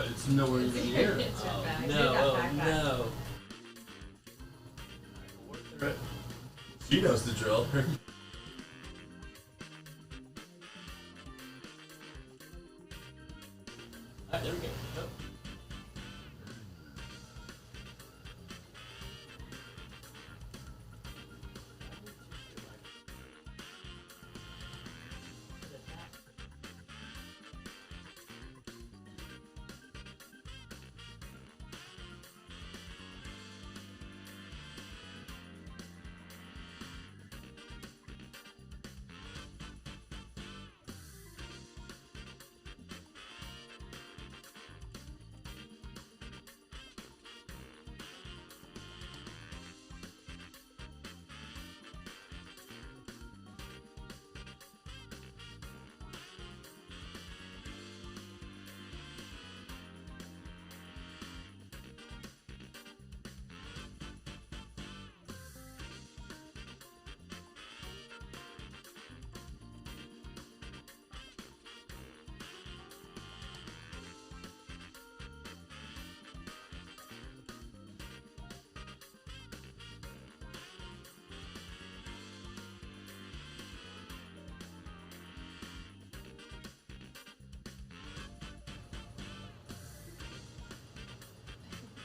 it's nowhere in the air. It's your bag. No. She knows the drill. Alright, there we go.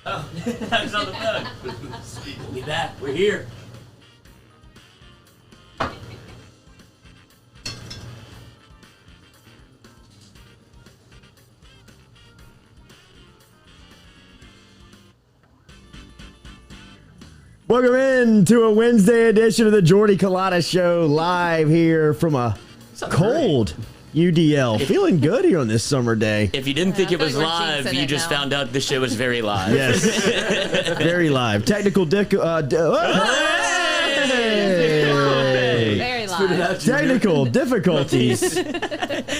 Oh, I was on the phone. We'll be back. We're here. Welcome in to a Wednesday edition of the Jordy Culotta Show, live here from a cold UDL. Feeling good here on this summer day. If you didn't think it was live, you just found out the show was very live. Yes, very live. Technical Very live. technical difficulties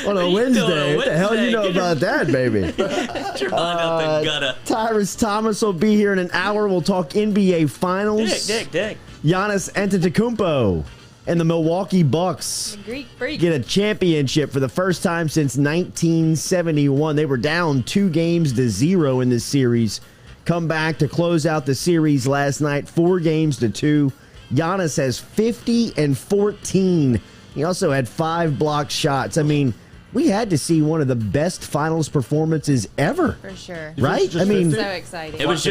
on a Wednesday. What the hell you know about that, baby? Tyrus Thomas will be here in an hour. We'll talk NBA Finals. Dick. Giannis Antetokounmpo and the Milwaukee Bucks The Greek freak. get a championship for the first time since 1971. They were down 2-0 in this series. Come back to close out the series last night, 4-2. Giannis has 50 and 14. He also had 5 blocked shots. I mean, we had to see one of the best finals performances ever. For sure. Right? I mean, So exciting. It was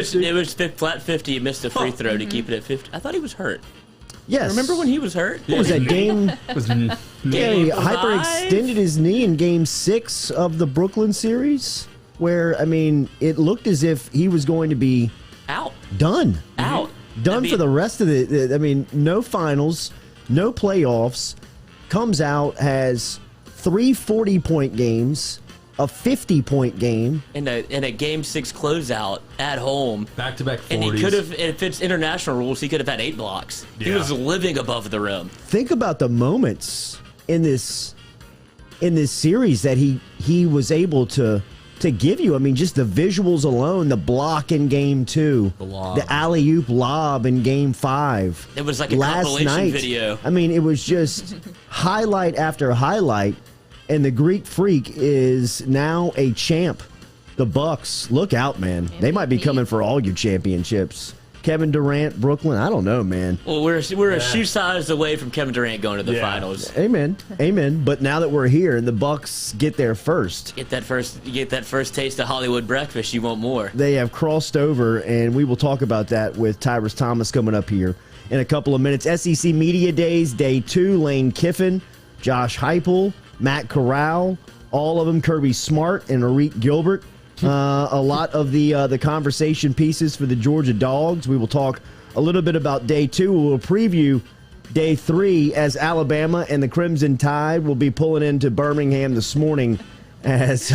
flat 50. You missed a free throw to keep it at 50. I thought he was hurt. yes. Remember when he was hurt? What was that game? Yeah, he Game 5? hyperextended his knee in Game 6 of the Brooklyn series, where, I mean, it looked as if he was going to be Out. done. Out. Done for the rest of I mean, no finals, no playoffs. Comes out, has 3 40-point games, a 50-point game. In a Game 6 closeout at home. Back-to-back 40s. And he could have, if it's international rules, he could have had 8 blocks. He Yeah. was living above the rim. Think about the moments in this series that he was able to give you. I mean, just the visuals alone, the block in Game 2, the alley-oop lob in Game 5. It was like a last compilation night, video. I mean, it was just highlight after highlight, and the Greek Freak is now a champ. The Bucks, look out, man. They might be coming for all your championships. Kevin Durant, Brooklyn, I don't know, man. Well, we're a shoe size away from Kevin Durant going to the finals. Amen. But now that we're here, the Bucks get there first. Get that first taste of Hollywood breakfast. You want more? They have crossed over, and we will talk about that with Tyrus Thomas coming up here in a couple of minutes. SEC Media Days, Day 2, Lane Kiffin, Josh Heupel, Matt Corral, all of them, Kirby Smart and Arik Gilbert. A lot of the conversation pieces for the Georgia Dogs. We will talk a little bit about Day 2. We'll preview Day 3 as Alabama and the Crimson Tide will be pulling into Birmingham this morning as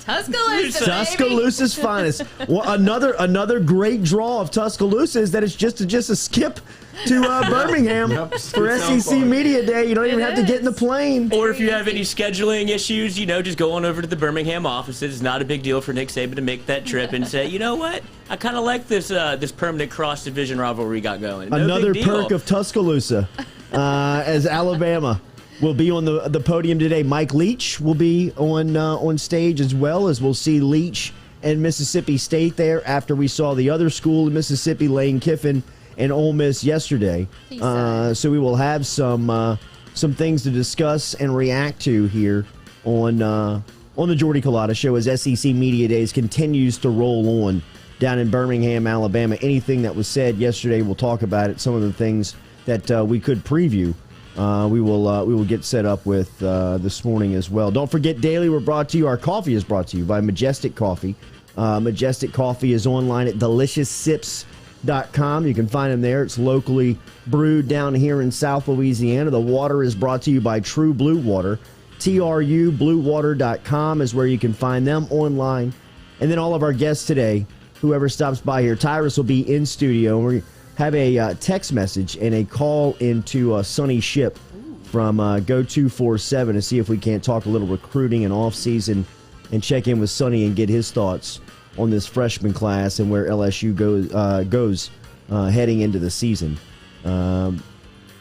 Tuscaloosa's finest. Well, another great draw of Tuscaloosa is that it's just a skip to Birmingham for SEC Media Day. You don't even have to get in the plane. Or if you have any scheduling issues, just go on over to the Birmingham offices. It's not a big deal for Nick Saban to make that trip and say, you know what? I kind of like this permanent cross-division rivalry we got going. No Another big deal. perk of Tuscaloosa as Alabama will be on the podium today. Mike Leach will be on stage as well, as we'll see Leach and Mississippi State there after we saw the other school in Mississippi, Lane Kiffin, and Ole Miss yesterday. So we will have some things to discuss and react to here on the Jordy Culotta Show as SEC Media Days continues to roll on down in Birmingham, Alabama. Anything that was said yesterday, we'll talk about it. Some of the things that we could preview, we will get set up with this morning as well. Don't forget, daily we're brought to you. Our coffee is brought to you by Majestic Coffee. Majestic Coffee is online at DeliciousSips.com. You can find them there. It's locally brewed down here in South Louisiana. The water is brought to you by True Blue Water. TruBlueWater.com is where you can find them online. And then all of our guests today, whoever stops by here, Tyrus will be in studio. We have a text message and a call into Sonny Shipp from Geaux 247 to see if we can't talk a little recruiting and off-season and check in with Sonny and get his thoughts on this freshman class and where LSU goes heading into the season.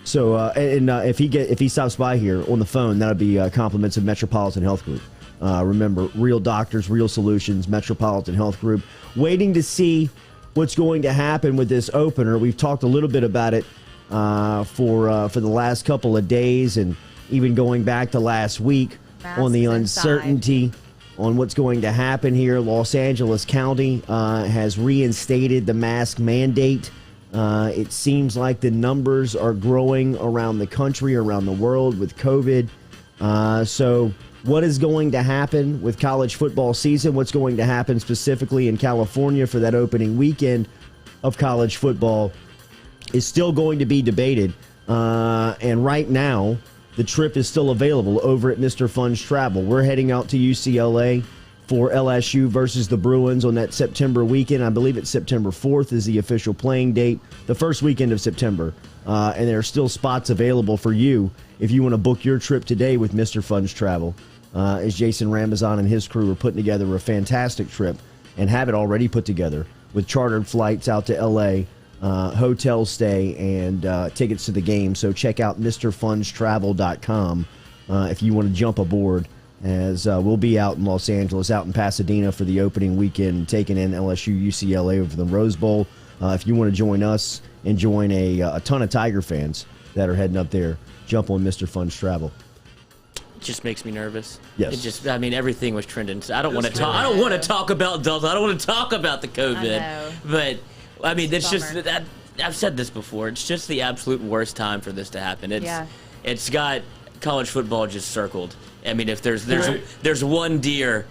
If he stops by here on the phone, that'll be compliments of Metropolitan Health Group. Remember, real doctors, real solutions, Metropolitan Health Group. Waiting to see what's going to happen with this opener. We've talked a little bit about it for the last couple of days and even going back to last week on the uncertainty on what's going to happen here. Los Angeles County has reinstated the mask mandate. It seems like the numbers are growing around the country, around the world with COVID. So what is going to happen with college football season? What's going to happen specifically in California for that opening weekend of college football is still going to be debated. And right now, the trip is still available over at Mr. Fun's Travel. We're heading out to UCLA for LSU versus the Bruins on that September weekend. I believe it's September 4th is the official playing date, the first weekend of September. And there are still spots available for you if you want to book your trip today with Mr. Fun's Travel. As Jason Ramazan and his crew are putting together a fantastic trip and have it already put together with chartered flights out to L.A., hotel stay, and tickets to the game. So check out MrFunsTravel.com if you want to jump aboard, as we'll be out in Los Angeles, out in Pasadena for the opening weekend, taking in LSU UCLA over the Rose Bowl. If you want to join us and join a ton of Tiger fans that are heading up there, jump on Mr. Fun's Travel. It just makes me nervous. Yes. Everything was trending. So I don't want to talk. I don't want to talk about Delta. I don't want to talk about the COVID. But it's just that I've said this before. It's just the absolute worst time for this to happen. It's got college football just circled. I mean, if there's one deer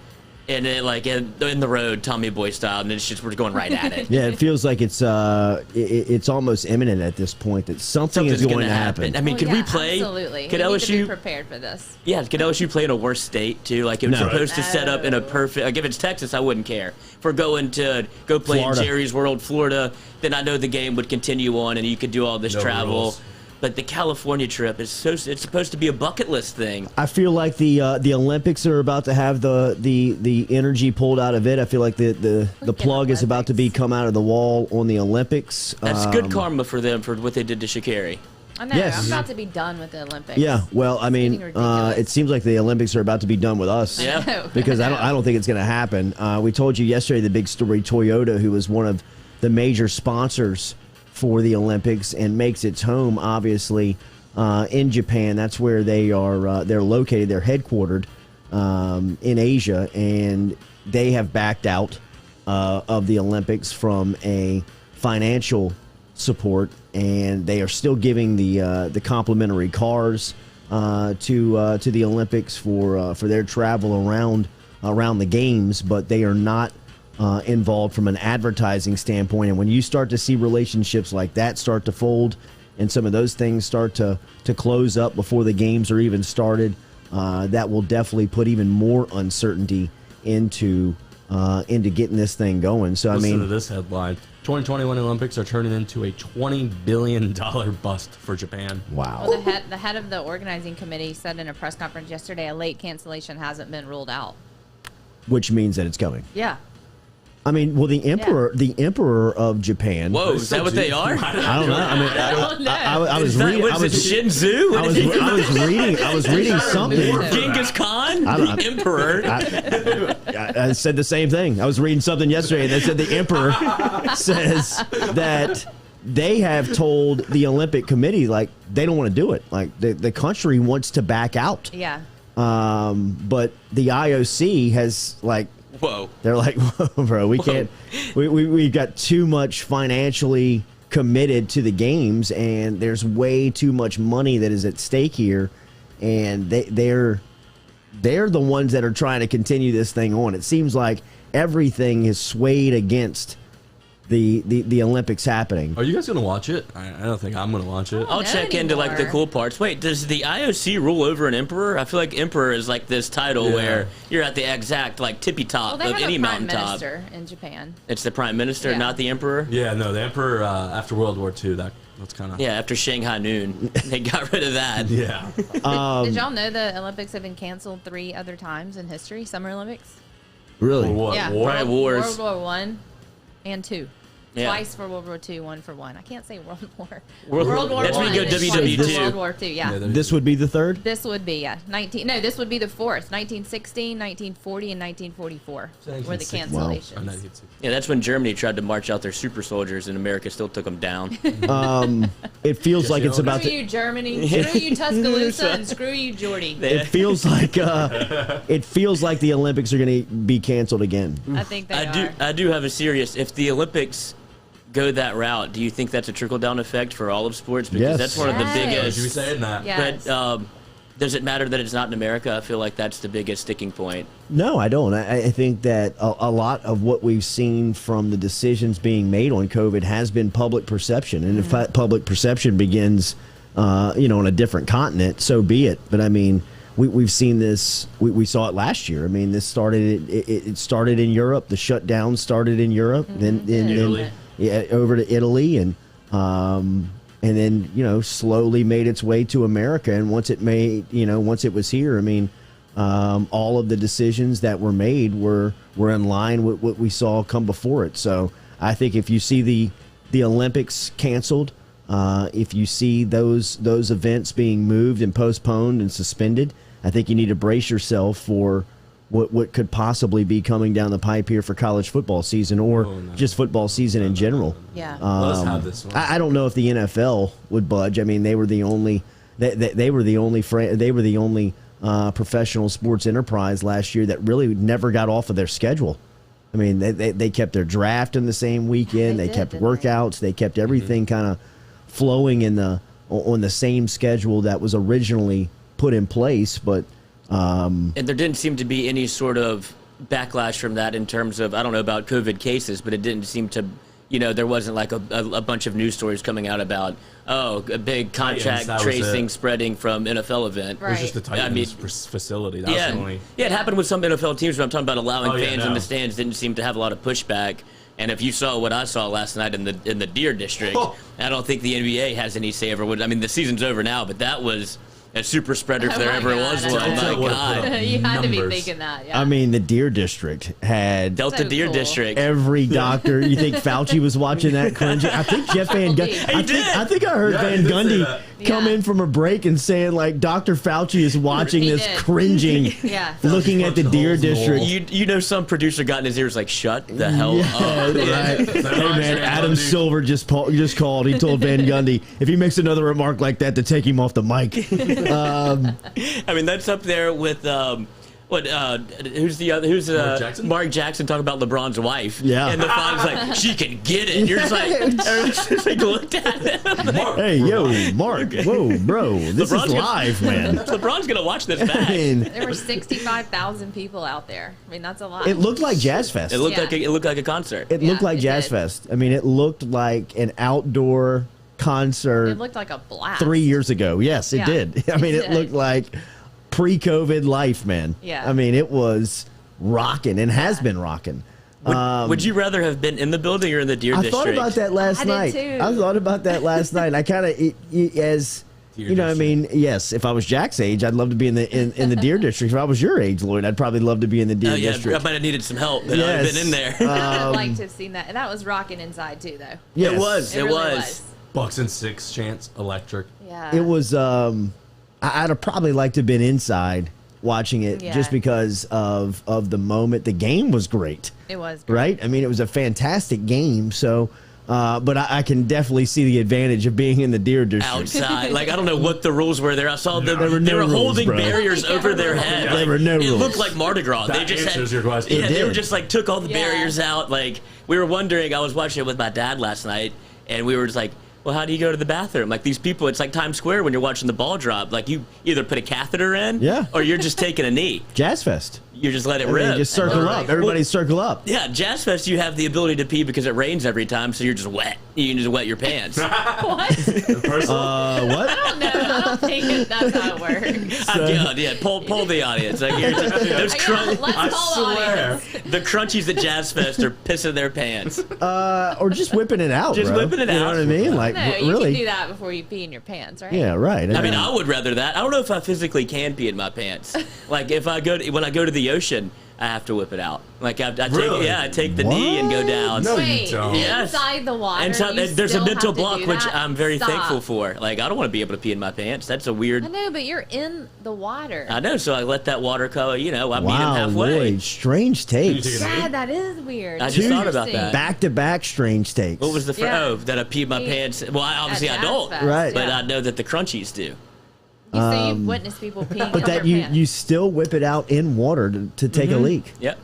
in it, like in the road, Tommy Boy style, and it's just we're going right at it. Yeah, it feels like it's almost imminent at this point that something's is going to happen. I mean, could we play? Absolutely. Could we LSU need to be prepared for this? Yeah, could LSU play in a worse state too? Like it was supposed to set up in a perfect. Like if it's Texas, I wouldn't care. If we're going to go play Florida. in Jerry's World, Florida, then I know the game would continue on, and you could do all this travel. Rules. But the California trip is it's supposed to be a bucket list thing. I feel like the Olympics are about to have the energy pulled out of it. I feel like the plug is about to come out of the wall on the Olympics. That's good karma for them for what they did to Sha'Carri. I know. Yes. I'm about to be done with the Olympics. Yeah, well, I mean, it seems like the Olympics are about to be done with us. Yeah. Because I don't think it's going to happen. We told you yesterday the big story. Toyota, who was one of the major sponsors for the Olympics and makes its home, obviously, in Japan. That's where they are. They're located. They're headquartered in Asia, and they have backed out of the Olympics from a financial support, and they are still giving the complimentary cars to the Olympics for their travel around the games, but they are not involved from an advertising standpoint. And when you start to see relationships like that start to fold and some of those things start to close up before the games are even started, that will definitely put even more uncertainty into getting this thing going. So Listen to this headline. 2021 Olympics are turning into a $20 billion bust for Japan. Wow. Well, the head of the organizing committee said in a press conference yesterday a late cancellation hasn't been ruled out. Which means that it's coming. Yeah. I mean, well, the emperor of Japan. Whoa, is that what they are? I don't know. I mean, I was reading. What is it, Shinzu? I was reading something. Genghis Khan? The emperor. I said the same thing. I was reading something yesterday, and they said the emperor says that they have told the Olympic Committee, like, they don't want to do it. Like, the country wants to back out. Yeah. But the IOC has, like, Whoa. they're like, whoa, bro, we can't. We got too much financially committed to the games, and there's way too much money that is at stake here, and they're the ones that are trying to continue this thing on. It seems like everything is swayed against the Olympics happening. Are you guys gonna watch it? I don't think I'm gonna watch it. I'll check into like the cool parts. Wait, does the IOC rule over an emperor? I feel like emperor is like this title where you're at the exact like tippy top Well, of any mountaintop. They have a prime minister in Japan. It's the prime minister, not the emperor. Yeah, no, the emperor after World War II. That's kind of after Shanghai Noon, they got rid of that. Yeah. Did y'all know the Olympics have been canceled 3 other times in history? Summer Olympics. Really? For what? Yeah, War? Wars. World War I and II. Yeah. Twice for World War II, 1 for 1. I can't say World War. World War That's when you go and twice WW2. for World War II, yeah. This would be the third? This would be, this would be the 4th. 1916, 1940, and 1944 were the cancellations. Yeah, that's when Germany tried to march out their super soldiers, and America still took them down. It feels like it's about Screw you, Germany. Screw you, Tuscaloosa, and screw you, Jordy. It feels like the Olympics are going to be canceled again. I think they are. I do have a serious. If the Olympics go that route, do you think that's a trickle-down effect for all of sports? Because that's one of the biggest. You be saying that. Yes. But does it matter that it's not in America? I feel like that's the biggest sticking point. No, I don't. I think that a lot of what we've seen from the decisions being made on COVID has been public perception. And if public perception begins, on a different continent, so be it. But I mean, we've seen this. We saw it last year. I mean, this started. It started in Europe. The shutdown started in Europe. Then Italy. Over to Italy, and then slowly made its way to America. And once it was here, I mean, all of the decisions that were made were in line with what we saw come before it. So I think if you see the Olympics canceled, if you see those events being moved and postponed and suspended, I think you need to brace yourself for what could possibly be coming down the pipe here for college football season or just football season in general. Yeah. Let us have this one. I don't know if the NFL would budge. I mean, they were the only professional sports enterprise last year that really never got off of their schedule. I mean, they kept their draft in the same weekend. They kept workouts. They kept everything kind of flowing on the same schedule that was originally put in place, but. And there didn't seem to be any sort of backlash from that in terms of, I don't know about COVID cases, but it didn't seem to, there wasn't like a bunch of news stories coming out about, a big contact tracing spreading from NFL event. Right. It was just the Titans facility. That was the only... Yeah, it happened with some NFL teams, but I'm talking about allowing fans in the stands didn't seem to have a lot of pushback. And if you saw what I saw last night in the Deer District, I don't think the NBA has any say over what, I mean, the season's over now, but that was a super spreader if there ever was one. Oh my God. You had to be thinking that, yeah. I mean, the Deer District had Delta Deer District. Every doctor. You think Fauci was watching that cringing? I think Jeff Van Gundy. I think I heard Van Gundy come in from a break and saying, like, Dr. Fauci is watching this cringing, looking at the Deer District. Some producer got in his ears like, shut the hell up. Right. Hey, man, Adam Silver just called. He told Van Gundy, if he makes another remark like that, to take him off the mic. I mean, that's up there with who's Mark Jackson talking about LeBron's wife. Yeah. And the father's like, she can get it. You're just like, everyone's just like looked at him. Hey, yo, Mark. Whoa, bro. This is live, man. LeBron's going to watch this back. There were 65,000 people out there. I mean, that's a lot. It looked like Jazz Fest. It looked like a concert. It looked like Jazz Fest. I mean, it looked like an outdoor concert. It looked like a blast. 3 years ago. Yes, it did. I mean, it looked like pre-COVID life, man. Yeah. I mean, it was rocking and has been rocking. Would you rather have been in the building or in the Deer District? I thought about that last night. Did too. I thought about that last night. I kind of, I mean, yes, if I was Jack's age, I'd love to be in the Deer District. If I was your age, Lloyd, I'd probably love to be in the Deer District. I might have needed some help, but I'd have been in there. I'd like to have seen that. And that was rocking inside, too, though. Yes. It was. It really was. Bucks and 6 chants, electric. Yeah. It was, I'd have probably liked to have been inside watching it Yeah. just because of the moment. The game was great. It was great. Right? I mean, it was a fantastic game. So, but I can definitely see the advantage of being in the deer district. Outside, like I don't know what the rules were there. I saw them. There were They no were rules, holding bro. barriers over their head. There Like, were no it rules. looked like Mardi Gras. That They just answers had, your question. Yeah, It they were did. just like took all the Yeah. barriers out. Like we were wondering. I was watching it with my dad last night, and we were just like, well, how do you go to the bathroom? Like these people, it's like Times Square when you're watching the ball drop. Like you either put a catheter in, Yeah. or you're just taking a knee. Jazz Fest. You just let it I mean, rip. just circle up. Everybody circle up. Yeah, Jazz Fest, you have the ability to pee because it rains every time, so you're just wet. You can just wet your pants. What? What? I don't know. I don't think that's how it works. Yeah, poll the audience. Like, those Let's call the audience. the crunchies at Jazz Fest are pissing their pants. Or just whipping it out, Just bro. whipping it You know out. what I mean? Like, No, you really? can do that before you pee in your pants, right? Yeah, right. I mean, I would rather that. I don't know if I physically can pee in my pants. Like, if when I go to the ocean, I have to whip it out. Like, I take the knee and go down. No, Wait, you don't. Yes. inside the water, And you there's a still mental have to block, do which that? I'm very Stop. thankful for. Like, I don't want to be able to pee in my pants. That's a weird. I know, but you're in the water. I know, so I let that water go. You know, I meet him Wow, halfway. Lloyd, strange takes. You take a- Yeah, that is weird. I just thought about Interesting. that. Back-to-back strange takes. What was the Yeah. that I peed my He- pants? Well, obviously I At don't, Jazz Fest, Right. but yeah. I know that the crunchies do. So you've witnessed people peeing But in that their you pants. still whip it out in water to take a leak. Yep,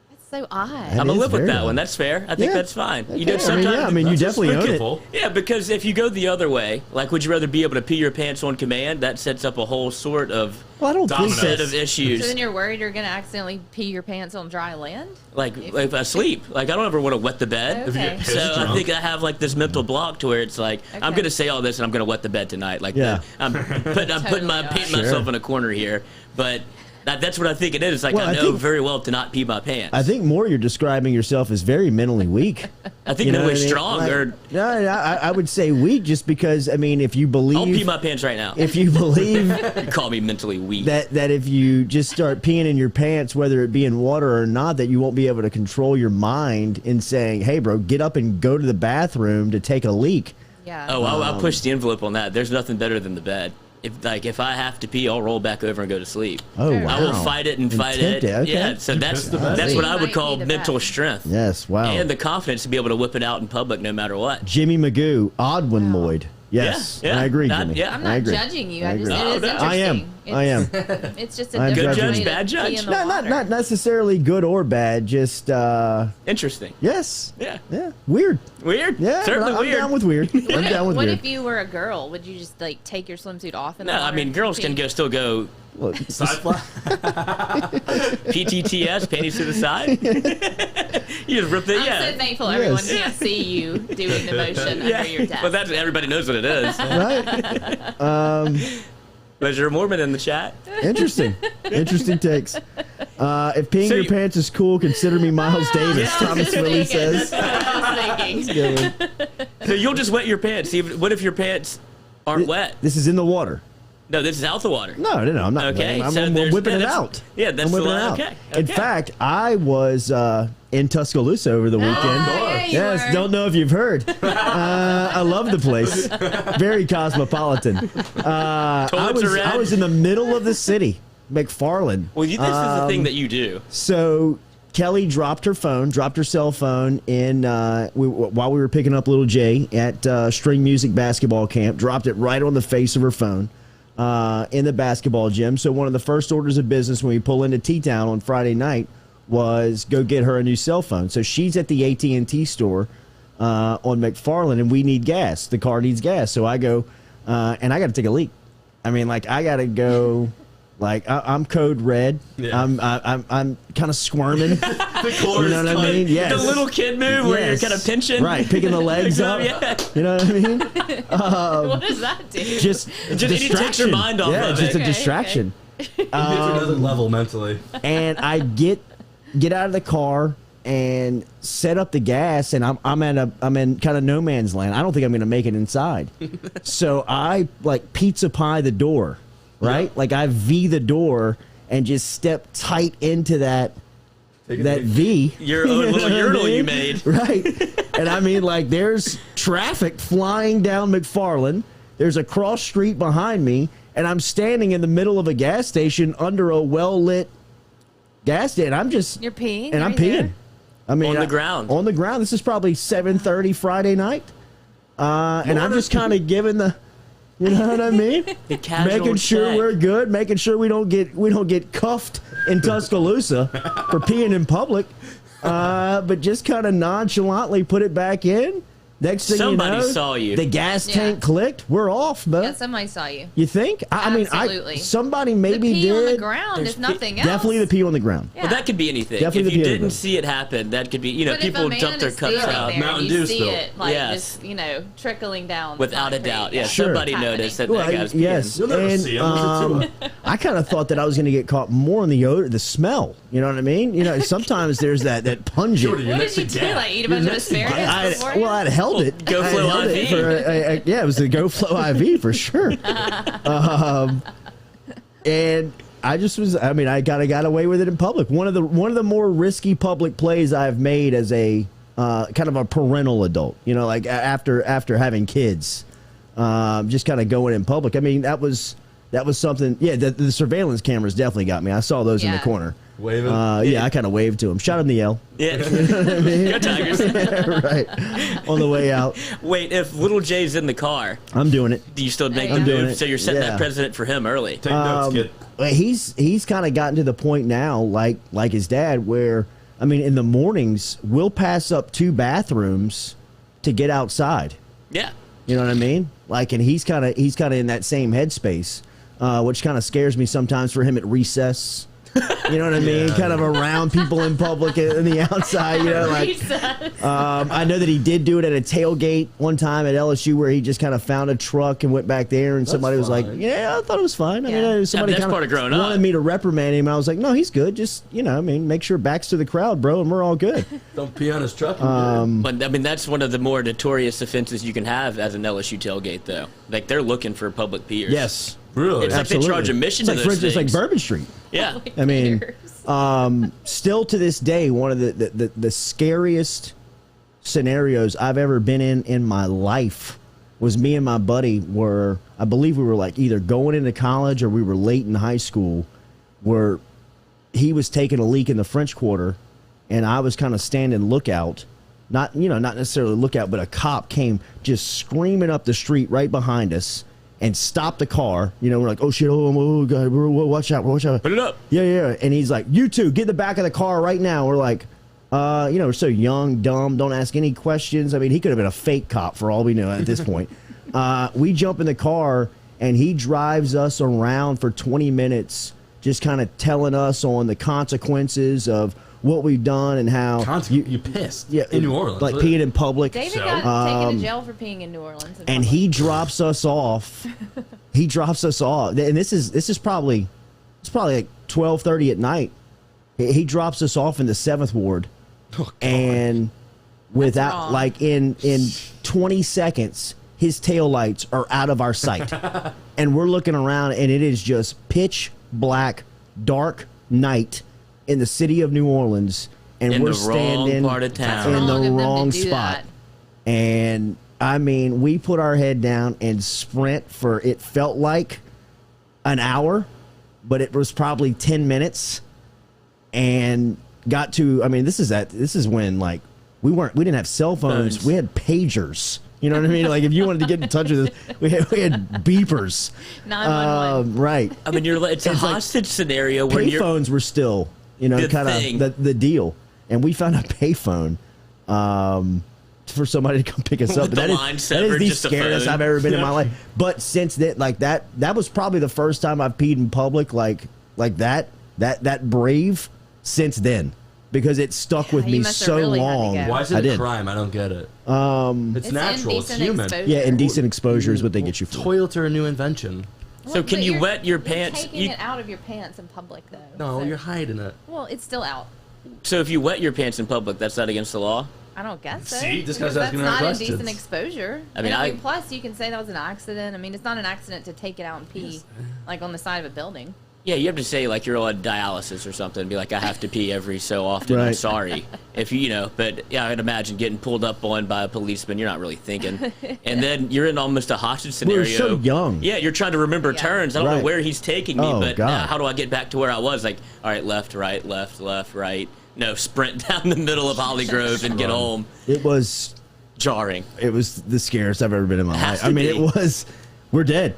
That's so odd. That I'm gonna is live with very that odd. one. That's fair. I think Yeah. that's fine. You Okay. know, I mean, sometimes. yeah, I mean, you definitely own it. Full. Yeah, because if you go the other way, like, would you rather be able to pee your pants on command? That sets up a whole sort of Well, I don't think Domino. set that's... of issues. So then you're worried you're going to accidentally pee your pants on dry land? Like asleep. Like, I don't ever want to wet the bed. If you Okay. get So pissed I drunk. think I have like this mental block to where it's like I'm Okay. gonna say all this and I'm gonna wet the bed tonight. Like Yeah. I'm painting Totally. myself in a corner here, but that's what I think it is. It's like Well, I I know think- very well to not pee my pants. I think more you're describing yourself as very mentally weak. I think You know no way what I mean? strong. Like, Or no, I would say weak just because, I mean, if you believe... I'll pee my pants right now. if you believe You call me mentally weak. that if you just start peeing in your pants, whether it be in water or not, that you won't be able to control your mind in saying, hey, bro, get up and go to the bathroom to take a leak. Yeah. Oh, I'll push the envelope on that. There's nothing better than the bed. If I have to pee, I'll roll back over and go to sleep. Oh, Sure. wow. I will fight it and fight it. Intimidating, okay. Yeah, so that's piss the bed? what I You would might call be the mental best. strength. Yes, wow. And the confidence to be able to whip it out in public no matter what. Jimmy Magoo, odd one, Lloyd. Yes, Yeah, I agree, yeah, Jimmy. yeah. I'm I not agree. judging you. I I just, agree. it is No, no. interesting. I am. It's just a I'm different judging. way to Bad pee judge? in the No, water. not necessarily good or bad, just, Interesting. yes. Yeah. Yeah, weird. Weird. Yeah, Certainly I'm weird. down with weird. I'm down with What weird. if you were a girl? Would you just like take your swimsuit off in the No, water? I mean and girls pee? can still go Look, Side fly. PTTS, panties to the side. You just rip it. I'm Yeah. so thankful everyone Yes. can't see you doing the motion Yeah. under your desk. But that's everybody knows what it is. right? Was there a Mormon in the chat? Interesting. Interesting takes. If peeing So your you- pants is cool, consider me Miles Davis, Yeah. Thomas Willie says. That's what I was thinking. Good one. So you'll just wet your pants. Even what if your pants aren't wet? This is in the water. No, this is out the water. No, I'm not. Okay, I'm so I'm there's- whipping yeah, it that's- out. yeah, that's I'm whipping the it line. out. Okay, In okay. fact, I was in Tuscaloosa over the weekend. yeah, you Yes, were. don't know if you've heard. I love the place. Very cosmopolitan. Toilets are red. I was in the middle of the city, McFarland. Well, this is the thing that you do. So Kelly dropped her cell phone in while we were picking up little Jay at string music basketball camp. Dropped it right on the face of her phone in the basketball gym. So one of the first orders of business when we pull into T-Town on Friday night was go get her a new cell phone. So she's at the AT&T store on McFarland, and we need gas. The car needs gas. So I go, and I got to take a leak. I mean, like, I got to go. Like, I'm code red. Yeah. I'm kind of squirming. The core You know is what I tight. mean? Yes. The little kid move where you're Yes. kind of pinching. Right, picking the legs up. Yeah. You know what I mean? What does that do? Just It takes your mind off yeah, of just it. a Okay, distraction. It gets to another level mentally. And I get out of the car and set up the gas, and I'm in kind of no man's land. I don't think I'm going to make it inside. So I like pizza pie the door, right? Yep. Like I V the door and just step tight into that V. Your own little know what I urinal you mean? made. Right. And I mean, like, there's traffic flying down McFarland. There's a cross street behind me, and I'm standing in the middle of a gas station under a well-lit gas station. You're peeing? And I'm peeing. I mean, on the ground. On the ground. This is probably 7:30 Friday night. And I'm just kind of giving the, you know what I mean? The casual making sure check. we're good, making sure we don't get cuffed in Tuscaloosa for peeing in public. But just kind of nonchalantly put it back in. Next thing Somebody you know, saw you. The gas tank clicked. We're off, man. Yeah, somebody saw you. You think? Absolutely. Somebody maybe the pee did. on the ground, if nothing else. Definitely the pee on the ground. Yeah. Well, that could be anything. Definitely if you the didn't pee see it happen, that could be, But people if a dump man their is cups standing out. there, Mountain you Dew see still. it, like, Yes. just, trickling down. Without a concrete. doubt. Yeah, Sure. somebody Happening. noticed that Well, that guy was peeing. yes, You'll never see 'em. Look at two. I kind of thought that I was going to get caught more in the odor, the smell. You know what I mean? Sometimes there's that pungent. Jordy, you're What next did to you do? gas. Like eat a You're bunch of next to asparagus gas. before I'd held it. Go I Flow held it IV. for yeah, it was the Go Flow IV for sure. And I just was. I mean, I got away with it in public. One of the more risky public plays I've made as a kind of a parental adult. Like after having kids, just kind of going in public. I mean, that was something. Yeah, the surveillance cameras definitely got me. I saw those in the Yeah. corner. Waving. Yeah, I kind of waved to him, shot him the L. Yeah. Go Tigers. Right on the way out. Wait, if little Jay's in the car, I'm doing it. do you still make I'm the doing move? it. So you're setting Yeah. that precedent for him early. Take notes, kid. He's kind of gotten to the point now, like his dad, where I mean, in the mornings we'll pass up 2 bathrooms to get outside. Yeah. You know what I mean? Like, and he's kind of in that same headspace, which kind of scares me sometimes for him at recess. You know what I mean? Yeah. Kind of around people in public in the outside. I know that he did do it at a tailgate one time at LSU where he just kind of found a truck and went back there, and somebody was like, fine. "Yeah, I thought it was fine." I Yeah. mean, somebody that's kind part of growing up. wanted me to reprimand him, and I was like, "No, he's good. Just make sure back's to the crowd, bro, and we're all good." Don't pee on his truck. and But I mean, that's one of the more notorious offenses you can have as an LSU tailgate, though. Like they're looking for public peers. Yes, really? It's like they charge admission to it's those like things. Bourbon Street. Yeah. I mean, still to this day, one of the scariest scenarios I've ever been in my life was me and my buddy were, I believe we were like either going into college or we were late in high school, where he was taking a leak in the French Quarter and I was kind of standing lookout. Not necessarily lookout, but a cop came just screaming up the street right behind us and stopped the car. We're like, oh shit, oh God, watch out. Put it up. Yeah. And he's like, you two, get in the back of the car right now. We're like, we're so young, dumb, don't ask any questions. I mean, he could have been a fake cop for all we know at this point. We jump in the car and he drives us around for 20 minutes, just kind of telling us on the consequences of what we've done and how you pissed. Yeah, in New Orleans. like peeing in public. David So? got taken to jail for peeing in New Orleans. in And public. he drops us off. He drops us off, and this is probably like 12:30 at night. He drops us off in the 7th Ward, and without wrong. like in 20 seconds, his taillights are out of our sight, and we're looking around, and it is just pitch black, dark night in the city of New Orleans, and In we're the wrong standing part of town. in Wrong the of them to wrong do spot. that. And I mean, we put our head down and sprint for, it felt like an hour, but it was probably 10 minutes, and got to, I mean, this is when like we didn't have cell phones. We had pagers. You know what I mean? Like if you wanted to get in touch with us, we had beepers. 911. Right. I mean, it's a It's like hostage scenario where you're. Payphones were still, The kind thing. of the deal. And we found a payphone for somebody to come pick us up. With But the that line is severed, the just a scariest phone. I've ever been in my life. But since then, like that was probably the first time I've peed in public like that brave since then. Because it stuck with You me must have so really had to long. go. Why is I it a did. crime? I don't get it. It's It's natural. It's indecent human. exposure. Yeah, indecent exposure is what they get you for. Toilets are a new invention. So Well, can but you you're- wet your you're pants? taking it out of your pants in public, though. No, so- you're hiding it. Well, it's still out. So if you wet your pants in public, that's not against the law? I don't guess so. See, this Because guy's asking that's her not questions. indecent exposure. I mean, plus you can say that was an accident. I mean, it's not an accident to take it out and pee, like on the side of a building. Yeah, you have to say like you're on dialysis or something. Be like, I have to pee every so often. Right. I'm sorry. If you know, but yeah, I'd imagine getting pulled up on by a policeman. You're not really thinking, and then you're in almost a hostage scenario. We're so young. Yeah, you're trying to remember turns. I don't know where he's taking me, but God. how do I get back to where I was? Like, all right, left, right, right. No, sprint down the middle of Holly Grove and get home. It was jarring. It was the scariest I've ever been in my life. I mean, it was. We're dead.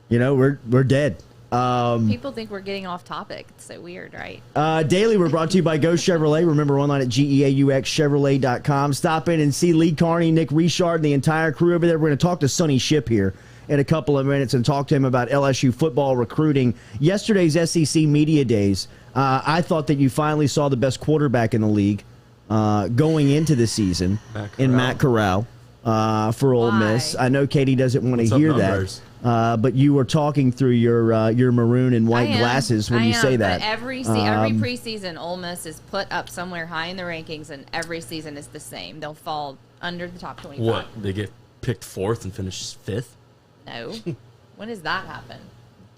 You know, we're dead. People think we're getting off topic. It's so weird, right? Daily, we're brought to you by Geaux Chevrolet. Remember, online at GEAUXChevrolet.com. Stop in and see Lee Carney, Nick Richard, and the entire crew over there. We're going to talk to Sonny Shipp here in a couple of minutes and talk to him about LSU football recruiting. Yesterday's SEC Media Days, I thought that you finally saw the best quarterback in the league going into the season in Matt Corral for Ole Miss. I know Katie doesn't want to hear that. But you were talking through your maroon and white glasses when you say that. But every preseason, Ole Miss is put up somewhere high in the rankings, and every season is the same. They'll fall under the top 25. What? They get picked 4th and finish 5th? No. When does that happen?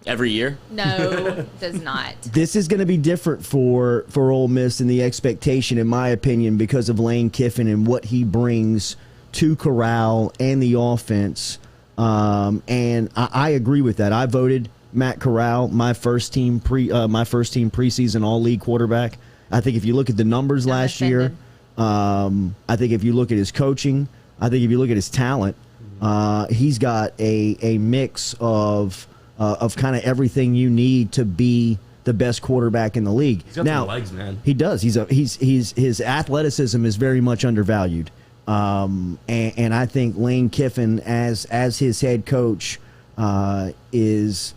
Every year? No, does not. This is going to be different for Ole Miss and the expectation, in my opinion, because of Lane Kiffin and what he brings to Corral and the offense. And I agree with that. I voted Matt Corral my first team preseason all-league quarterback. I think if you look at the numbers last year, I think if you look at his coaching, I think if you look at his talent, he's got a mix of kind of everything you need to be the best quarterback in the league. He's got some legs, man. He does. His athleticism is very much undervalued. And I think Lane Kiffin, as his head coach, is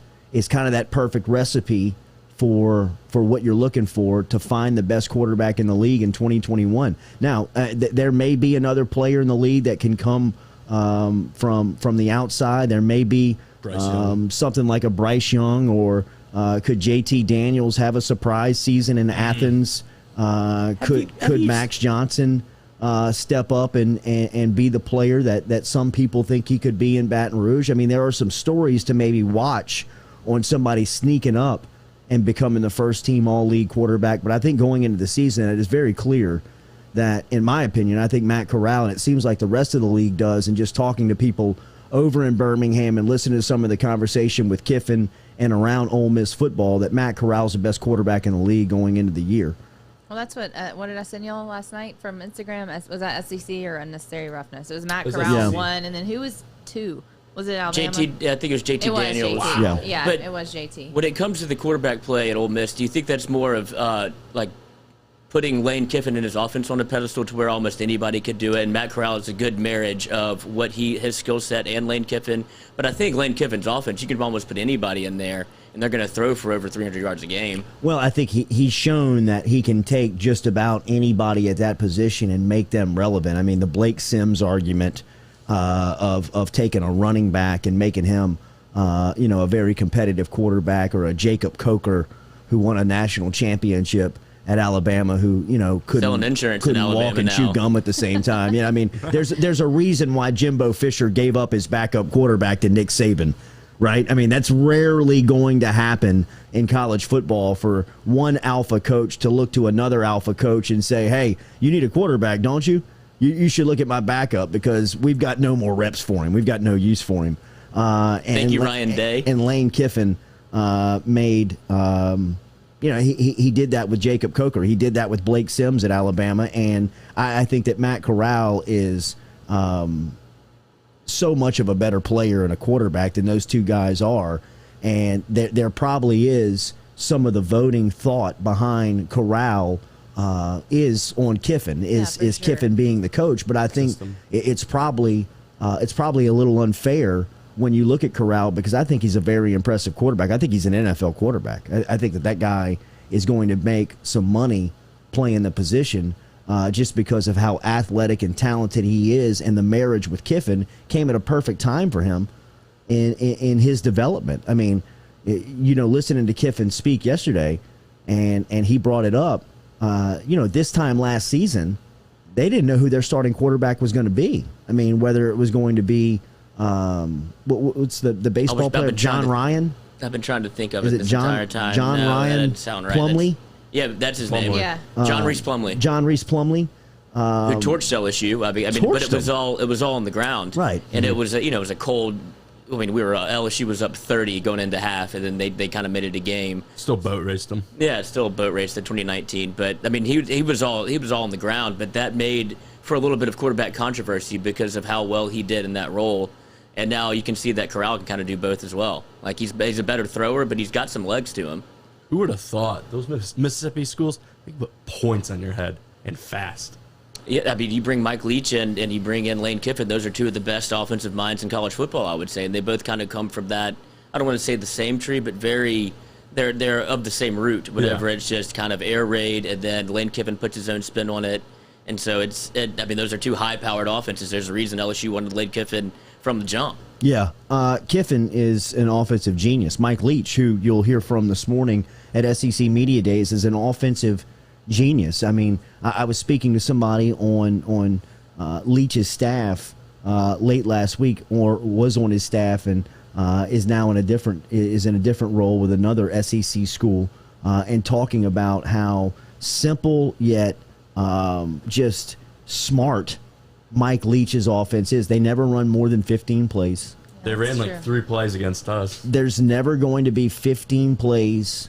kind of that perfect recipe for what you're looking for to find the best quarterback in the league in 2021. Now, there may be another player in the league that can come from the outside. There may be something like a Bryce Young, or could JT Daniels have a surprise season in Athens? Could Max Johnson step up and be the player that some people think he could be in Baton Rouge? I mean, there are some stories to maybe watch on somebody sneaking up and becoming the first team all-league quarterback. But I think going into the season, it is very clear that, in my opinion, I think Matt Corral, and it seems like the rest of the league does, and just talking to people over in Birmingham and listening to some of the conversation with Kiffin and around Ole Miss football, that Matt Corral's the best quarterback in the league going into the year. Well, that's what did I send y'all last night from Instagram? Was that SEC or Unnecessary Roughness? It was Matt Corral 1, and then who was 2? Was it Alabama? JT, I think it was JT Daniels. JT. Wow. Yeah, but it was JT. When it comes to the quarterback play at Ole Miss, do you think that's more of like putting Lane Kiffin and his offense on a pedestal to where almost anybody could do it? And Matt Corral is a good marriage of what his skill set and Lane Kiffin. But I think Lane Kiffin's offense, you can almost put anybody in there, and they're going to throw for over 300 yards a game. Well, I think he's shown that he can take just about anybody at that position and make them relevant. I mean, the Blake Sims argument of taking a running back and making him, a very competitive quarterback, or a Jacob Coker who won a national championship at Alabama, who couldn't walk and chew gum at the same time. I mean, there's a reason why Jimbo Fisher gave up his backup quarterback to Nick Saban. Right? I mean, that's rarely going to happen in college football, for one alpha coach to look to another alpha coach and say, hey, you need a quarterback, don't you? You should look at my backup, because we've got no more reps for him. We've got no use for him. Thank you, Ryan Day. And Lane Kiffin made, he did that with Jacob Coker. He did that with Blake Sims at Alabama. And I think that Matt Corral is so much of a better player and a quarterback than those two guys are. And there probably is some of the voting thought behind Corral is on Kiffin, is Kiffin being the coach. But I think it's probably a little unfair when you look at Corral, because I think he's a very impressive quarterback. I think he's an NFL quarterback. I think that guy is going to make some money playing the position, just because of how athletic and talented he is, and the marriage with Kiffin came at a perfect time for him in his development. I mean, listening to Kiffin speak yesterday, and he brought it up, this time last season, they didn't know who their starting quarterback was going to be. I mean, whether it was going to be, what's the baseball player, John Ryan? I've been trying to think of Is it this entire time. John no, Ryan that didn't sound right. Plumlee? Yeah, that's his name. Yeah. John Reese Plumlee. John Reese Plumlee. Who torched LSU. I mean, but it was all on the ground. Right. And it was it was a cold. I mean, LSU was up 30 going into half, and then they kind of made it a game. Still boat raced them. Yeah, it's still a boat race in 2019. But I mean, he was all on the ground. But that made for a little bit of quarterback controversy because of how well he did in that role. And now you can see that Corral can kind of do both as well. Like he's a better thrower, but he's got some legs to him. Who would have thought those Mississippi schools they put points on your head and fast? Yeah, I mean, you bring Mike Leach and you bring in Lane Kiffin. Those are two of the best offensive minds in college football, I would say. And they both kind of come from that, I don't want to say the same tree, but they're of the same root. Whatever, It's just kind of air raid, and then Lane Kiffin puts his own spin on it. And so I mean, those are two high-powered offenses. There's a reason LSU wanted Lane Kiffin from the jump. Yeah, Kiffin is an offensive genius. Mike Leach, who you'll hear from this morning at SEC Media Days, is an offensive genius. I mean, I was speaking to somebody on Leach's staff late last week, or was on his staff, and is now in a different role with another SEC school, and talking about how simple yet just smart Mike Leach's offense is. They never run more than 15 plays. They ran like 3 plays against us. There's never going to be 15 plays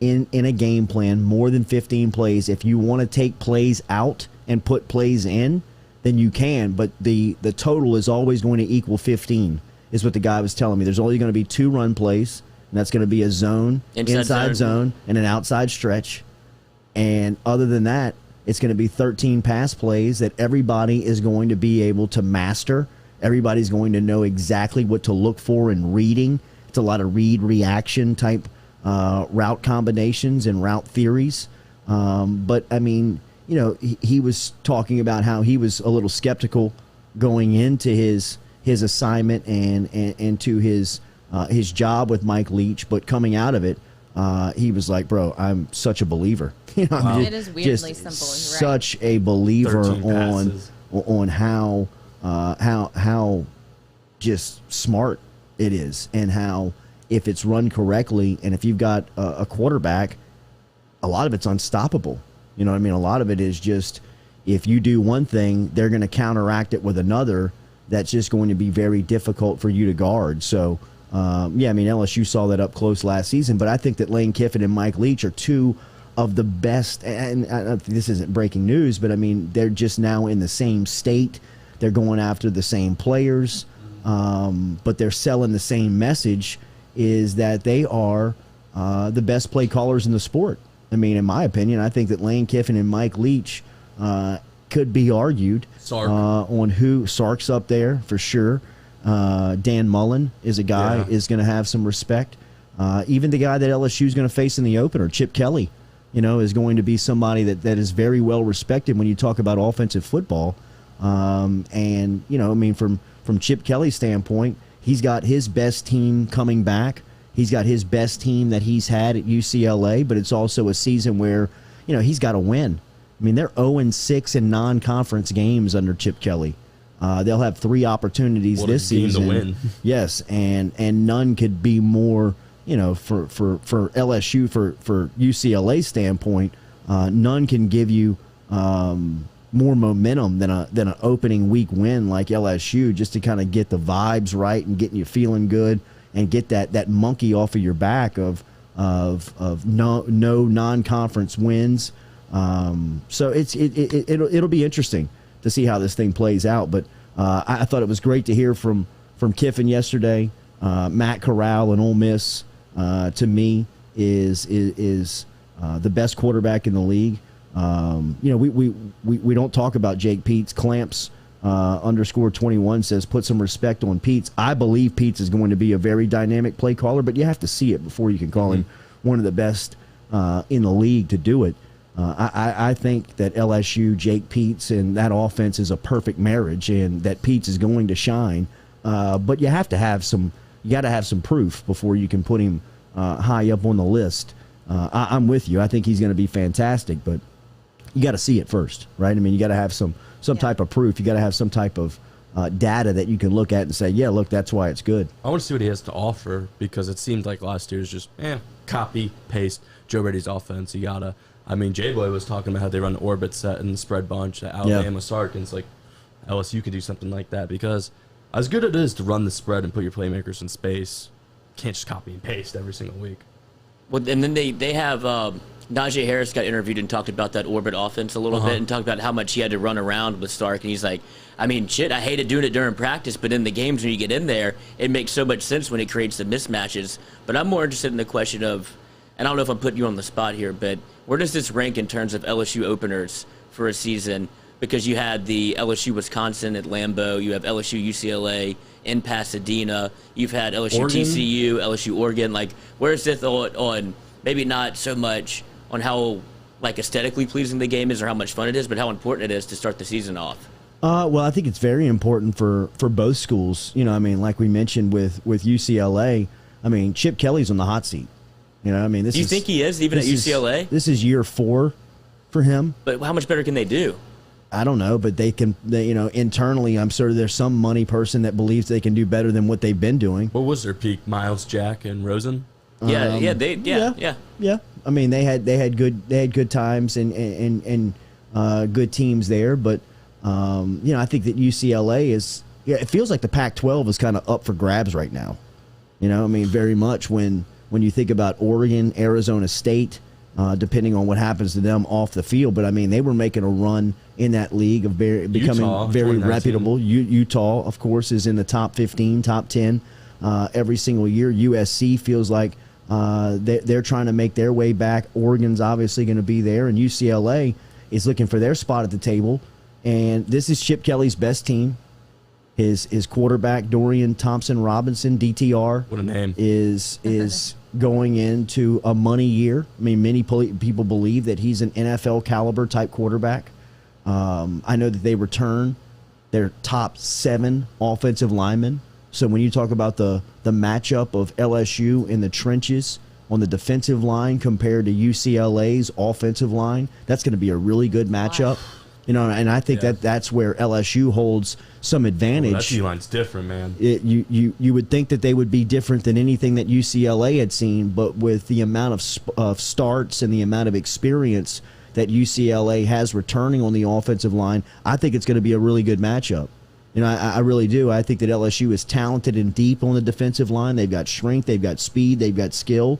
in a game plan, more than 15 plays. If you want to take plays out and put plays in, then you can, but the total is always going to equal 15, is what the guy was telling me. There's only going to be 2 run plays, and that's going to be a zone, inside zone, and an outside stretch. And other than that, it's going to be 13 pass plays that everybody is going to be able to master. Everybody's going to know exactly what to look for in reading. It's a lot of read-reaction type route combinations and route theories. But, I mean, you know, he was talking about how he was a little skeptical going into his assignment and to his job with Mike Leach. But coming out of it, he was like, bro, I'm such a believer. You know, wow. It is weirdly simple. Such a believer on how just smart it is, and how if it's run correctly, and if you've got a quarterback, a lot of it's unstoppable. You know what I mean? A lot of it is just, if you do one thing, they're going to counteract it with another that's just going to be very difficult for you to guard. So, yeah, I mean, LSU saw that up close last season, but I think that Lane Kiffin and Mike Leach are two of the best, and this isn't breaking news, but I mean, they're just now in the same state. They're going after the same players, but they're selling the same message, is that they are the best play callers in the sport. I mean, in my opinion, I think that Lane Kiffin and Mike Leach could be argued on who. Sark's up there for sure. Dan Mullen is a guy is going to have some respect. Even the guy that LSU is going to face in the opener, Chip Kelly, you know, is going to be somebody that is very well respected when you talk about offensive football. And, you know, I mean, from Chip Kelly's standpoint, he's got his best team coming back. He's got his best team that he's had at UCLA, but it's also a season where, you know, he's got to win. I mean, they're 0-6 in non-conference games under Chip Kelly. They'll have 3 opportunities this season to win. Yes, and none could be more, you know, for LSU, for UCLA standpoint, none can give you more momentum than an opening week win like LSU, just to kind of get the vibes right and getting you feeling good and get that monkey off of your back of no non-conference wins. So it'll be interesting to see how this thing plays out. But I thought it was great to hear from Kiffin yesterday. Matt Corral and Ole Miss, to me, is the best quarterback in the league. You know, we don't talk about Jake Peets. Clamps _21 says, put some respect on Peets. I believe Peets is going to be a very dynamic play caller, but you have to see it before you can call him one of the best in the league to do it. I think that LSU, Jake Peets, and that offense is a perfect marriage, and that Peets is going to shine. But you have to have some proof before you can put him high up on the list. I'm with you. I think he's going to be fantastic, but you got to see it first, right? I mean, you got to have some type of proof. You got to have some type of data that you can look at and say, yeah, look, that's why it's good. I want to see what he has to offer because it seemed like last year's just copy paste Joe Brady's offense. You gotta. I mean, J-Boy was talking about how they run the orbit set and the spread bunch at Alabama Sark, and it's like LSU could do something like that because as good as it is to run the spread and put your playmakers in space, you can't just copy and paste every single week. Well, and then they have Najee Harris got interviewed and talked about that orbit offense a little bit and talked about how much he had to run around with Stark, and he's like, I mean, shit, I hated doing it during practice, but in the games when you get in there, it makes so much sense when it creates the mismatches. But I'm more interested in the question of, and I don't know if I'm putting you on the spot here, but where does this rank in terms of LSU openers for a season? Because you had the LSU Wisconsin at Lambeau, you have LSU UCLA in Pasadena, you've had LSU Oregon? TCU, LSU Oregon. Like, where's this on maybe not so much on how like aesthetically pleasing the game is or how much fun it is, but how important it is to start the season off? Well, I think it's very important for both schools. You know, I mean, like we mentioned with UCLA, I mean, Chip Kelly's on the hot seat. You know, I mean, Do you think he is even at UCLA? This is year 4 for him. But how much better can they do? I don't know, but they you know, internally, I'm sure there's some money person that believes they can do better than what they've been doing. What was their peak? Miles, Jack, and Rosen? Yeah. I mean, they had good times and good teams there, but you know, I think that UCLA is. Yeah, it feels like the Pac-12 is kind of up for grabs right now. You know, I mean, very much when you think about Oregon, Arizona State, depending on what happens to them off the field. But I mean, they were making a run in that league of becoming Utah, very reputable. Utah, of course, is in the top 15, top 10 every single year. USC feels like they're trying to make their way back. Oregon's obviously going to be there, and UCLA is looking for their spot at the table. And this is Chip Kelly's best team. His quarterback, Dorian Thompson-Robinson, DTR, What a name. is going into a money year. I mean, many people believe that he's an NFL caliber type quarterback. I know that they return their top 7 offensive linemen. So when you talk about the matchup of LSU in the trenches on the defensive line compared to UCLA's offensive line, that's going to be a really good matchup. Wow. You know, and I think that's where LSU holds some advantage. That D-line's different, man. You would think that they would be different than anything that UCLA had seen, but with the amount of starts and the amount of experience that UCLA has returning on the offensive line, I think it's going to be a really good matchup. You know, I really do. I think that LSU is talented and deep on the defensive line. They've got strength, they've got speed, they've got skill,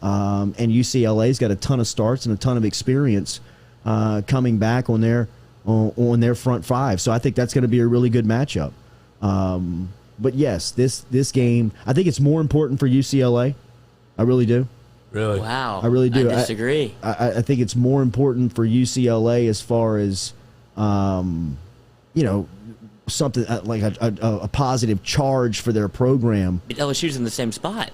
and UCLA's got a ton of starts and a ton of experience coming back on their front 5. So I think that's going to be a really good matchup. But yes, this game, I think it's more important for UCLA. I really do. Really? Wow. I really do. I disagree. I think it's more important for UCLA as far as, you know, something like a positive charge for their program. But LSU's in the same spot.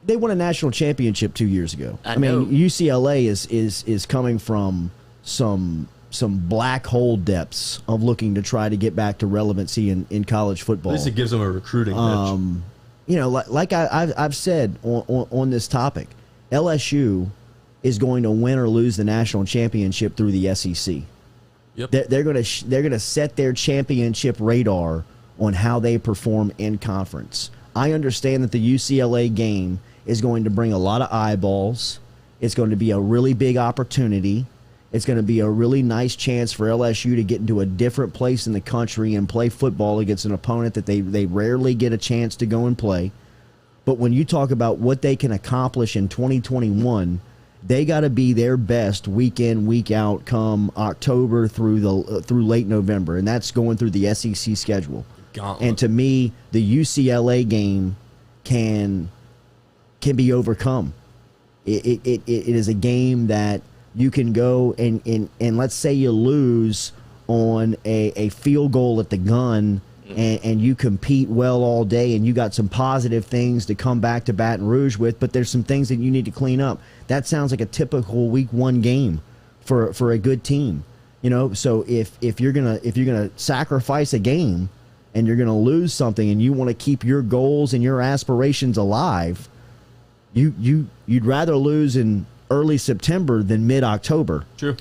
They won a national championship 2 years ago. I mean, UCLA is coming from some black hole depths of looking to try to get back to relevancy in college football. At least it gives them a recruiting edge. You know, like I've said on this topic, LSU is going to win or lose the national championship through the SEC. Yep. They're going to set their championship radar on how they perform in conference. I understand that the UCLA game is going to bring a lot of eyeballs. It's going to be a really big opportunity. It's going to be a really nice chance for LSU to get into a different place in the country and play football against an opponent that they rarely get a chance to go and play. But when you talk about what they can accomplish in 2021, they got to be their best week in, week out come October through late November, and that's going through the SEC schedule. Gauntlet. And to me, the UCLA game can be overcome. It is a game that you can go and let's say you lose on a field goal at the gun and you compete well all day and you got some positive things to come back to Baton Rouge with, but there's some things that you need to clean up. That sounds like a typical week 1 game for a good team. You know, so if you're gonna sacrifice a game and you're gonna lose something and you want to keep your goals and your aspirations alive, you'd rather lose in early September than mid-October. True.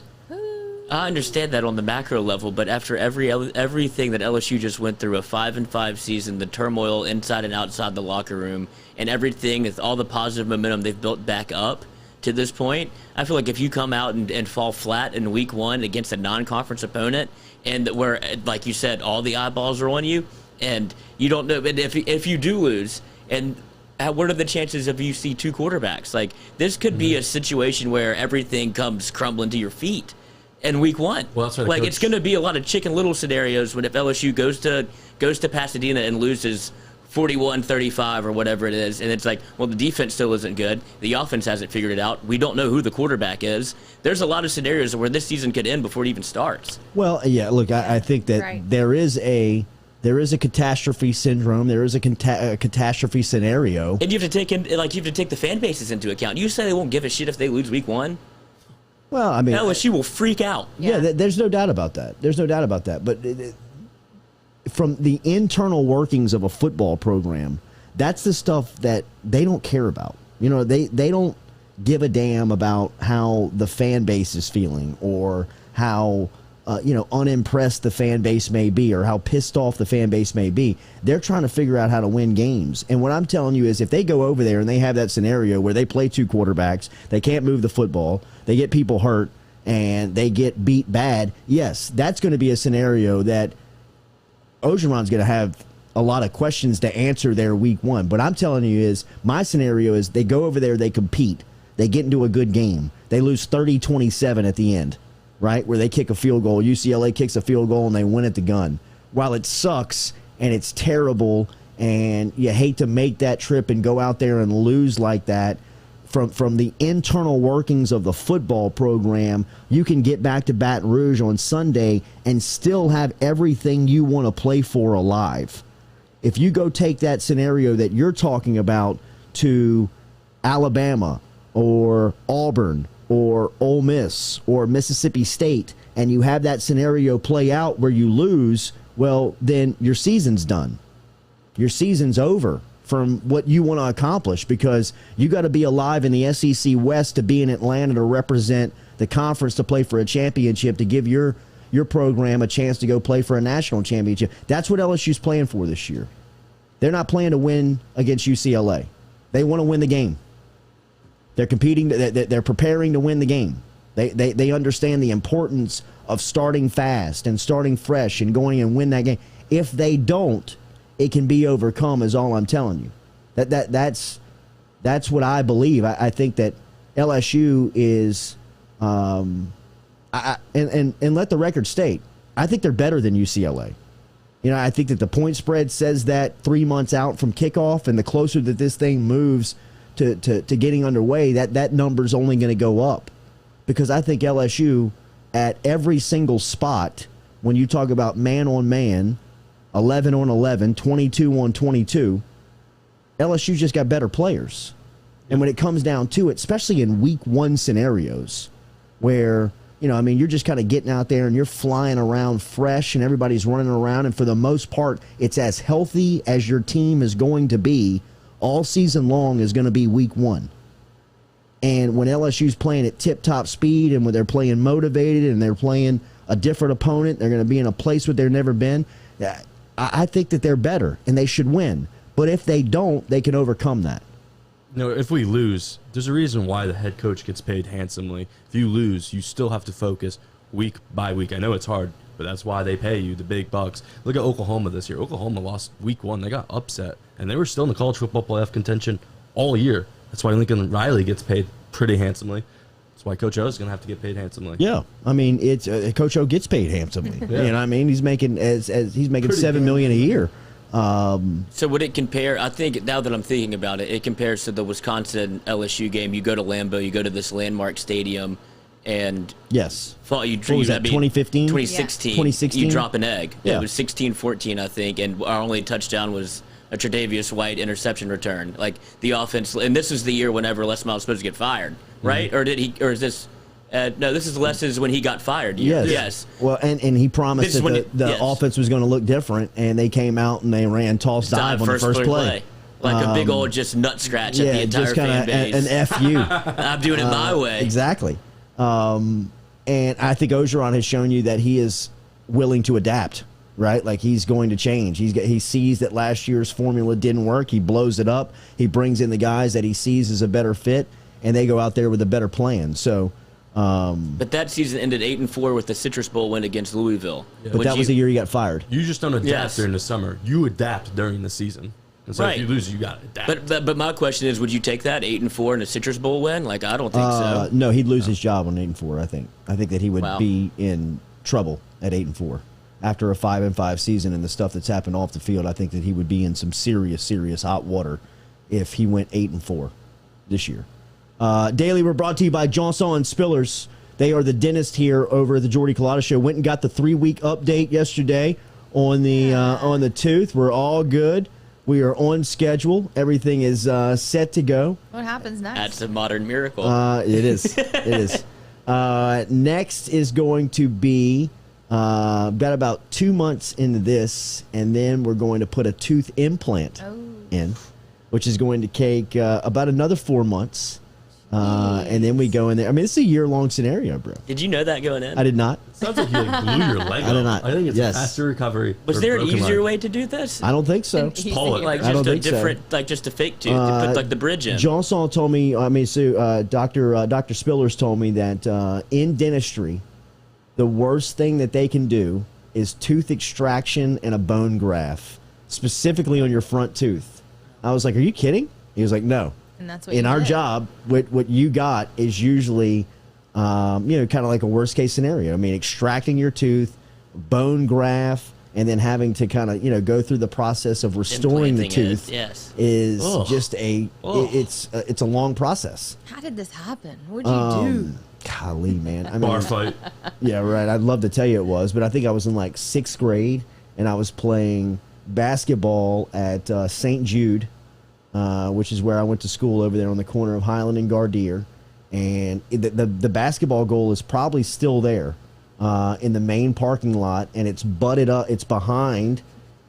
I understand that on the macro level, but after everything that LSU just went through, a 5-5 season, the turmoil inside and outside the locker room, and everything, all the positive momentum they've built back up to this point, I feel like if you come out and fall flat in week 1 against a non-conference opponent, and where, like you said, all the eyeballs are on you, and you don't know, and if you do lose, and what are the chances of you see 2 quarterbacks? Like, this could be a situation where everything comes crumbling to your feet in week 1. Well, that's right, like, it's going to be a lot of Chicken Little scenarios when if LSU goes to Pasadena and loses 41-35 or whatever it is, and it's like, well, the defense still isn't good. The offense hasn't figured it out. We don't know who the quarterback is. There's a lot of scenarios where this season could end before it even starts. Well, yeah, look, I think that there is a catastrophe syndrome. There is a catastrophe scenario. And you have to take the fan bases into account. You say they won't give a shit if they lose week 1? Well, I mean, LSU will freak out. Yeah, there's no doubt about that. But from the internal workings of a football program, that's the stuff that they don't care about. You know, they don't give a damn about how the fan base is feeling or how unimpressed the fan base may be or how pissed off the fan base may be. They're trying to figure out how to win games. And what I'm telling you is if they go over there and they have that scenario where they play 2 quarterbacks, they can't move the football, they get people hurt, and they get beat bad, yes, that's going to be a scenario that Ogeron's going to have a lot of questions to answer there week 1. But I'm telling you is my scenario is they go over there, they compete, they get into a good game, they lose 30-27 at the end. Right, where they kick a field goal. UCLA kicks a field goal and they win at the gun. While it sucks and it's terrible and you hate to make that trip and go out there and lose like that, from the internal workings of the football program, you can get back to Baton Rouge on Sunday and still have everything you want to play for alive. If you go take that scenario that you're talking about to Alabama or Auburn or Ole Miss or Mississippi State, and you have that scenario play out where you lose, well, then your season's done. Your season's over from what you want to accomplish because you got to be alive in the SEC West to be in Atlanta to represent the conference to play for a championship to give your program a chance to go play for a national championship. That's what LSU's playing for this year. They're not playing to win against UCLA. They want to win the game. They're competing. They're preparing to win the game. They understand the importance of starting fast and starting fresh and going and win that game. If they don't, it can be overcome. Is all I'm telling you. That's what I believe. I think that LSU is, and let the record state, I think they're better than UCLA. You know, I think that the point spread says that 3 months out from kickoff, and the closer that this thing moves to getting underway, that number's only going to go up. Because I think LSU, at every single spot, when you talk about man on man, 11 on 11, 22 on 22, LSU just got better players. And when it comes down to it, especially in week 1 scenarios where, you know, I mean, you're just kind of getting out there and you're flying around fresh and everybody's running around. And for the most part, it's as healthy as your team is going to be all season long is going to be week 1. And when LSU's playing at tip-top speed and when they're playing motivated and they're playing a different opponent, they're going to be in a place where they've never been. I think that they're better and they should win. But if they don't, they can overcome that. No, if we lose, there's a reason why the head coach gets paid handsomely. If you lose, you still have to focus week by week. I know it's hard, but that's why they pay you the big bucks. Look at Oklahoma this year. Oklahoma lost week 1. They got upset, and they were still in the college football playoff contention all year. That's why Lincoln Riley gets paid pretty handsomely. That's why Coach O is going to have to get paid handsomely. Yeah, I mean, it's Coach O gets paid handsomely. Yeah. You know, I mean, he's making he's making $7 million a year. So would it compare? I think now that I'm thinking about it, it compares to the Wisconsin LSU game. You go to Lambeau, you go to this landmark stadium, and yes, what was that, 2015? 2016. 2016. You drop an egg. Yeah. It was 16-14, I think, and our only touchdown was a Tre'Davious White interception return. Like the offense, and this is the year whenever Les Miles was supposed to get fired, right? Mm-hmm. Or did he? Or is this? No, this is Les's when he got fired. Yes. Well, and he promised that the offense was going to look different, and they came out and they ran toss dive on the first play. Like a big old just nut scratch at the entire just fan base. An FU. I'm doing it my way. Exactly. And I think Orgeron has shown you that he is willing to adapt, right? Like he's going to change. He sees that last year's formula didn't work. He blows it up. He brings in the guys that he sees as a better fit, and they go out there with a better plan. So, but that season ended 8-4 with the Citrus Bowl win against Louisville. Yeah. But that was the year he got fired. You just don't adapt during the summer. You adapt during the season. And so if you lose, you got to adapt. But my question is, would you take that 8-4 and a Citrus Bowl win? Like, I don't think so. No, he'd lose his job on 8-4. I think that he would be in trouble at 8-4 after a 5-5 season and the stuff that's happened off the field. I think that he would be in some serious hot water if he went 8-4 this year. Daily, we're brought to you by Johnson and Spillers. They are the dentist here over at the Jordy Culotta Show. Went and got the 3-week update yesterday on the tooth. We're all good. We are on schedule. Everything is set to go. What happens next? That's a modern miracle. It is. It is. Next is going to be got about 2 months into this, and then we're going to put a tooth implant in, which is going to take about another 4 months. And then we go in there. I mean, it's a year-long scenario, bro. Did you know that going in? I did not. Sounds like you blew your leg I did not. I think it's a faster recovery. Was there an easier way to do this? I don't think so. Just pull it. Like just a different, like just a fake tooth to put like the bridge in. Johnson told me. I mean, so Dr. Spillers told me that in dentistry, the worst thing that they can do is tooth extraction and a bone graft, specifically on your front tooth. I was like, "Are you kidding?" He was like, "No." And that's what in our job, what you got is usually, kind of like a worst case scenario. I mean, extracting your tooth, bone graft, and then having to kind of go through the process of restoring the tooth is just it's a long process. How did this happen? What did you do? Golly, man. I mean, bar fight. Yeah, right. I'd love to tell you it was, but I think I was in like 6th grade, and I was playing basketball at St. Jude. Which is where I went to school over there on the corner of Highland and Gardere. And the basketball goal is probably still there in the main parking lot, and it's butted up. It's behind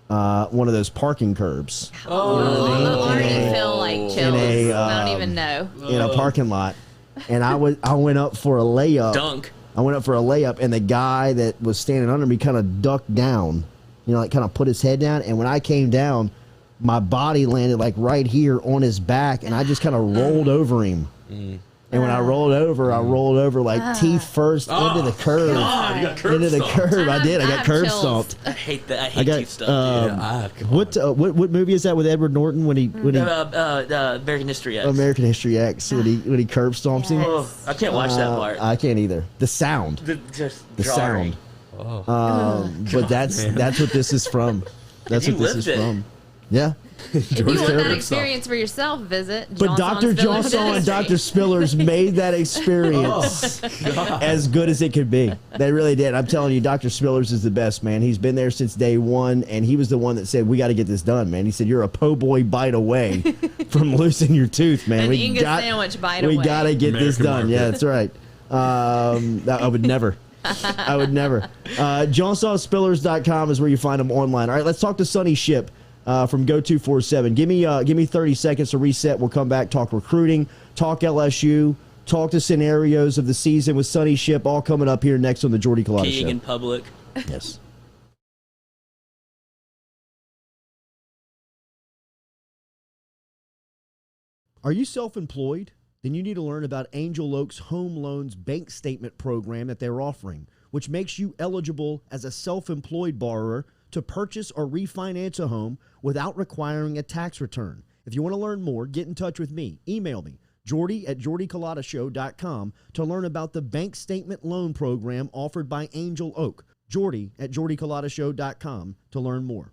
one of those parking curbs. Oh, you know what I mean? I already feel like chills. I don't even know. In a parking lot. And I went up for a layup. Dunk. I went up for a layup, and the guy that was standing under me kind of ducked down. Like kind of put his head down. And when I came down, my body landed like right here on his back, and I just kind of rolled over him. And when I rolled over like teeth first into the curb. God, you got curb into the stomped. curb. I did. I got curb chills. stomped. I hate that. I hate teeth stuff. What movie is that with Edward Norton when he American History X. American History X when he curb stomps him? Oh, I can't watch that part. I can't either. The sound. The sound. But that's what this is from. That's what this is from. Yeah. If you want that experience for yourself, visit But Dr. Johnson and Dr. Spillers made that experience as good as it could be. They really did. I'm telling you, Dr. Spillers is the best, man. He's been there since day one, and he was the one that said, we got to get this done, man. He said, you're a po' boy bite away from losing your tooth, man. An English sandwich bite away. We got to get this done. Yeah, that's right. I would never. I would never. JohnsonSpillers.com is where you find them online. All right, let's talk to Sonny Shipp. From Go 247. Give me 30 seconds to reset. We'll come back, talk recruiting, talk LSU, talk the scenarios of the season with Sonny Shipp, all coming up here next on the Jordy Culotta Show. Peeing in public. Yes. Are you self-employed? Then you need to learn about Angel Oak's Home Loans Bank Statement program that they're offering, which makes you eligible as a self-employed borrower to purchase or refinance a home without requiring a tax return. If you want to learn more, get in touch with me. Email me, Jordy@JordyCulottashow.com, to learn about the bank statement loan program offered by Angel Oak. Jordy@JordyCulottashow.com to learn more.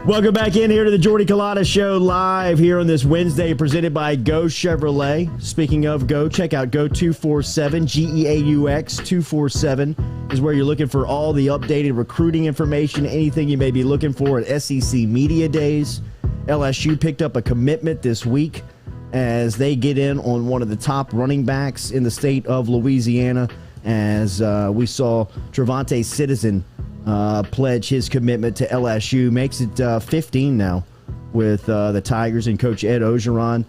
Welcome back in here to the Jordy Culotta Show live here on this Wednesday, presented by Geaux Chevrolet. Speaking of Geaux, check out Geaux 247, Geaux 247 is where you're looking for all the updated recruiting information, anything you may be looking for at SEC Media Days. LSU picked up a commitment this week as they get in on one of the top running backs in the state of Louisiana, as we saw TreVone Citizen pledge his commitment to LSU. Makes it 15 now with the Tigers and Coach Ed Ogeron.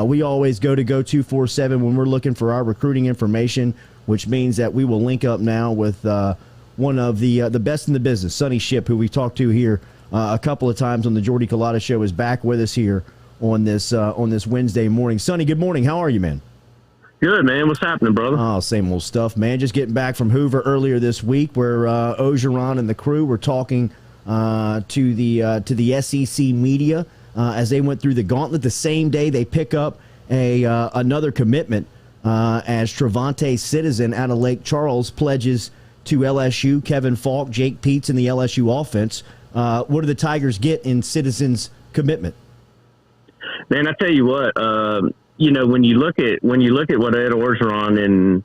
We always go to Geaux 247 when we're looking for our recruiting information, which means that we will link up now with one of the best in the business, Sonny Shipp, who we talked to here a couple of times on the Jordy Culotta Show, is back with us here on this Wednesday morning. Sonny, good morning. How are you, man? Good, man. What's happening, brother? Oh, same old stuff, man. Just getting back from Hoover earlier this week, where Ogeron and the crew were talking to the SEC media as they went through the gauntlet. The same day they pick up another commitment as TreVone Citizen out of Lake Charles pledges to LSU. Kevin Falk, Jake Peets in the LSU offense. What do the Tigers get in Citizen's commitment? Man, I tell you what. When you look at what Ed Ogeron and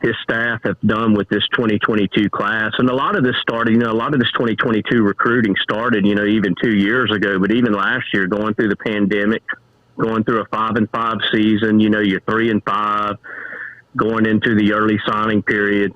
his staff have done with this 2022 class, and a lot of this 2022 recruiting started, even 2 years ago, but even last year, going through the pandemic, going through a 5-5 season, you're 3-5, going into the early signing period.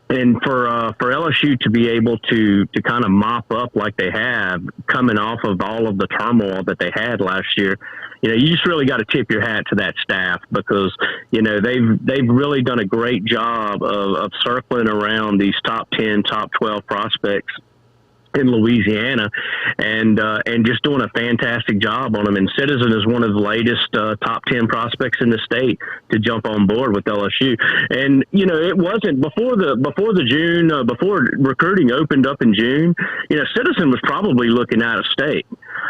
And for LSU to be able to kind of mop up like they have, coming off of all of the turmoil that they had last year, you just really got to tip your hat to that staff, because they've really done a great job of circling around these top 10, top 12 prospects in Louisiana, and just doing a fantastic job on them. And Citizen is one of the latest top 10 prospects in the state to jump on board with LSU. And it wasn't before recruiting opened up in June. Citizen was probably looking out of state.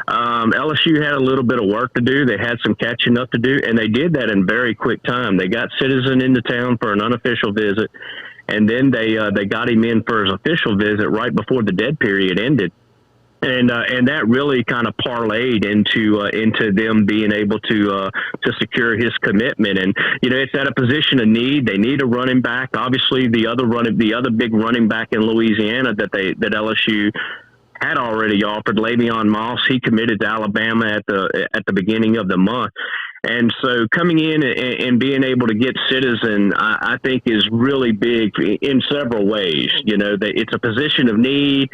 LSU had a little bit of work to do. They had some catching up to do, and they did that in very quick time. They got Citizen into town for an unofficial visit, and then they got him in for his official visit right before the dead period ended. And that really kind of parlayed into them being able to secure his commitment. And it's at a position of need. They need a running back. Obviously, the other big running back in Louisiana that LSU had already offered, Le'Veon Moss, he committed to Alabama at the beginning of the month. And so coming in and being able to get Citizen, I think is really big in several ways. It's a position of need.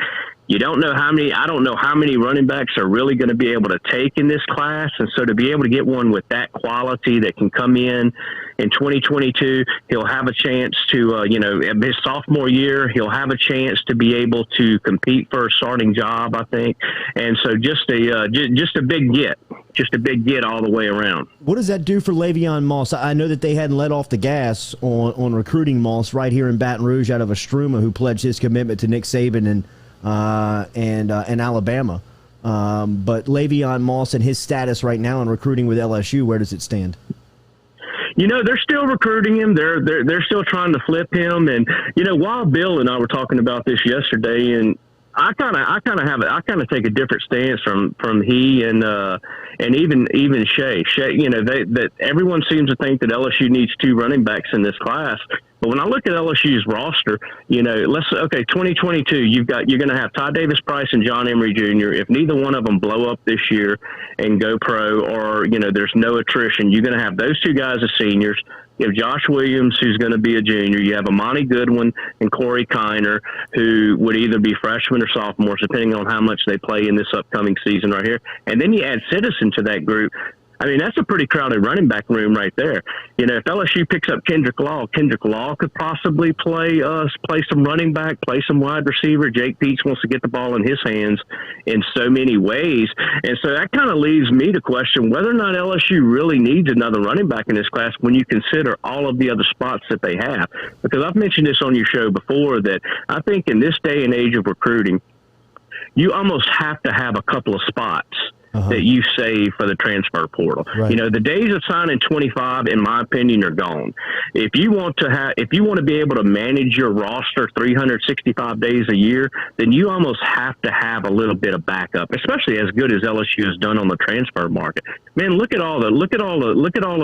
I don't know how many running backs are really going to be able to take in this class. And so to be able to get one with that quality that can come in 2022, he'll have a chance to, his sophomore year, he'll have a chance to be able to compete for a starting job, I think. And so just a big get all the way around. What does that do for Le'Veon Moss? I know that they hadn't let off the gas on recruiting Moss right here in Baton Rouge out of Estruma, who pledged his commitment to Nick Saban and Alabama. But Le'Veon Moss and his status right now in recruiting with LSU, where does it stand? They're still recruiting him. They're still trying to flip him. And Wild Bill and I were talking about this yesterday, and I kind of take a different stance from he and even Shay. That everyone seems to think that LSU needs 2 running backs in this class. But when I look at LSU's roster, 2022, you're going to have Ty Davis Price and John Emery Jr. If neither one of them blow up this year and go pro, or there's no attrition, you're going to have those 2 guys as seniors. You have Josh Williams, who's going to be a junior. You have Amani Goodwin and Corey Kiner, who would either be freshmen or sophomores, depending on how much they play in this upcoming season right here. And then you add Citizen to that group. I mean, that's a pretty crowded running back room right there. If LSU picks up Kendrick Law could possibly play some running back, play some wide receiver. Jake Peets wants to get the ball in his hands in so many ways. And so that kind of leaves me to question whether or not LSU really needs another running back in this class when you consider all of the other spots that they have. Because I've mentioned this on your show before, that I think in this day and age of recruiting, you almost have to have a couple of spots that you save for the transfer portal. Right. You know, the days of signing 25, in my opinion, are gone. If you want to be able to manage your roster 365 days a year, then you almost have to have a little bit of backup, especially as good as LSU has done on the transfer market. Man, look at all of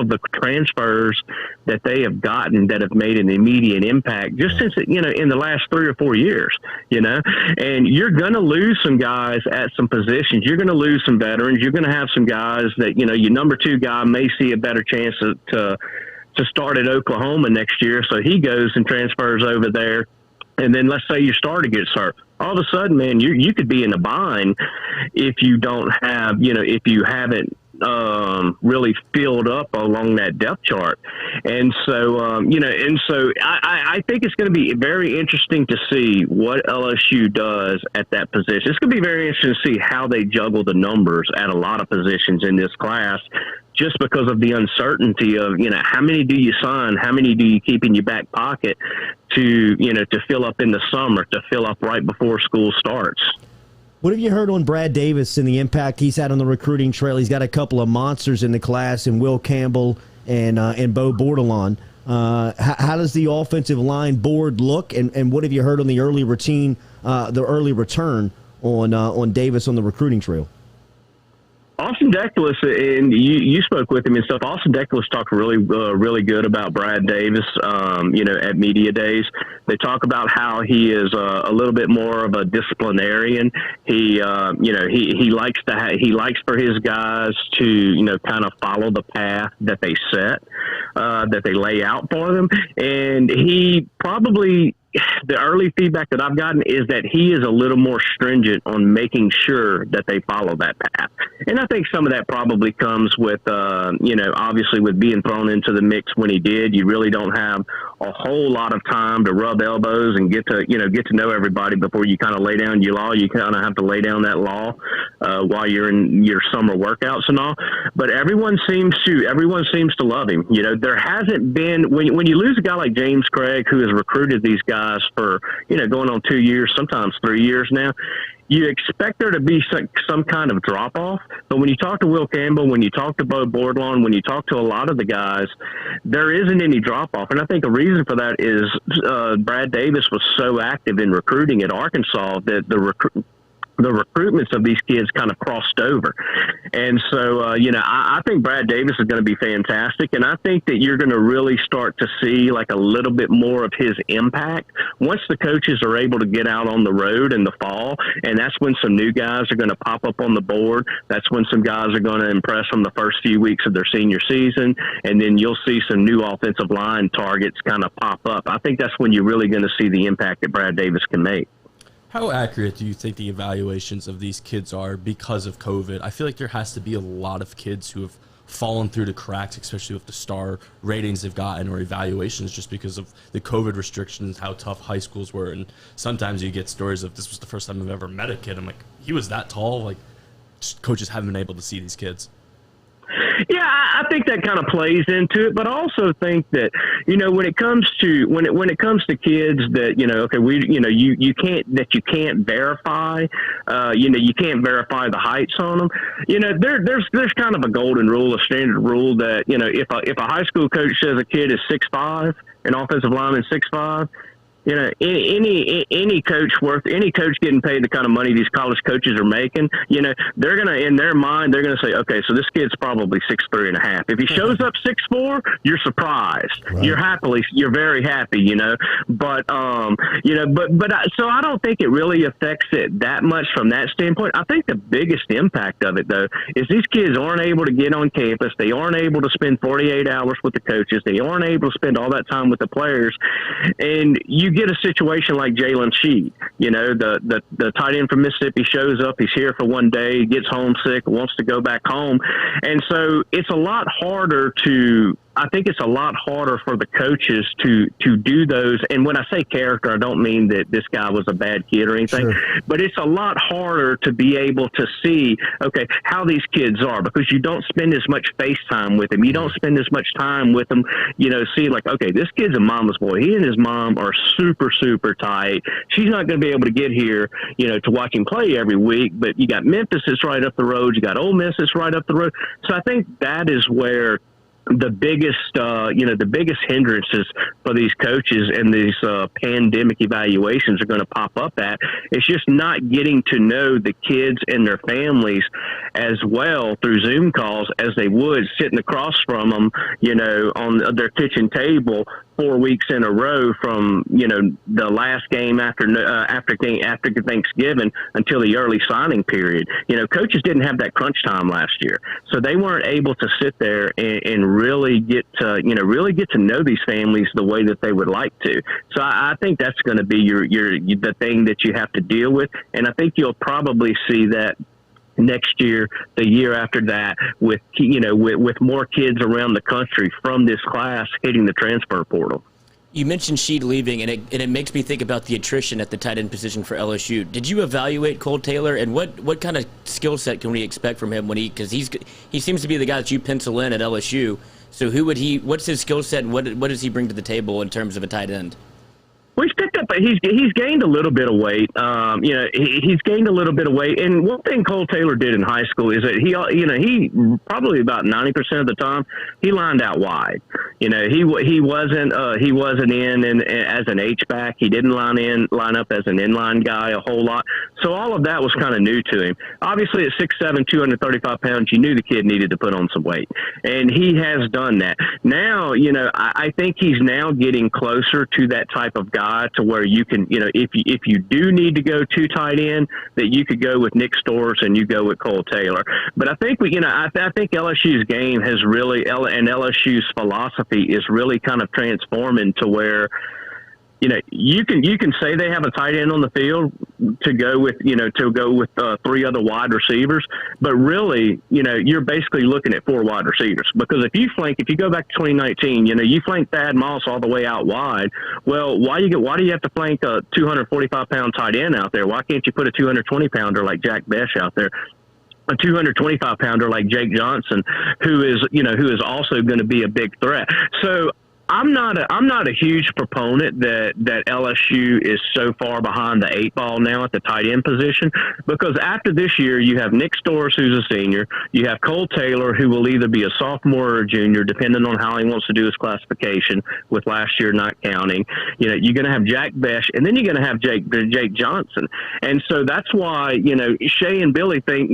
the transfers that they have gotten that have made an immediate impact just since, you know, in the last 3 or 4 years, you know, and you're going to lose some guys at some positions. You're going to lose some veterans. You're going to have some guys that, you know, your number 2 guy may see a better chance to start at Oklahoma next year. So he goes and transfers over there. And then let's say your starter gets hurt. All of a sudden, man, you could be in a bind if you don't have, you know, if you haven't really filled up along that depth chart. And so, you know, and so I think it's going to be very interesting to see what LSU does at that position. It's going to be very interesting to see how they juggle the numbers at a lot of positions in this class, just because of the uncertainty of, you know, how many do you sign? How many do you keep in your back pocket to, you know, to fill up in the summer, to fill up right before school starts? What have you heard on Brad Davis and the impact he's had on the recruiting trail? He's got a couple of monsters in the class, and Will Campbell and Beau Bordelon. How does the offensive line board look, and what have you heard on the early routine, the early return on Davis on the recruiting trail? Austin Deculus, and you spoke with him and stuff. Austin Deculus talked really good about Brad Davis, you know, at media days. They talk about how he is a little bit more of a disciplinarian. He, you know, he likes for his guys to, you know, kind of follow the path that they set, that they lay out for them. And he probably, the early feedback that I've gotten is that he is a little more stringent on making sure that they follow that path. And I think some of that probably comes with, you know, obviously with being thrown into the mix when he did. You really don't have a whole lot of time to rub elbows and get to know everybody before you kind of lay down your law. You kind of have to lay down that law while you're in your summer workouts and all. But everyone seems to love him. You know, there hasn't been, when you lose a guy like James Craig, who has recruited these guys for, you know, going on 2 years, sometimes 3 years now, you expect there to be some kind of drop-off. But when you talk to Will Campbell, when you talk to Beau Bordelon, when you talk to a lot of the guys, there isn't any drop-off. And I think a reason for that is Brad Davis was so active in recruiting at Arkansas that the recruitments of these kids kind of crossed over. And so, you know, I think Brad Davis is going to be fantastic. And I think that you're going to really start to see like a little bit more of his impact once the coaches are able to get out on the road in the fall. And that's when some new guys are going to pop up on the board. That's when some guys are going to impress them the first few weeks of their senior season. And then you'll see some new offensive line targets kind of pop up. I think that's when you're really going to see the impact that Brad Davis can make. How accurate do you think the evaluations of these kids are because of COVID? I feel like there has to be a lot of kids who have fallen through the cracks, especially with the star ratings they've gotten or evaluations, just because of the COVID restrictions, how tough high schools were. And sometimes you get stories of, this was the first time I've ever met a kid. I'm like, he was that tall? Like, just coaches haven't been able to see these kids. Yeah, I think that kind of plays into it, but I also think that, you know, when it comes to kids that, you know, okay, you can't verify, you know, you can't verify the heights on them. You know, there's kind of a golden rule, a standard rule that, you know, if a high school coach says a kid is 6'5", an offensive lineman 6'5", you know, any coach getting paid the kind of money these college coaches are making, you know, they're gonna, in their mind, they're gonna say, okay, so this kid's probably 6'3.5". If he shows up 6'4", you're surprised. Right. You're very happy, you know. But you know, so I don't think it really affects it that much from that standpoint. I think the biggest impact of it, though, is these kids aren't able to get on campus. They aren't able to spend 48 hours with the coaches. They aren't able to spend all that time with the players, and you get a situation like Jalen Sheed, you know, the tight end from Mississippi shows up, he's here for one day, gets homesick, wants to go back home. And so it's a lot harder to, I think it's a lot harder for the coaches to do those. And when I say character, I don't mean that this guy was a bad kid or anything, but it's a lot harder to be able to see, okay, how these kids are, because you don't spend as much face time with them. You don't spend as much time with them, see like, okay, this kid's a mama's boy. He and his mom are super, super tight. She's not going to be able to get here, to watch him play every week, but you got Memphis that's right up the road. You got Ole Miss that's right up the road. So I think that is where the biggest hindrances for these coaches and these pandemic evaluations are going to pop up at. It's just not getting to know the kids and their families as well through Zoom calls as they would sitting across from them, on their kitchen table 4 weeks in a row from, the last game after Thanksgiving until the early signing period. Coaches didn't have that crunch time last year, so they weren't able to sit there and really get to know these families the way that they would like to. So I think that's going to be the thing that you have to deal with, and I think you'll probably see that next year, the year after that, with more kids around the country from this class hitting the transfer portal. You mentioned Sheed leaving, and it makes me think about the attrition at the tight end position for LSU. Did you evaluate Cole Taylor, and what kind of skill set can we expect from him because he seems to be the guy that you pencil in at LSU? So what's his skill set, and what does he bring to the table in terms of a tight end? Well, he's picked up. He's gained a little bit of weight. He's gained a little bit of weight. And one thing Cole Taylor did in high school is that he probably about 90% of the time he lined out wide. He wasn't in as an H-back. He didn't line up as an inline guy a whole lot. So all of that was kind of new to him. Obviously, at 6'7", 235 pounds, you knew the kid needed to put on some weight, and he has done that. Now, I think he's now getting closer to that type of guy, to where you can, if you do need to go too tight end, that you could go with Nick Storrs and you go with Cole Taylor. But I think I think LSU's game has really, and LSU's philosophy is really kind of transforming to where, you can say they have a tight end on the field to go with three other wide receivers, but really, you're basically looking at four wide receivers, because if you go back to 2019, you flank Thad Moss all the way out wide. Well, why do you have to flank a 245-pound tight end out there? Why can't you put a 220-pounder like Jack Besh out there? A 225-pounder like Jake Johnson, who is also going to be a big threat. So I'm not a huge proponent that LSU is so far behind the eight ball now at the tight end position, because after this year you have Nick Storrs, who's a senior, you have Cole Taylor, who will either be a sophomore or a junior depending on how he wants to do his classification, with last year not counting. You're going to have Jack Besh, and then you're going to have Jake Johnson. And so that's why Shay and Billy think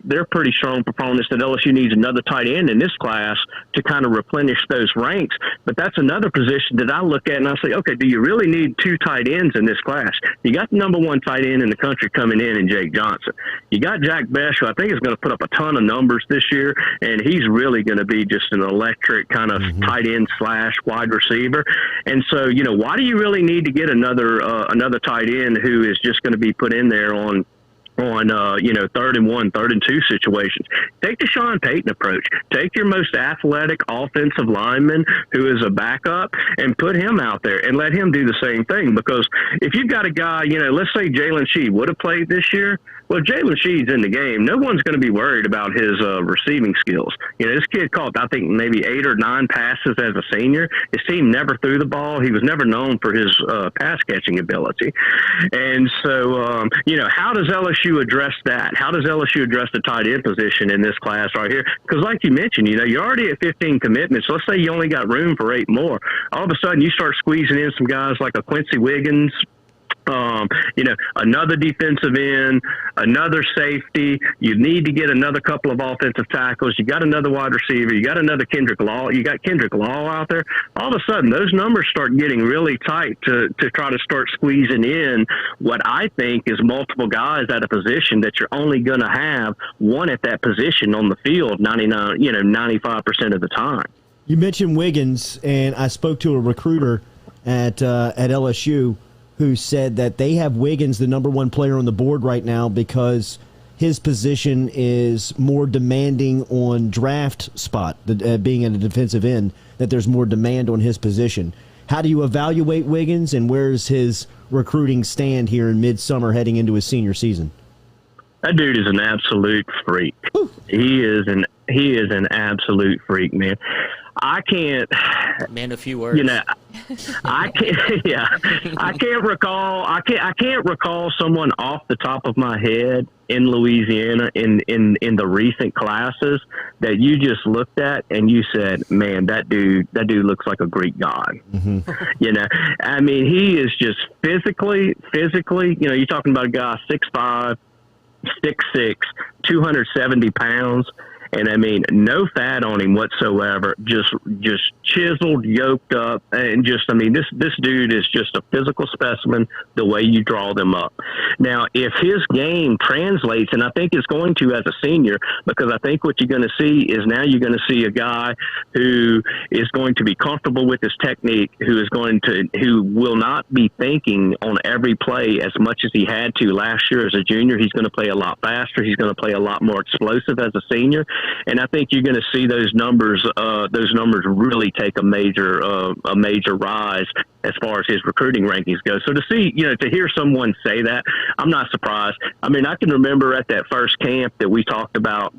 they're pretty strong proponents that LSU needs another tight end in this class to kind of replenish those ranks. But that's another position that I look at and I say, okay, do you really need two tight ends in this class? You got the number one tight end in the country coming in Jake Johnson. You got Jack Besh, who I think is going to put up a ton of numbers this year, and he's really going to be just an electric kind of tight end / wide receiver. And so, why do you really need to get another tight end who is just going to be put in there on 3rd and 1, 3rd and 2 situations? Take the Sean Payton approach. Take your most athletic offensive lineman who is a backup and put him out there and let him do the same thing. Because if you've got a guy, let's say Jalen Sheed would have played this year. Well, Jalen Sheed's in the game. No one's going to be worried about his receiving skills. This kid caught, I think, maybe 8 or 9 passes as a senior. His team never threw the ball. He was never known for his pass-catching ability. And so, how does LSU address that? How does LSU address the tight end position in this class right here? Because like you mentioned, you're already at 15 commitments. Let's say you only got room for 8 more. All of a sudden, you start squeezing in some guys like a Quency Wiggins, another defensive end, another safety. You need to get another couple of offensive tackles. You got another wide receiver. You got another Kendrick Law. You got Kendrick Law out there. All of a sudden, those numbers start getting really tight to try to start squeezing in what I think is multiple guys at a position that you're only going to have one at that position on the field 95% of the time. You mentioned Wiggins, and I spoke to a recruiter at LSU who said that they have Wiggins, the number one player on the board right now, because his position is more demanding on draft spot, being in a defensive end, that there's more demand on his position. How do you evaluate Wiggins, and where's his recruiting stand here in midsummer heading into his senior season? That dude is an absolute freak. Woo. He is an absolute freak, man. I can't. Man, a few words. You know, I can't. Yeah, I can't recall someone off the top of my head in Louisiana in the recent classes that you just looked at and you said, "Man, that dude looks like a Greek god." Mm-hmm. You know, I mean, he is just physically. You know, you're talking about a guy 6'5", 6'6", 270 pounds. And I mean, no fat on him whatsoever. Just chiseled, yoked up, and I mean, this dude is just a physical specimen. The way you draw them up. Now, if his game translates, and I think it's going to as a senior, because I think what you're going to see is now you're going to see a guy who is going to be comfortable with his technique, who will not be thinking on every play as much as he had to last year as a junior. He's going to play a lot faster. He's going to play a lot more explosive as a senior. And I think you're going to see those numbers really take a major rise as far as his recruiting rankings go. So to hear someone say that, I'm not surprised. I mean, I can remember at that first camp that we talked about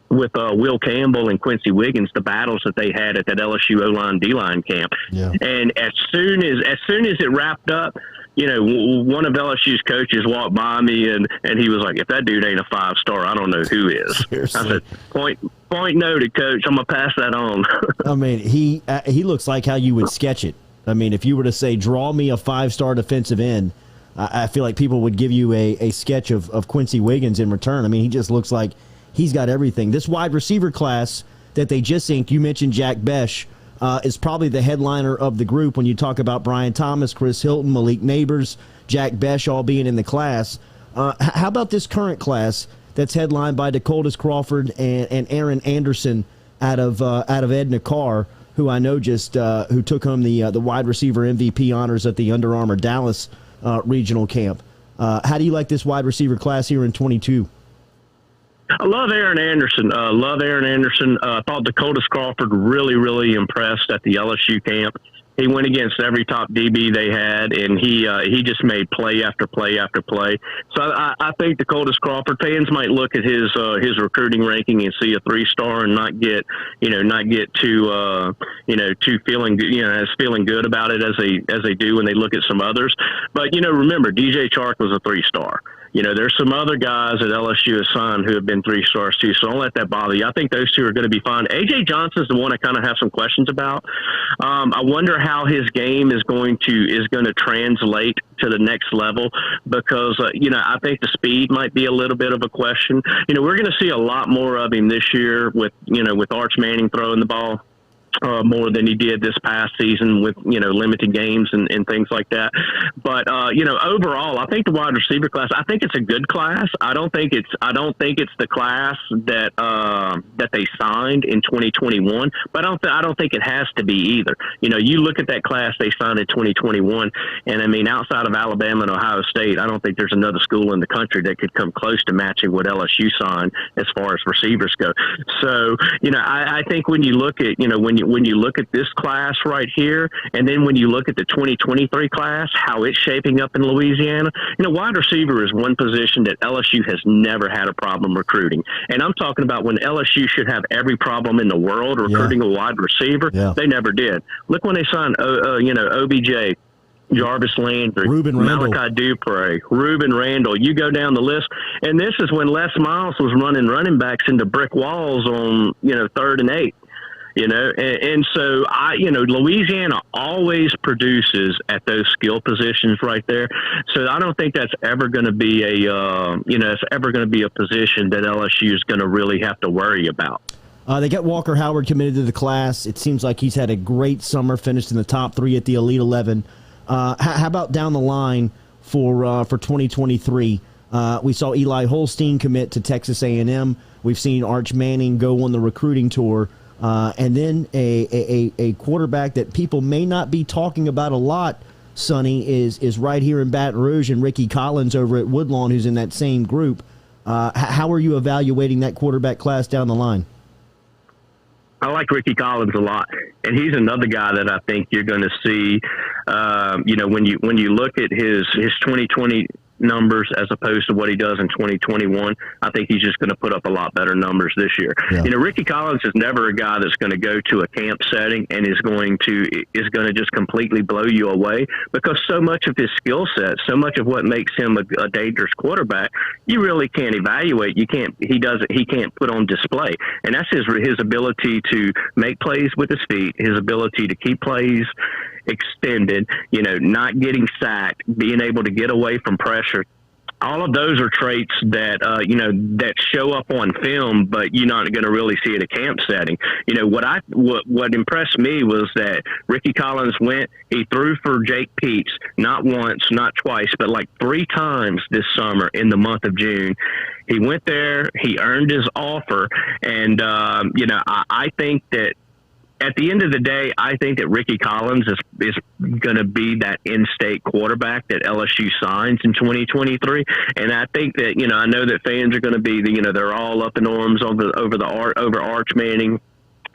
with Will Campbell and Quency Wiggins, the battles that they had at that LSU O-line D-line camp. Yeah. And as soon as it wrapped up, you know, one of LSU's coaches walked by me and he was like, "If that dude ain't a 5-star, I don't know who is." Seriously. I said, point noted, Coach. I'm going to pass that on. I mean, he looks like how you would sketch it. I mean, if you were to say, draw me a 5-star defensive end, I feel like people would give you a sketch of Quency Wiggins in return. I mean, he just looks like he's got everything. This wide receiver class that they just inked, you mentioned Jack Besh, is probably the headliner of the group when you talk about Brian Thomas, Chris Hilton, Malik Neighbors, Jack Besh all being in the class. How about this current class that's headlined by Dakotas Crawford and Aaron Anderson out of Edna Carr, who I know just who took home the wide receiver MVP honors at the Under Armour Dallas regional camp. How do you like this wide receiver class here in 22? I love Aaron Anderson. I thought Dakotas Crawford really, really impressed at the LSU camp. He went against every top DB they had, and he just made play after play after play. So I think Dakotas Crawford fans might look at his recruiting ranking and see a 3-star and not get too feeling good about it as they do when they look at some others. But remember, DJ Chark was a 3-star. There's some other guys at LSU assigned who have been 3-stars too, so don't let that bother you. I think those two are going to be fine. A.J. Johnson's the one I kind of have some questions about. I wonder how his game is going to translate to the next level because, I think the speed might be a little bit of a question. We're going to see a lot more of him this year with Arch Manning throwing the ball. More than he did this past season with, limited games and things like that. But, overall, I think the wide receiver class, I think it's a good class. I don't think it's the class that they signed in 2021, but I don't think it has to be either. You look at that class they signed in 2021, and I mean, outside of Alabama and Ohio State, I don't think there's another school in the country that could come close to matching what LSU signed as far as receivers go. So, I think when you look at, when you look at this class right here, and then when you look at the 2023 class, how it's shaping up in Louisiana, wide receiver is one position that LSU has never had a problem recruiting. And I'm talking about when LSU should have every problem in the world recruiting a wide receiver. Yeah. They never did. Look when they signed, OBJ, Jarvis Landry, Malachi Dupre, Ruben Randall. You go down the list, and this is when Les Miles was running running backs into brick walls on 3rd and 8. And so Louisiana always produces at those skill positions right there. So I don't think that's ever going to be a position that LSU is going to really have to worry about. They got Walker Howard committed to the class. It seems like he's had a great summer, finished in the top 3 at the Elite 11. How about down the line for 2023? We saw Eli Holstein commit to Texas A&M. We've seen Arch Manning go on the recruiting tour. And then a quarterback that people may not be talking about a lot, Sonny, is right here in Baton Rouge, and Ricky Collins over at Woodlawn, who's in that same group. How are you evaluating that quarterback class down the line? I like Ricky Collins a lot, and he's another guy that I think you're going to see. When you look at his 2020 numbers as opposed to what he does in 2021, I think he's just going to put up a lot better numbers this year. Yeah. Ricky Collins is never a guy that's going to go to a camp setting and is going to just completely blow you away, because so much of his skill set, so much of what makes him a dangerous quarterback, you really can't evaluate. He can't put on display, and that's his ability to make plays with his feet, his ability to keep plays extended, not getting sacked, being able to get away from pressure. All of those are traits that, that show up on film, but you're not going to really see at a camp setting. What impressed me was that Ricky Collins he threw for Jake Peets, not once, not twice, but like 3 times this summer in the month of June. He went there, he earned his offer, and, I think that at the end of the day, I think that Ricky Collins is going to be that in-state quarterback that LSU signs in 2023. And I think that, I know that fans are going to be, they're all up in arms over Arch Manning,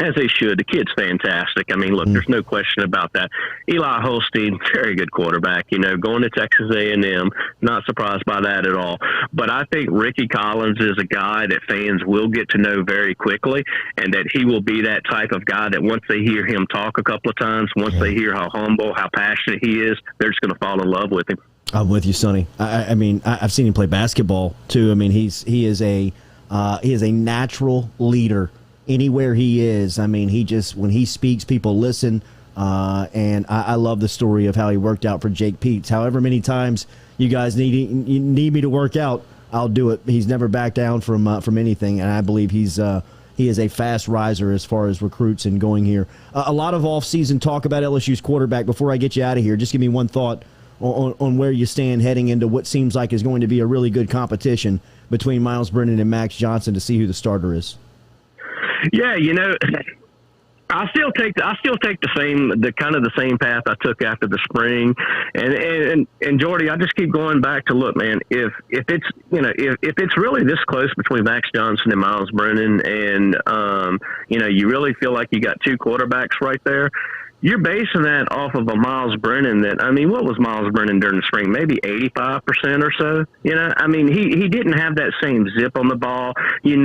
as they should. The kid's fantastic. I mean, look, there's no question about that. Eli Holstein, very good quarterback, going to Texas A&M, not surprised by that at all. But I think Ricky Collins is a guy that fans will get to know very quickly, and that he will be that type of guy that once they hear him talk a couple of times, once they hear how humble, how passionate he is, they're just going to fall in love with him. I'm with you, Sonny. I mean, I've seen him play basketball too. I mean, he is a natural leader. Anywhere he is, I mean, when he speaks, people listen. And I love the story of how he worked out for Jake Peets. However many times you guys need me to work out, I'll do it. He's never backed down from anything, and I believe he is a fast riser as far as recruits and going here. A lot of off-season talk about LSU's quarterback. Before I get you out of here, just give me one thought on where you stand heading into what seems like is going to be a really good competition between Myles Brennan and Max Johnson to see who the starter is. Yeah, I still take the same path I took after the spring, and Jordy, I just keep going back to look, man. If it's really this close between Max Johnson and Myles Brennan, and you really feel like you got 2 quarterbacks right there. You're basing that off of a Myles Brennan what was Myles Brennan during the spring? Maybe 85% or so. He didn't have that same zip on the ball. He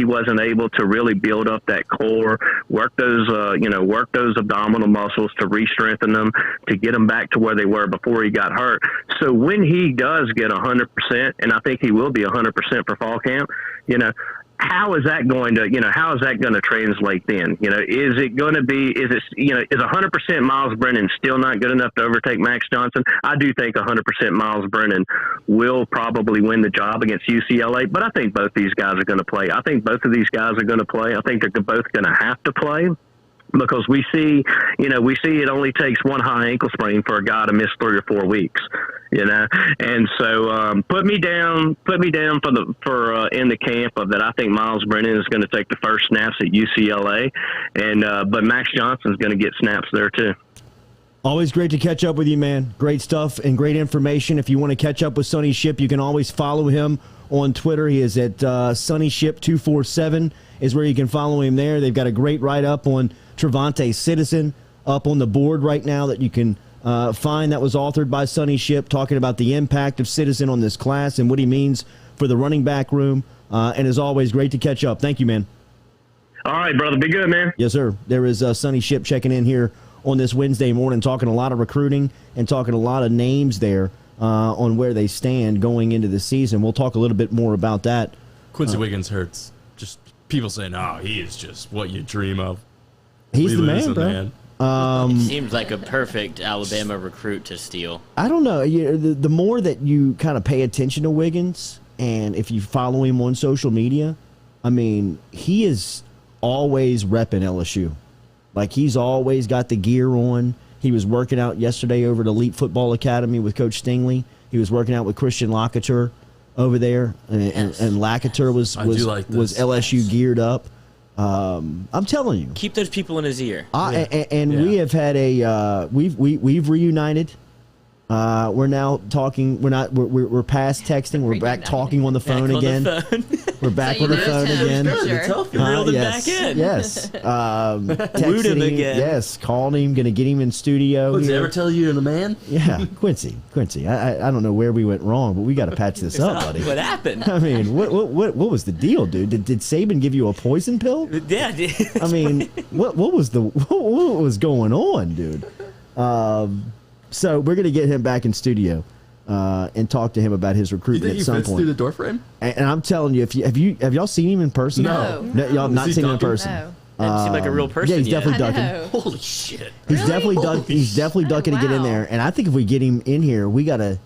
wasn't able to really build up that core, work those abdominal muscles to re-strengthen them, to get them back to where they were before he got hurt. So when he does get 100%, and I think he will be 100% for fall camp, how is that going to translate then? Is 100% Myles Brennan still not good enough to overtake Max Johnson? I do think 100% Myles Brennan will probably win the job against UCLA, but I think both these guys are going to play. I think both of these guys are going to play. I think they're both going to have to play, because we see it only takes one high ankle sprain for a guy to miss 3 or 4 weeks, and so put me down for in the camp of that. I think Myles Brennan is going to take the first snaps at UCLA, and but Max Johnson's going to get snaps there too. Always great to catch up with you, man. Great stuff and great information. If you want to catch up with Sonny Shipp, you can always follow him on Twitter. He is at Sonny Shipp 247 is where you can follow him there. They've got a great write-up on TreVone Citizen up on the board right now that you can find, that was authored by Sonny Shipp, talking about the impact of Citizen on this class and what he means for the running back room. And as always, great to catch up. Thank you, man. All right, brother. Be good, man. Yes, sir. There is Sonny Shipp checking in here on this Wednesday morning, talking a lot of recruiting and talking a lot of names there on where they stand going into the season. We'll talk a little bit more about that. Quency Wiggins hurts. Just people saying, he is just what you dream of. He's the man, bro. He seems like a perfect Alabama recruit to steal. I don't know. The more that you kind of pay attention to Wiggins, and if you follow him on social media, he is always repping LSU. Like, he's always got the gear on. He was working out yesterday over at Elite Football Academy with Coach Stingley. He was working out with Christian Lakatur over there, and Lakatur was LSU geared up. I'm telling you, keep those people in his ear. We have had we've reunited We're now talking. We're past texting. We're back talking on the phone again. We're back on the phone again. Reeled him back in. Yes. Wooed him again. Yes. Called him. Going to get him in studio. Did he ever tell you you're the man? Yeah, Quency. I don't know where we went wrong, but we got to patch this up, buddy. What happened? I mean, what was the deal, dude? Did Saban give you a poison pill? Yeah. I mean, what was going on, dude? So we're gonna get him back in studio and talk to him about his recruitment at some point. Through the door frame? And I'm telling you, have y'all seen him in person? No. Y'all have not seen him in person. No. Doesn't seem like a real person. Yeah, he's yet. definitely ducking. Holy shit! He's definitely ducking to get in there. And I think if we get him in here, we gotta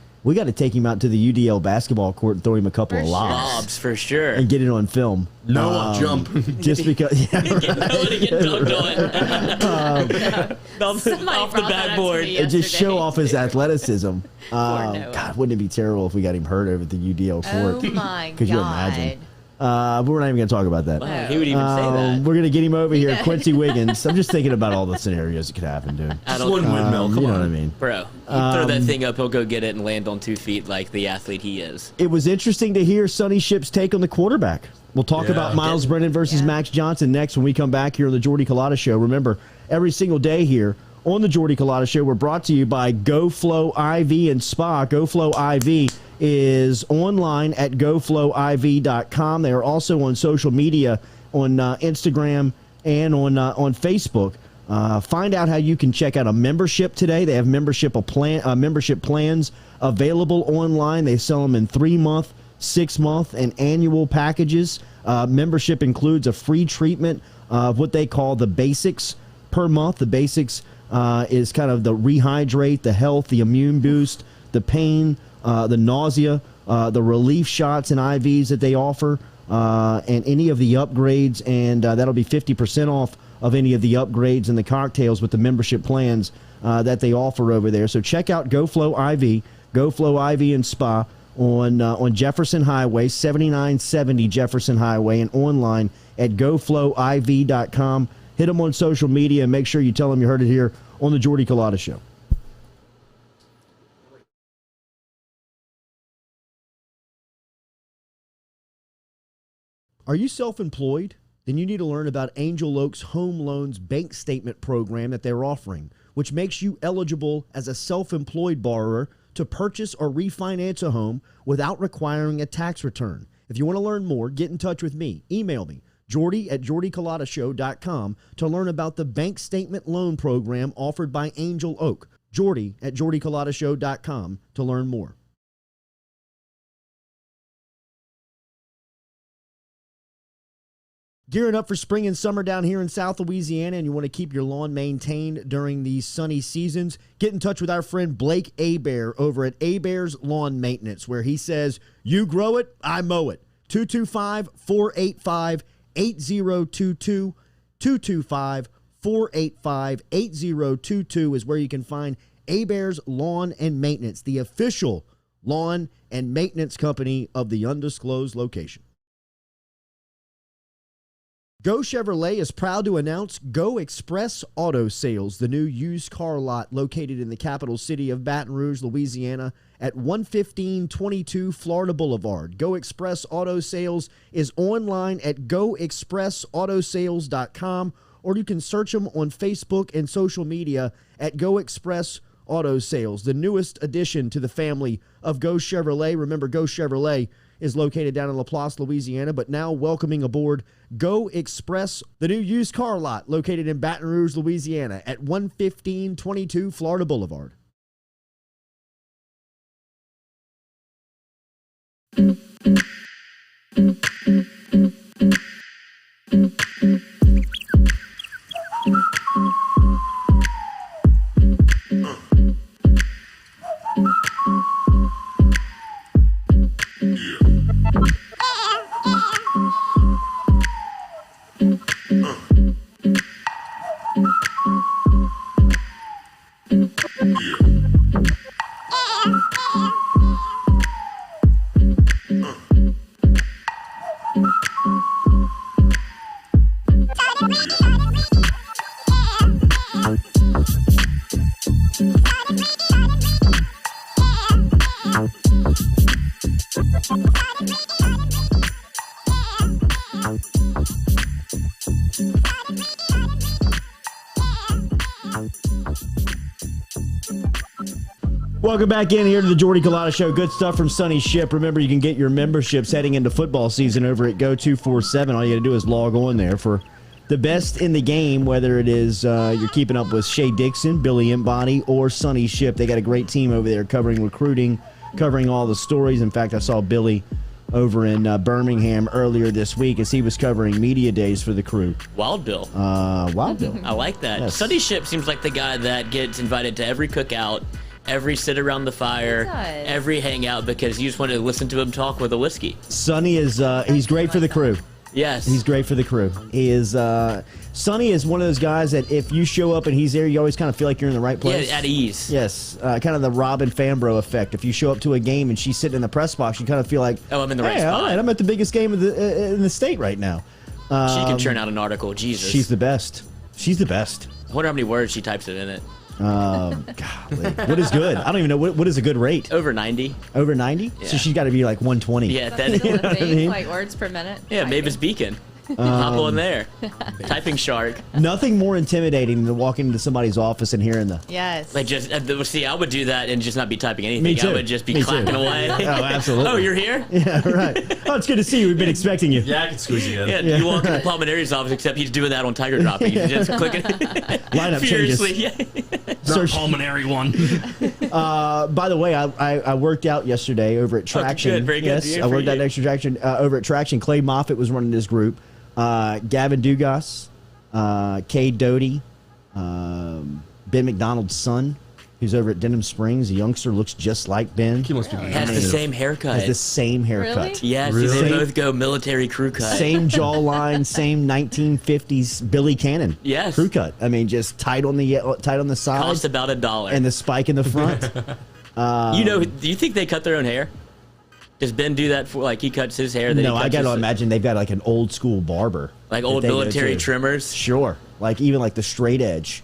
take him out to the UDL basketball court and throw him a couple of lobs for sure, and get it on film. No jump. Just because. Yeah, get dunked on. off the backboard. And just show off his athleticism. God, wouldn't it be terrible if we got him hurt over at the UDL court? Oh my God. Could you imagine? But we're not even going to talk about that. Wow, he would even say that. We're going to get him over here, Quency Wiggins. I'm just thinking about all the scenarios that could happen, dude. Just one windmill. You know what I mean? Bro, you throw that thing up, he'll go get it and land on 2 feet like the athlete he is. It was interesting to hear Sonny Shipp's take on the quarterback. We'll talk about Myles Brennan versus Max Johnson next when we come back here on the Jordy Culotta Show. Remember, every single day here on the Jordy Culotta Show, we're brought to you by GoFlow IV and Spa. GoFlow IV is online at goflowiv.com. They are also on social media on Instagram and on Facebook. Find out how you can check out a membership today. They have membership plans available online. They sell them in 3-month, 6-month, and annual packages. Membership includes a free treatment of what they call the basics per month. The basics is kind of the rehydrate, the health, the immune boost, the pain, the nausea, the relief shots and IVs that they offer, and any of the upgrades, and that'll be 50% off of any of the upgrades and the cocktails with the membership plans that they offer over there. So check out GoFlow IV and Spa on Jefferson Highway, 7970 Jefferson Highway, and online at goflowiv.com. Hit them on social media and make sure you tell them you heard it here on the Jordy Culotta Show. Are you self-employed? Then you need to learn about Angel Oak's Home Loans Bank Statement program that they're offering, which makes you eligible as a self-employed borrower to purchase or refinance a home without requiring a tax return. If you want to learn more, get in touch with me. Email me, jordy@jordyculottashow.com, to learn about the bank statement loan program offered by Angel Oak. jordy@jordyculottashow.com to learn more. Gearing up for spring and summer down here in South Louisiana, and you want to keep your lawn maintained during these sunny seasons, get in touch with our friend Blake Abear over at Abear's Lawn Maintenance, where he says, you grow it, I mow it. 225-485-8022. 225-485-8022 is where you can find Abear's Lawn and Maintenance, the official lawn and maintenance company of the undisclosed location. Geaux Chevrolet is proud to announce Go Express Auto Sales, the new used car lot located in the capital city of Baton Rouge, Louisiana, at 11522 Florida Boulevard. Go Express Auto Sales is online at goexpressautosales.com, or you can search them on Facebook and social media at Go Express Auto Sales, the newest addition to the family of Geaux Chevrolet. Remember, Geaux Chevrolet is located down in Laplace, Louisiana, but now welcoming aboard Go Express, the new used car lot located in Baton Rouge, Louisiana at 11522 Florida Boulevard. Welcome back in here to the Jordy Culotta Show. Good stuff from Sonny Shipp. Remember, you can get your memberships heading into football season over at Geaux 247. All you got to do is log on there for the best in the game, whether it is you're keeping up with Shea Dixon, Billy Embody, or Sonny Shipp. They got a great team over there covering recruiting, covering all the stories. In fact, I saw Billy over in Birmingham earlier this week as he was covering media days for the crew. Wild Bill. Wild Bill. I like that. Yes. Sonny Shipp seems like the guy that gets invited to every cookout, every sit around the fire, every hangout, because you just want to listen to him talk with a whiskey. Sonny is he's great for the crew. Yes. He's great for the crew. He is Sonny is one of those guys that if you show up and he's there, you always kind of feel like you're in the right place. Yeah, at ease. Yes, kind of the Robin Fambro effect. If you show up to a game and she's sitting in the press box, you kind of feel like, oh, I'm in the right spot. All right, I'm at the biggest game in the state right now. She can churn out an article. Jesus. She's the best. She's the best. I wonder how many words she types it in it. Golly. What is good? I don't even know. What is a good rate? Over 90. Over 90? Yeah. So she's got to be like 120. Yeah, that, you know what I mean? Like words per minute. Yeah, Mavis Beacon. Hop on there. Typing shark. Nothing more intimidating than walking into somebody's office and hearing the... Yes. Like just see, I would do that and just not be typing anything. Me too. I would just be clapping away. Oh, absolutely. Oh, you're here? Yeah, right. Oh, it's good to see you. We've been expecting you. Yeah, I can squeeze you in. Yeah, you walk into Pulmonary's office, except he's doing that on Tiger Dropping. He's just clicking. Lineup furiously. changes. Yeah. Search pulmonary one. By the way, I worked out yesterday over at Traction. Good, very good. Yes, I worked out extra Traction over at Traction. Clay Moffitt was running this group. Gavin Dugas, Cade Doty, Ben McDonald's son, who's over at Denham Springs. A youngster looks just like Ben. He must be Has the same haircut. Has the same haircut. Really? Yes, Really? they both go military crew cut. Same jawline, same 1950s Billy Cannon. Yes. Crew cut. I mean, just tight on the sides Cost about $1. and the spike in the front. Do you think they cut their own hair? Does Ben do that for, like, he cuts his hair? Then No, he cuts I got to his- imagine they've got like an old school barber. Like that old they go military to. trimmers? Sure. Like even like the straight edge.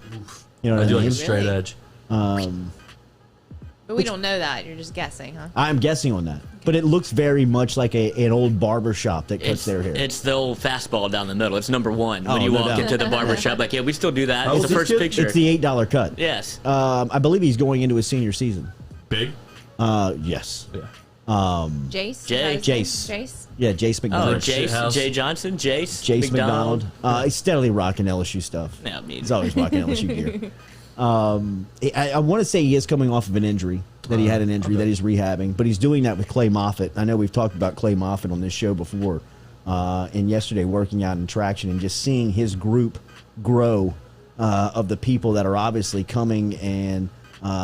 You know I what do I like mean? a straight Really? edge. But we don't know that. You're just guessing, huh? I'm guessing on that. But it looks very much like an old barber shop that cuts their hair. It's the old fastball down the middle. It's number one when Oh, you no walk doubt. into the barber shop. Like, yeah, we still do that. Oh, It's the is this first good? picture. It's the $8 cut. Yes. I believe he's going into his senior season. Big? Yes. Yeah. Jace? Jay. Is that his Jace. name? Jace? Yeah, Jace Oh, McDonald. Jace, Jay Johnson, Jace McDonald. He's steadily rocking LSU stuff. Yeah, I mean. He's always rocking LSU gear. I want to say he is coming off of an injury, that he had an injury that he's rehabbing, but he's doing that with Clay Moffitt. I know we've talked about Clay Moffitt on this show before, and yesterday working out in Traction and just seeing his group grow of the people that are obviously coming and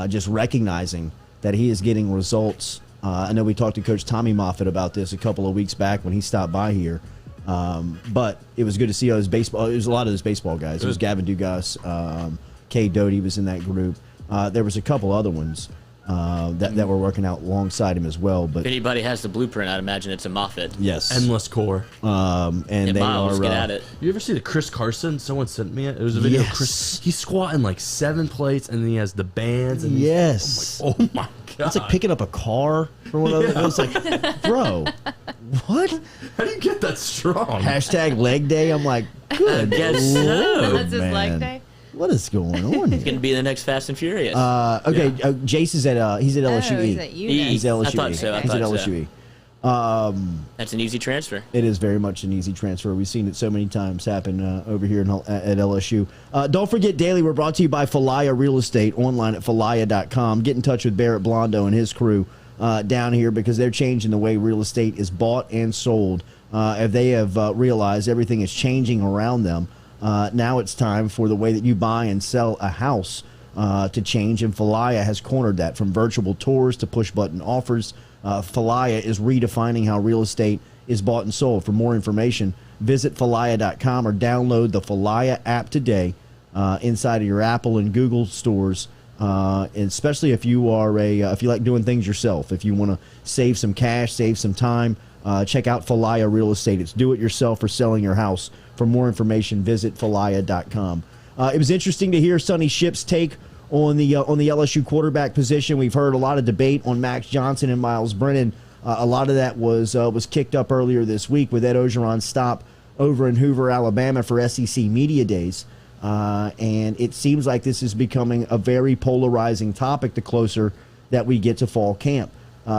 just recognizing that he is getting results. I know we talked to Coach Tommy Moffitt about this a couple of weeks back when he stopped by here. But it was good to see all his baseball. It was a lot of those baseball guys. It was Gavin Dugas, Cade Doty was in that group. There was a couple other ones that were working out alongside him as well. But If anybody has the blueprint, I'd imagine it's a Moffitt. yes, Endless core. and they Miles, are get at it. You ever see the Chris Carson? Someone sent me it. It was a video of Chris. He's squatting like 7 plates, and then he has the bands. And Yes, oh my god! it's like picking up a car from one of those. It's like, bro, what? How do you get that strong? Hashtag leg day. I'm like, good. Guess so. That's his man. leg day? What is going on here? Going to be the next Fast and Furious. Okay, Jace is at he's at LSU. he's at UNEED. He's at LSU. I thought so, I He's at thought so. LSU. That's an easy transfer. It is very much an easy transfer. We've seen it so many times happen over here at LSU. Don't forget, Daily, we're brought to you by Falaya Real Estate, online at falaya.com. Get in touch with Barrett Blondo and his crew down here because they're changing the way real estate is bought and sold. If they have realized everything is changing around them, now it's time for the way that you buy and sell a house to change, and Falaya has cornered that. From virtual tours to push-button offers, Falaya is redefining how real estate is bought and sold. For more information, visit Falaya.com or download the Falaya app today inside of your Apple and Google stores, and especially if you are if you like doing things yourself. If you want to save some cash, save some time, check out Falaya Real Estate. It's do-it-yourself for selling your house. For more information, visit Falaya.com. It was interesting to hear Sonny Shipp's take on the LSU quarterback position. We've heard a lot of debate on Max Johnson and Myles Brennan. A lot of that was kicked up earlier this week with Ed Orgeron's stop over in Hoover, Alabama for SEC Media Days. And it seems like this is becoming a very polarizing topic the closer that we get to fall camp.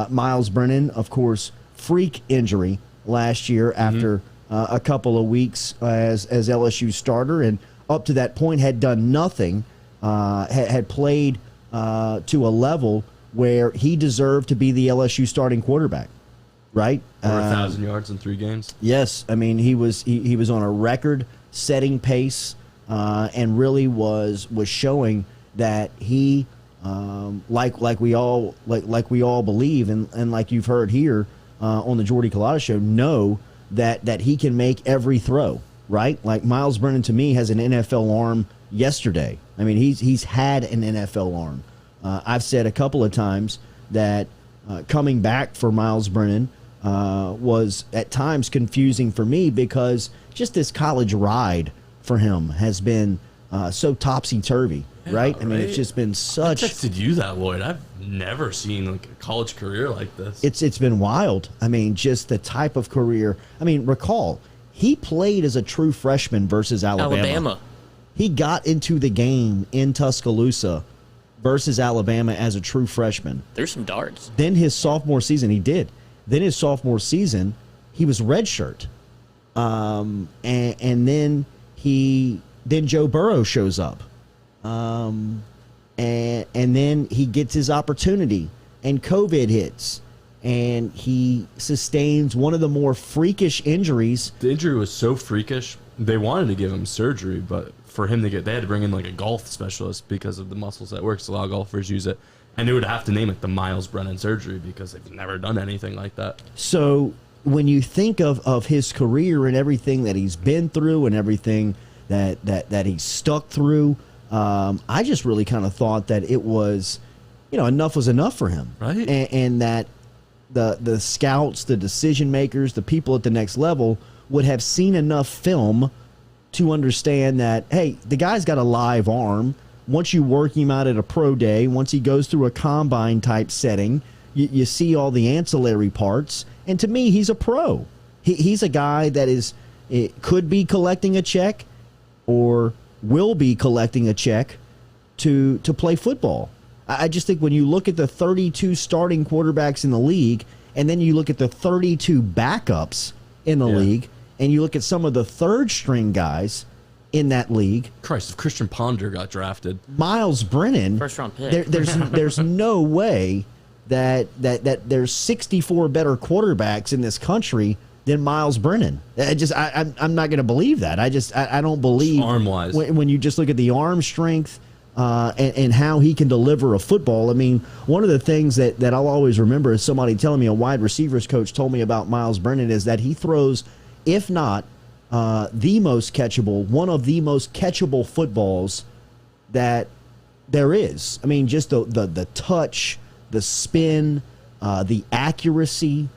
Myles Brennan, of course, freak injury last year after a couple of weeks as LSU starter, and up to that point had done nothing, had played to a level where he deserved to be the LSU starting quarterback, right? Over 1,000 yards in 3 games. Yes, I mean he was on a record-setting pace, and really was showing that he, like we all believe, and like you've heard here on the Jordy Culotta show, know that he can make every throw, right? Like Myles Brennan to me has an NFL arm yesterday. I mean he's had an NFL arm. I've said a couple of times that coming back for Myles Brennan was at times confusing for me because just this college ride for him has been so topsy-turvy, right? I mean, it's just been such... I texted you that, Lloyd. I've never seen like a college career like this. It's been wild. I mean, just the type of career. I mean, recall, he played as a true freshman versus Alabama. He got into the game in Tuscaloosa versus Alabama as a true freshman. There's some darts. Then his sophomore season, he did. Then his sophomore season, he was redshirt. And then Joe Burrow shows up. And then he gets his opportunity, and COVID hits, and he sustains one of the more freakish injuries. The injury was so freakish, they wanted to give him surgery, but for him they had to bring in like a golf specialist because of the muscles that works. A lot of golfers use it, and they would have to name it the Myles Brennan surgery because they've never done anything like that. So when you think of his career and everything that he's been through and everything that he's stuck through, I just really kind of thought that it was, enough was enough for him, right? And that the scouts, the decision makers, the people at the next level would have seen enough film to understand that, hey, the guy's got a live arm. Once you work him out at a pro day, once he goes through a combine type setting, you see all the ancillary parts. And to me, he's a pro. He's a guy that could be collecting a check or will be collecting a check to play football. I just think when you look at the 32 starting quarterbacks in the league, and then you look at the 32 backups in the league, and you look at some of the third-string guys in that league. Christ, if Christian Ponder got drafted. Myles Brennan. First-round pick. There's no way that there's 64 better quarterbacks in this country than Myles Brennan. I'm not going to believe that. I don't believe arm-wise when you just look at the arm strength and how he can deliver a football. I mean, one of the things that I'll always remember is somebody telling me, a wide receivers coach told me about Myles Brennan, is that he throws, if not the most catchable, one of the most catchable footballs that there is. I mean, just the touch, the spin, the accuracy.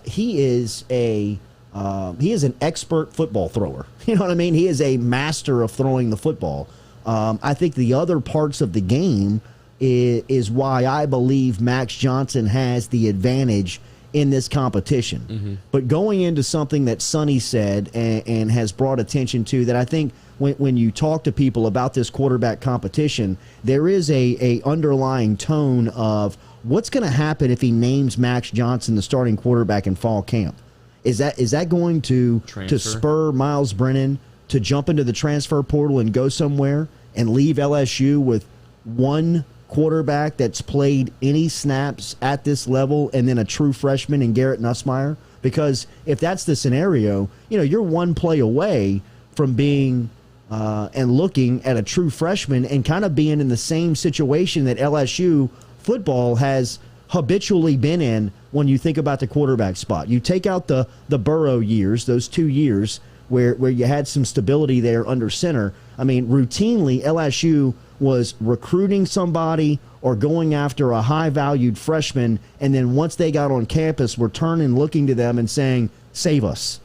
He is an expert football thrower. You know what I mean? He is a master of throwing the football. I think the other parts of the game is why I believe Max Johnson has the advantage in this competition. Mm-hmm. But going into something that Sonny said and has brought attention to, that I think when you talk to people about this quarterback competition, there is a underlying tone of what's going to happen if he names Max Johnson the starting quarterback in fall camp. Is that going to spur Myles Brennan to jump into the transfer portal and go somewhere and leave LSU with one quarterback that's played any snaps at this level and then a true freshman in Garrett Nussmeier? Because if that's the scenario, you're one play away from being and looking at a true freshman and kind of being in the same situation that LSU football has habitually been in when you think about the quarterback spot. You take out the Burrow years, those 2 years where you had some stability there under center. I mean, routinely LSU was recruiting somebody or going after a high-valued freshman, and then once they got on campus, were turning, looking to them and saying, save us.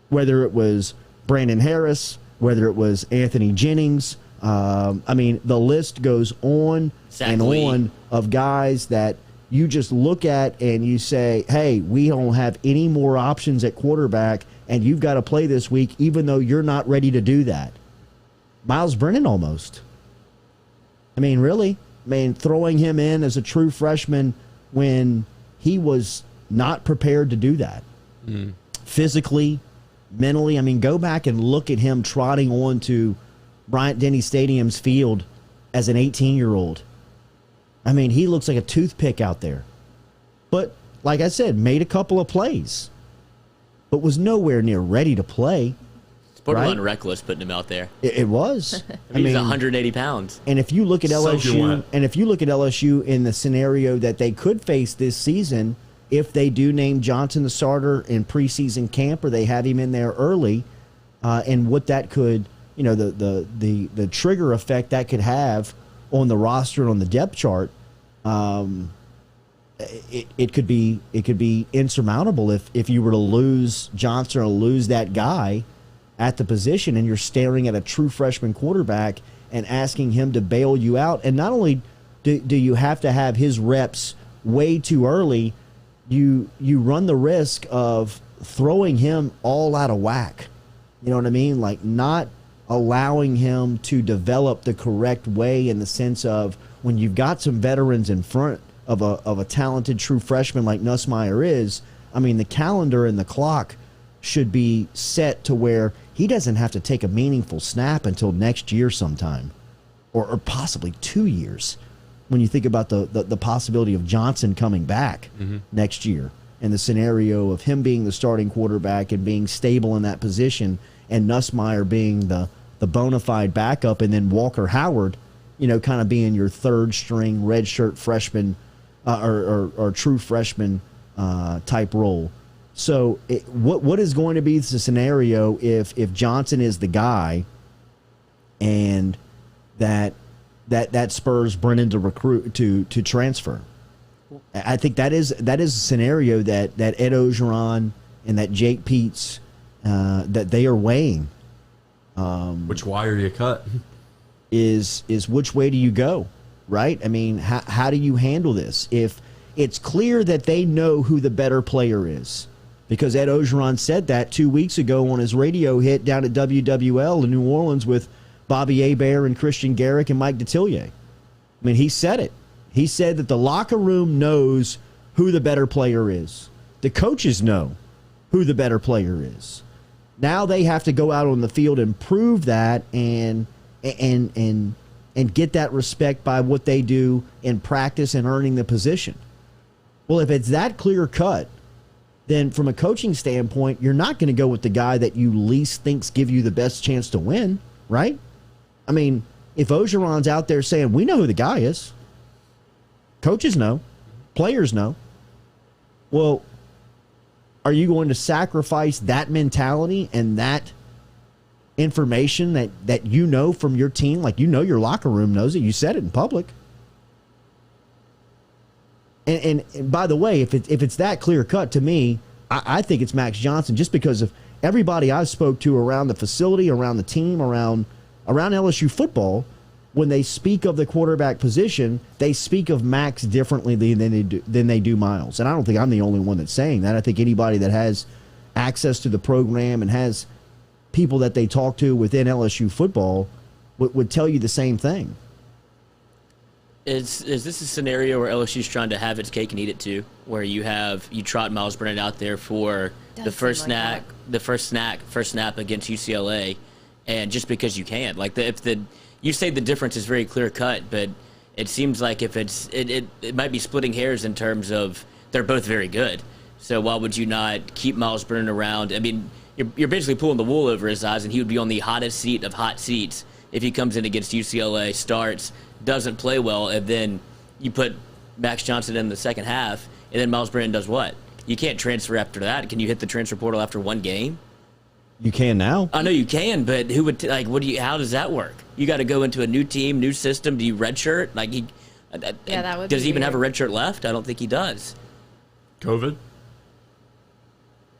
Whether it was Brandon Harris, whether it was Anthony Jennings, I mean, the list goes on and on of guys that you just look at and you say, hey, we don't have any more options at quarterback, and you've got to play this week even though you're not ready to do that. Myles Brennan almost. I mean, really? man, throwing him in as a true freshman when he was not prepared to do that. Physically, mentally. I mean, go back and look at him trotting onto Bryant-Denny Stadium's field as an 18-year-old. I mean, he looks like a toothpick out there. But, like I said, made a couple of plays, but was nowhere near ready to play. It's borderline reckless putting him out there. It was. I mean, he's 180 pounds. And if you look at LSU, in the scenario that they could face this season, if they do name Johnson the starter in preseason camp or they have him in there early, and what that could, the trigger effect that could have on the roster and on the depth chart, it could be insurmountable if you were to lose Johnson or lose that guy at the position, and you're staring at a true freshman quarterback and asking him to bail you out. And not only do you have to have his reps way too early, you run the risk of throwing him all out of whack. You know what I mean? Like, not allowing him to develop the correct way, in the sense of, when you've got some veterans in front of a talented true freshman like Nussmeier is, I mean, the calendar and the clock should be set to where he doesn't have to take a meaningful snap until next year sometime, or possibly 2 years, when you think about the possibility of Johnson coming back next year, and the scenario of him being the starting quarterback and being stable in that position, and Nussmeier being the bona fide backup, and then Walker Howard, kind of being your third string redshirt freshman or true freshman type role. So what is going to be the scenario if Johnson is the guy, and that spurs Brennan to recruit to transfer? I think that is a scenario that Ed Ogeron and that Jake Peets that they are weighing. Which wire do you cut? Is which way do you go, right? I mean, how do you handle this? If it's clear that they know who the better player is, because Ed Ogeron said that 2 weeks ago on his radio hit down at WWL in New Orleans with Bobby Hebert and Christian Garrick and Mike Detillier. I mean, he said it. He said that the locker room knows who the better player is. The coaches know who the better player is. Now they have to go out on the field and prove that and get that respect by what they do in practice and earning the position. Well, if it's that clear cut, then from a coaching standpoint, you're not going to go with the guy that you least thinks give you the best chance to win, right? I mean, if Ogeron's out there saying, we know who the guy is, coaches know, players know, well, are you going to sacrifice that mentality and that information that you know from your team? Like, your locker room knows it. You said it in public. And by the way, if it's that clear cut, to me, I think it's Max Johnson, just because of everybody I've spoke to around the facility, around the team, around LSU football. When they speak of the quarterback position, they speak of Max differently than they do Myles. And I don't think I'm the only one that's saying that. I think anybody that has access to the program and has people that they talk to within LSU football would tell you the same thing. Is this a scenario where LSU's trying to have its cake and eat it too, where you trot Myles Brennan out there for the first snap against UCLA, and just because you can, you say the difference is very clear cut, but it seems like if it might be splitting hairs in terms of they're both very good. So why would you not keep Myles Brennan around? I mean, you're basically pulling the wool over his eyes, and he would be on the hottest seat of hot seats if he comes in against UCLA, starts, doesn't play well, and then you put Max Johnson in the second half, and then Myles Brennan does what? You can't transfer after that. Can you hit the transfer portal after one game? You can now. I know you can, but who would how does that work? You got to go into a new team, new system. Do you redshirt? That would. Does he even have a redshirt left? I don't think he does. COVID.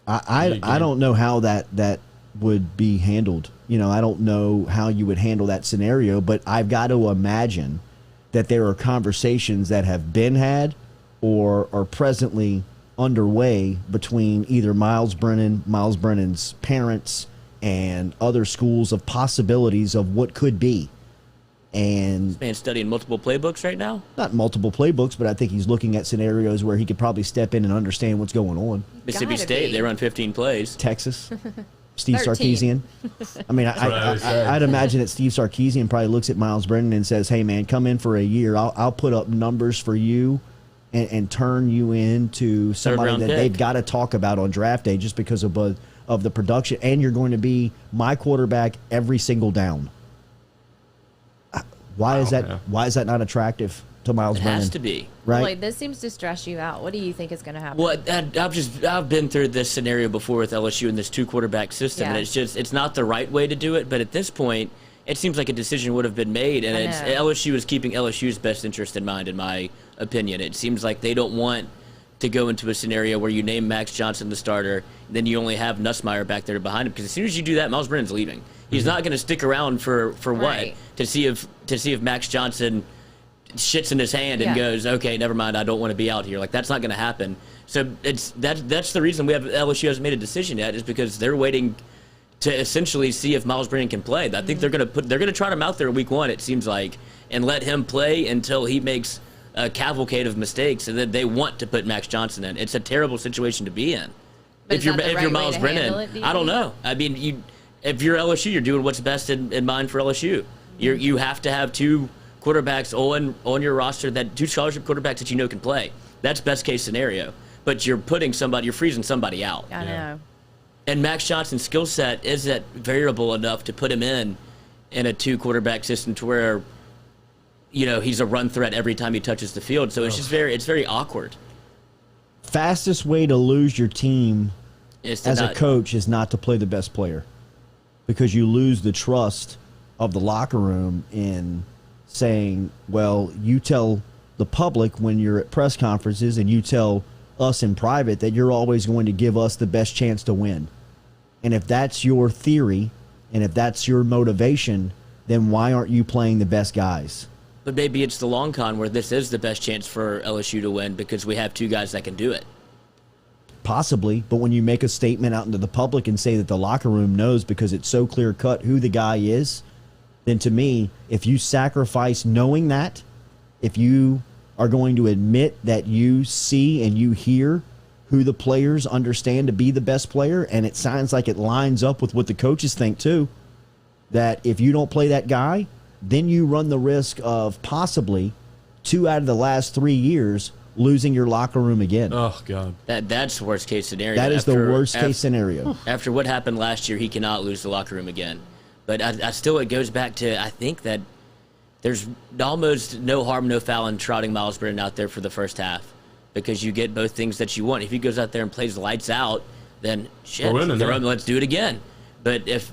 I don't know how that would be handled. I don't know how you would handle that scenario, but I've got to imagine that there are conversations that have been had or are presently underway between either Myles Brennan's parents, and other schools of possibilities of what could be. And man studying multiple playbooks right now? Not multiple playbooks, but I think he's looking at scenarios where he could probably step in and understand what's going on. Mississippi State, they run 15 plays. Texas, Steve 13. Sarkisian. I mean, I'd imagine that Steve Sarkisian probably looks at Myles Brennan and says, "Hey, man, come in for a year. I'll put up numbers for you and turn you into somebody that they've got to talk about on draft day just because of the production, and you're going to be my quarterback every single down." Why is that? Why is that not attractive to Myles Brennan? It has to be, right? Wait, this seems to stress you out. What do you think is going to happen? Well, I've been through this scenario before with LSU in this 2-quarterback system, and it's not the right way to do it. But at this point, it seems like a decision would have been made, and LSU is keeping LSU's best interest in mind, in my opinion. It seems like they don't want to go into a scenario where you name Max Johnson the starter, then you only have Nussmeier back there behind him, because as soon as you do that, Myles Brennan's leaving. He's not going to stick around for what? To see if Max Johnson shits in his hand and goes, okay, never mind, I don't want to be out here. Like, that's not going to happen. So that's the reason LSU hasn't made a decision yet, is because they're waiting to essentially see if Myles Brennan can play. I think they're going to trot him out there week 1, it seems like, and let him play until he makes a cavalcade of mistakes, and then they want to put Max Johnson in. It's a terrible situation to be in. But if you're Myles Brennan, I don't know. I mean, if you're LSU, you're doing what's best in mind for LSU. You have to have 2 quarterbacks on your roster, that 2 scholarship quarterbacks that you know can play. That's best case scenario. But you're freezing somebody out. I know. And Max Johnson's skill set isn't variable enough to put him in a 2-quarterback system to where, he's a run threat every time he touches the field. So it's just very awkward. Fastest way to lose your team as a coach is not to play the best player, because you lose the trust of the locker room in saying, well, you tell the public when you're at press conferences and you tell us in private that you're always going to give us the best chance to win. And if that's your theory and if that's your motivation, then why aren't you playing the best guys? But maybe it's the long con where this is the best chance for LSU to win because we have 2 guys that can do it. Possibly, but when you make a statement out into the public and say that the locker room knows because it's so clear-cut who the guy is, then to me, if you sacrifice knowing that, if you are going to admit that you see and you hear who the players understand to be the best player, and it sounds like it lines up with what the coaches think too, that if you don't play that guy, then you run the risk of possibly 2 out of the last 3 years losing your locker room again. Oh, God. That's the worst case scenario. That is the worst case scenario. After what happened last year, he cannot lose the locker room again. But I still, it goes back to, I think that there's almost no harm, no foul in trotting Myles Brennan out there for the first half, because you get both things that you want. If he goes out there and plays the lights out, then shit, let's do it again. But if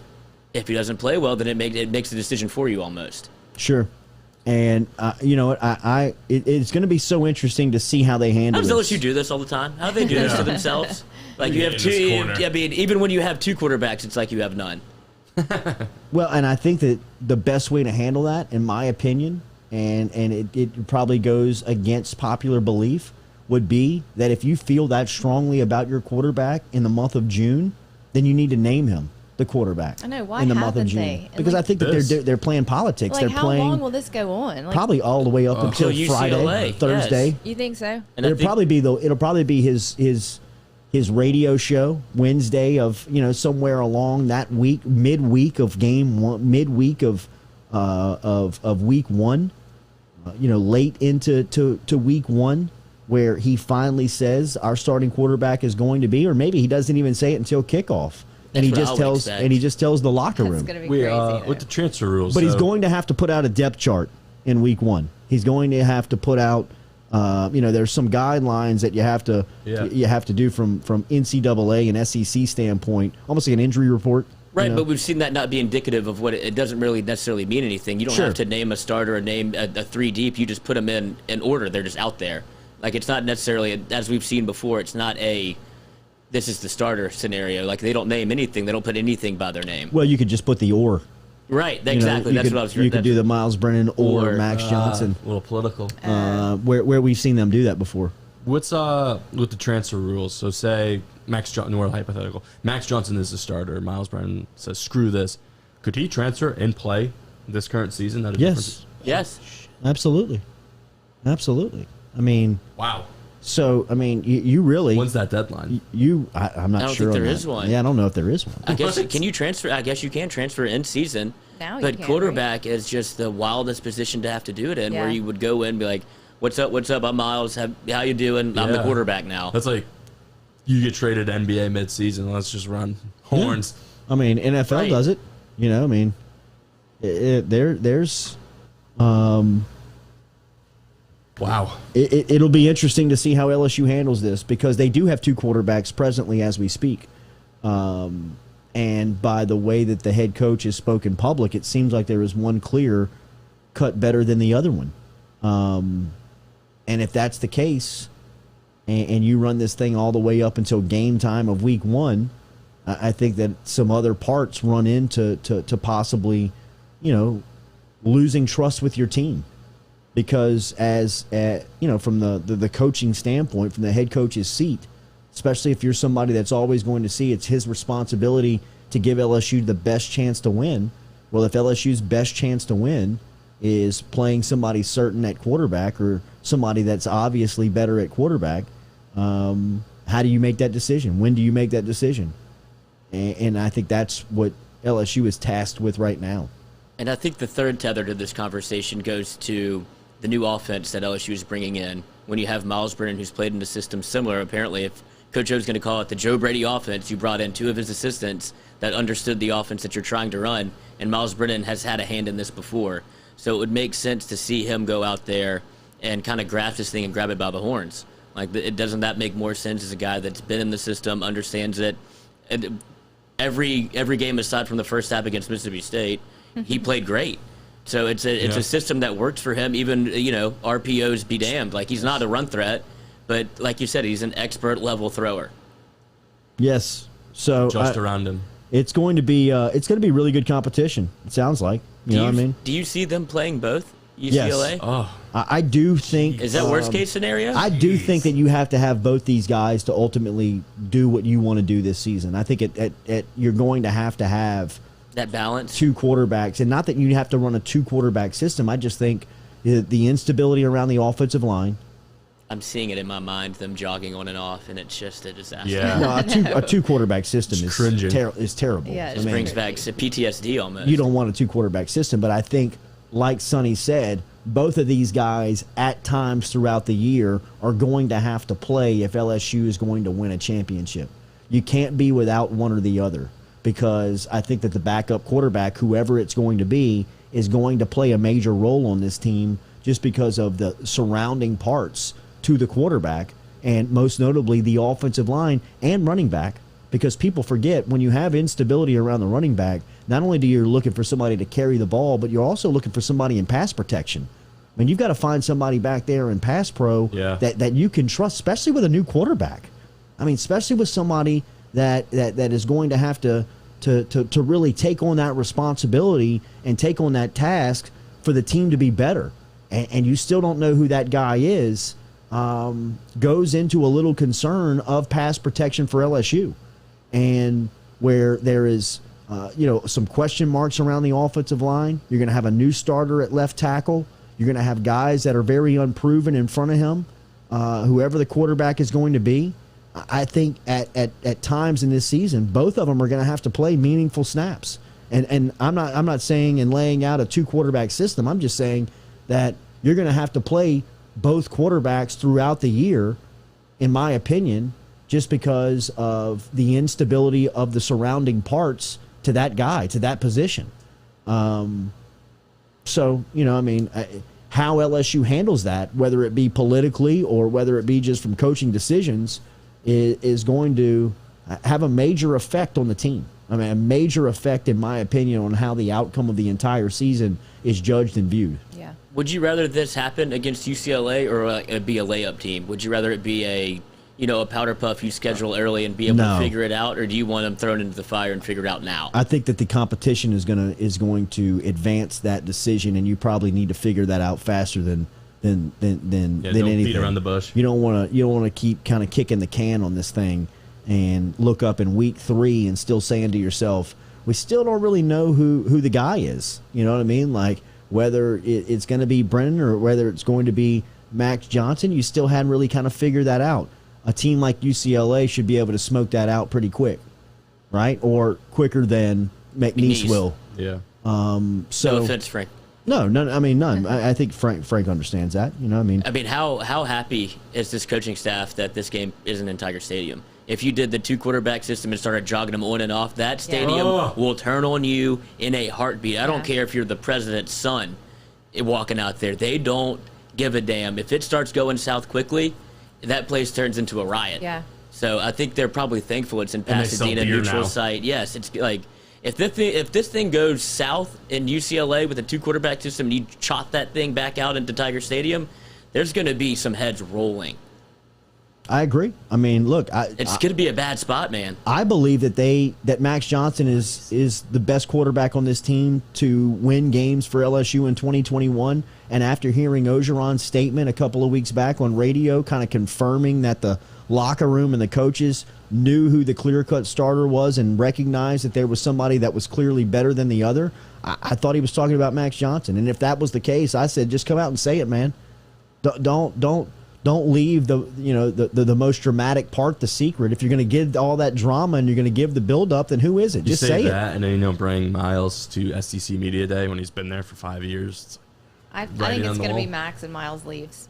he doesn't play well, then it makes the decision for you almost. Sure. And you know what? It's going to be so interesting to see how they handle this. How does LSU do this all the time? How do they do this to themselves? Like, you have 2. I mean, even when you have 2 quarterbacks, it's like you have none. Well, and I think that the best way to handle that, in my opinion, and it probably goes against popular belief, would be that if you feel that strongly about your quarterback in the month of June, then you need to name him the quarterback. I know, why in the month of haven't June. they? Because I think that they're playing politics. Like, they're how playing. How long will this go on? Like, probably all the way up until UCLA, Friday, Thursday. Yes. You think so? And It'll probably be his radio show Wednesday of somewhere along that week, midweek of game one, midweek of week one, late into week one, where he finally says our starting quarterback is going to be, or maybe he doesn't even say it until kickoff. And he just tells the locker room. That's gonna be crazy, with the transfer rules. But he's going to have to put out a depth chart in week one. He's going to have to put out, there's some guidelines that you have to do from NCAA and SEC standpoint, almost like an injury report. Right, but we've seen that not be indicative of what it doesn't really necessarily mean anything. You don't have to name a starter or name a 3 deep. You just put them in order. They're just out there. Like, it's not necessarily, as we've seen before, it's not this is the starter scenario. Like, they don't name anything. They don't put anything by their name. Well, you could just put the or. Right, exactly. That's what I was You could do the Myles Brennan or Max Johnson. A little political. Where we've seen them do that before. What's with the transfer rules? So say Max Johnson, or hypothetical, Max Johnson is the starter. Myles Brennan says, screw this. Could he transfer and play this current season? Yes. Yes. Absolutely. I mean, wow. So, I mean, you really... When's that deadline? I'm not sure. I don't think there is one. Yeah, I don't know if there is one. I guess, can you transfer? I guess you can transfer in season. Now but you can, quarterback is just the wildest position to have to do it in, where you would go in and be like, what's up, I'm Myles, how you doing? I'm the quarterback now. That's like, you get traded to NBA midseason, let's just run horns. I mean, NFL does it. You know, I mean, there's... Wow. It'll be interesting to see how LSU handles this, because they do have two quarterbacks presently as we speak. And by the way that the head coach has spoken public, it seems like there is one clear cut better than the other one. And if that's the case, and you run this thing all the way up until game time of week 1, I think that some other parts run into to possibly, losing trust with your team. Because from the coaching standpoint, from the head coach's seat, especially if you're somebody that's always going to see it's his responsibility to give LSU the best chance to win. Well, if LSU's best chance to win is playing somebody certain at quarterback or somebody that's obviously better at quarterback, how do you make that decision? When do you make that decision? And I think that's what LSU is tasked with right now. And I think the third tether to this conversation goes to the new offense that LSU is bringing in. When you have Myles Brennan, who's played in a system similar, apparently, if Coach O's going to call it the Joe Brady offense, you brought in 2 of his assistants that understood the offense that you're trying to run, and Myles Brennan has had a hand in this before. So it would make sense to see him go out there and kind of graft this thing and grab it by the horns. Like, doesn't that make more sense as a guy that's been in the system, understands it? And every game aside from the first half against Mississippi State, he played great. So it's a system that works for him. Even, RPOs be damned. Like, he's not a run threat, but like you said, he's an expert level thrower. Yes. So just around him. It's going to be really good competition. It sounds like. You know what I mean? Do you see them playing both UCLA? Yes. Oh. I do think. Is that worst case scenario? I do think that you have to have both these guys to ultimately do what you want to do this season. I think you're going to have that balance, 2 quarterbacks, and not that you have to run a 2 quarterback system. I just think the instability around the offensive line. I'm seeing it in my mind, them jogging on and off, and it's just a disaster. Yeah, no, a 2 quarterback system is terrible. Yeah, it brings back PTSD almost. You don't want a 2 quarterback system, but I think, like Sonny said, both of these guys at times throughout the year are going to have to play if LSU is going to win a championship. You can't be without one or the other. Because I think that the backup quarterback, whoever it's going to be, is going to play a major role on this team just because of the surrounding parts to the quarterback, and most notably the offensive line and running back. Because people forget, when you have instability around the running back, not only do you looking for somebody to carry the ball, but you're also looking for somebody in pass protection. I mean, you've got to find somebody back there in pass pro that you can trust, especially with a new quarterback. I mean, especially with somebody that is going to have to really take on that responsibility and take on that task for the team to be better. And you still don't know who that guy is, goes into a little concern of pass protection for LSU. And where there is, some question marks around the offensive line, you're going to have a new starter at left tackle. You're going to have guys that are very unproven in front of him, whoever the quarterback is going to be. I think at times in this season, both of them are going to have to play meaningful snaps. And I'm not saying and laying out a 2 quarterback system. I'm just saying that you're going to have to play both quarterbacks throughout the year, in my opinion, just because of the instability of the surrounding parts to that guy, to that position. So, how LSU handles that, whether it be politically or whether it be just from coaching decisions, is going to have a major effect on the team. I mean, a major effect, in my opinion, on how the outcome of the entire season is judged and viewed. Yeah. Would you rather this happen against UCLA or it be a layup team? Would you rather it be a powder puff you schedule early and be able to figure it out, or do you want them thrown into the fire and figure it out now? I think that the competition is going to advance that decision, and you probably need to figure that out faster than anything. Beat around the bush. You don't want to keep kind of kicking the can on this thing and look up in week 3 and still saying to yourself, we still don't really know who the guy is. You know what I mean? Like, whether it's going to be Brennan or whether it's going to be Max Johnson, you still hadn't really kind of figured that out. A team like UCLA should be able to smoke that out pretty quick, right? Or quicker than McNeese will. Yeah. No offense, Frank. No, I mean, none. I think Frank understands that. I mean, how happy is this coaching staff that this game isn't in Tiger Stadium? If you did the 2 quarterback system and started jogging them on and off, that stadium will turn on you in a heartbeat. I don't care if you're the president's son walking out there. They don't give a damn. If it starts going south quickly, that place turns into a riot. Yeah. So I think they're probably thankful it's in Pasadena, neutral site. Yes, it's like if this thing goes south in UCLA with a 2 quarterback system and you trot that thing back out into Tiger Stadium, there's going to be some heads rolling. I agree. I mean, look, it's going to be a bad spot, man. I believe that Max Johnson is the best quarterback on this team to win games for LSU in 2021. And after hearing Orgeron's statement a couple of weeks back on radio, kind of confirming that the locker room and the coaches knew who the clear-cut starter was and recognized that there was somebody that was clearly better than the other, I thought he was talking about Max Johnson. And if that was the case, I said, just come out and say it, man. Don't leave the most dramatic part the secret. If you're going to give all that drama and you're going to give the build-up, then who is it? Just say that, it. And then bring Myles to SEC Media Day when he's been there for 5 years. I think it's going to be Max and Myles leaves.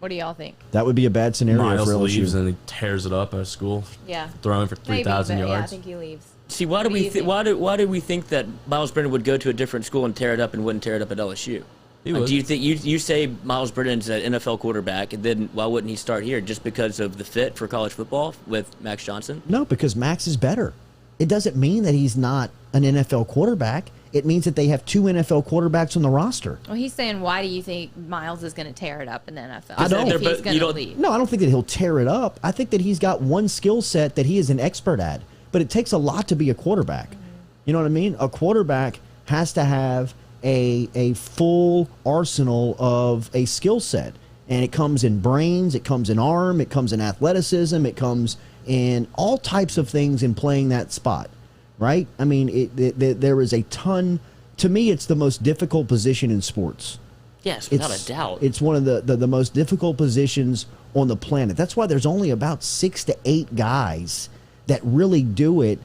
What do y'all think? That would be a bad scenario Myles for LSU. leaves and he tears it up at school. Yeah, throwing for 3,000 yards. Yeah, I think he leaves. See, why do we think that Myles Brennan would go to a different school and tear it up and wouldn't tear it up at LSU? Do you think you say Myles Brennan's an NFL quarterback, and then why wouldn't he start here? Just because of the fit for college football with Max Johnson? No, because Max is better. It doesn't mean that he's not an NFL quarterback. It means that they have 2 NFL quarterbacks on the roster. Well, he's saying, why do you think Myles is going to tear it up in the NFL? I don't. If he's going to leave. No, I don't think that he'll tear it up. I think that he's got one skill set that he is an expert at. But it takes a lot to be a quarterback. Mm-hmm. You know what I mean? A quarterback has to have a full arsenal of a skill set. And it comes in brains, it comes in arm, it comes in athleticism, it comes in all types of things in playing that spot, right? I mean, there is a ton. To me, it's the most difficult position in sports. Yes, without a doubt. It's one of the most difficult positions on the planet. That's why there's only about 6 to 8 guys that really do it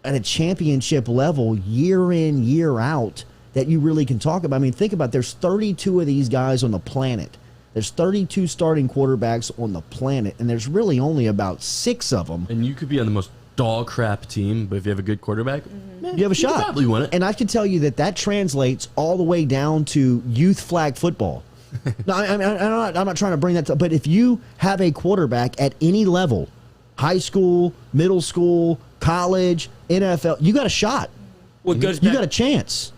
at a championship level year in, year out that you really can talk about. I mean, think about it. There's 32 of these guys on the planet. There's 32 starting quarterbacks on the planet, and there's really only about 6 of them. And you could be on the most dog crap team, but if you have a good quarterback, you have a shot. Probably win it. And I can tell you that translates all the way down to youth flag football. No, I'm not trying to bring that up, but if you have a quarterback at any level, high school, middle school, college, NFL, you got a shot. You got a chance,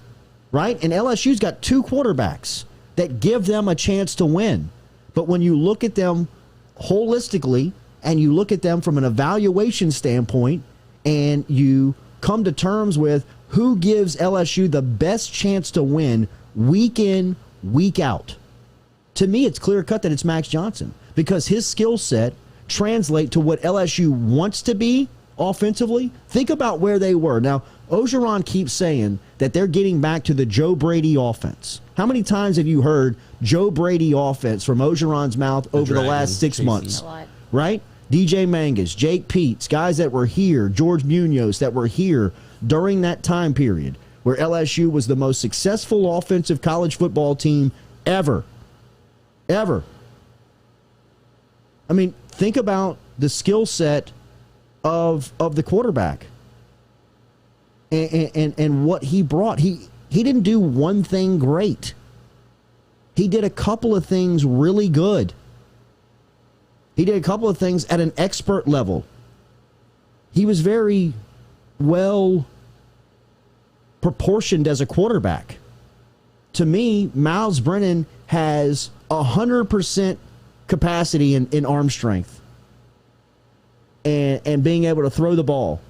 right? And LSU's got 2 quarterbacks that give them a chance to win. But when you look at them holistically and you look at them from an evaluation standpoint and you come to terms with who gives LSU the best chance to win week in, week out, to me it's clear cut that it's Max Johnson because his skill set translate to what LSU wants to be offensively. Think about where they were. Now, Orgeron keeps saying that they're getting back to the Joe Brady offense. How many times have you heard Joe Brady offense from Orgeron's mouth over the last 6 months? Right? DJ Mangas, Jake Peets, guys that were here, George Munoz that were here during that time period where LSU was the most successful offensive college football team ever. Ever. I mean, think about the skill set of the quarterback and what he brought. He didn't do one thing great. He did a couple of things really good. He did a couple of things at an expert level. He was very well proportioned as a quarterback. To me, Myles Brennan has 100% capacity in arm strength and being able to throw the ball.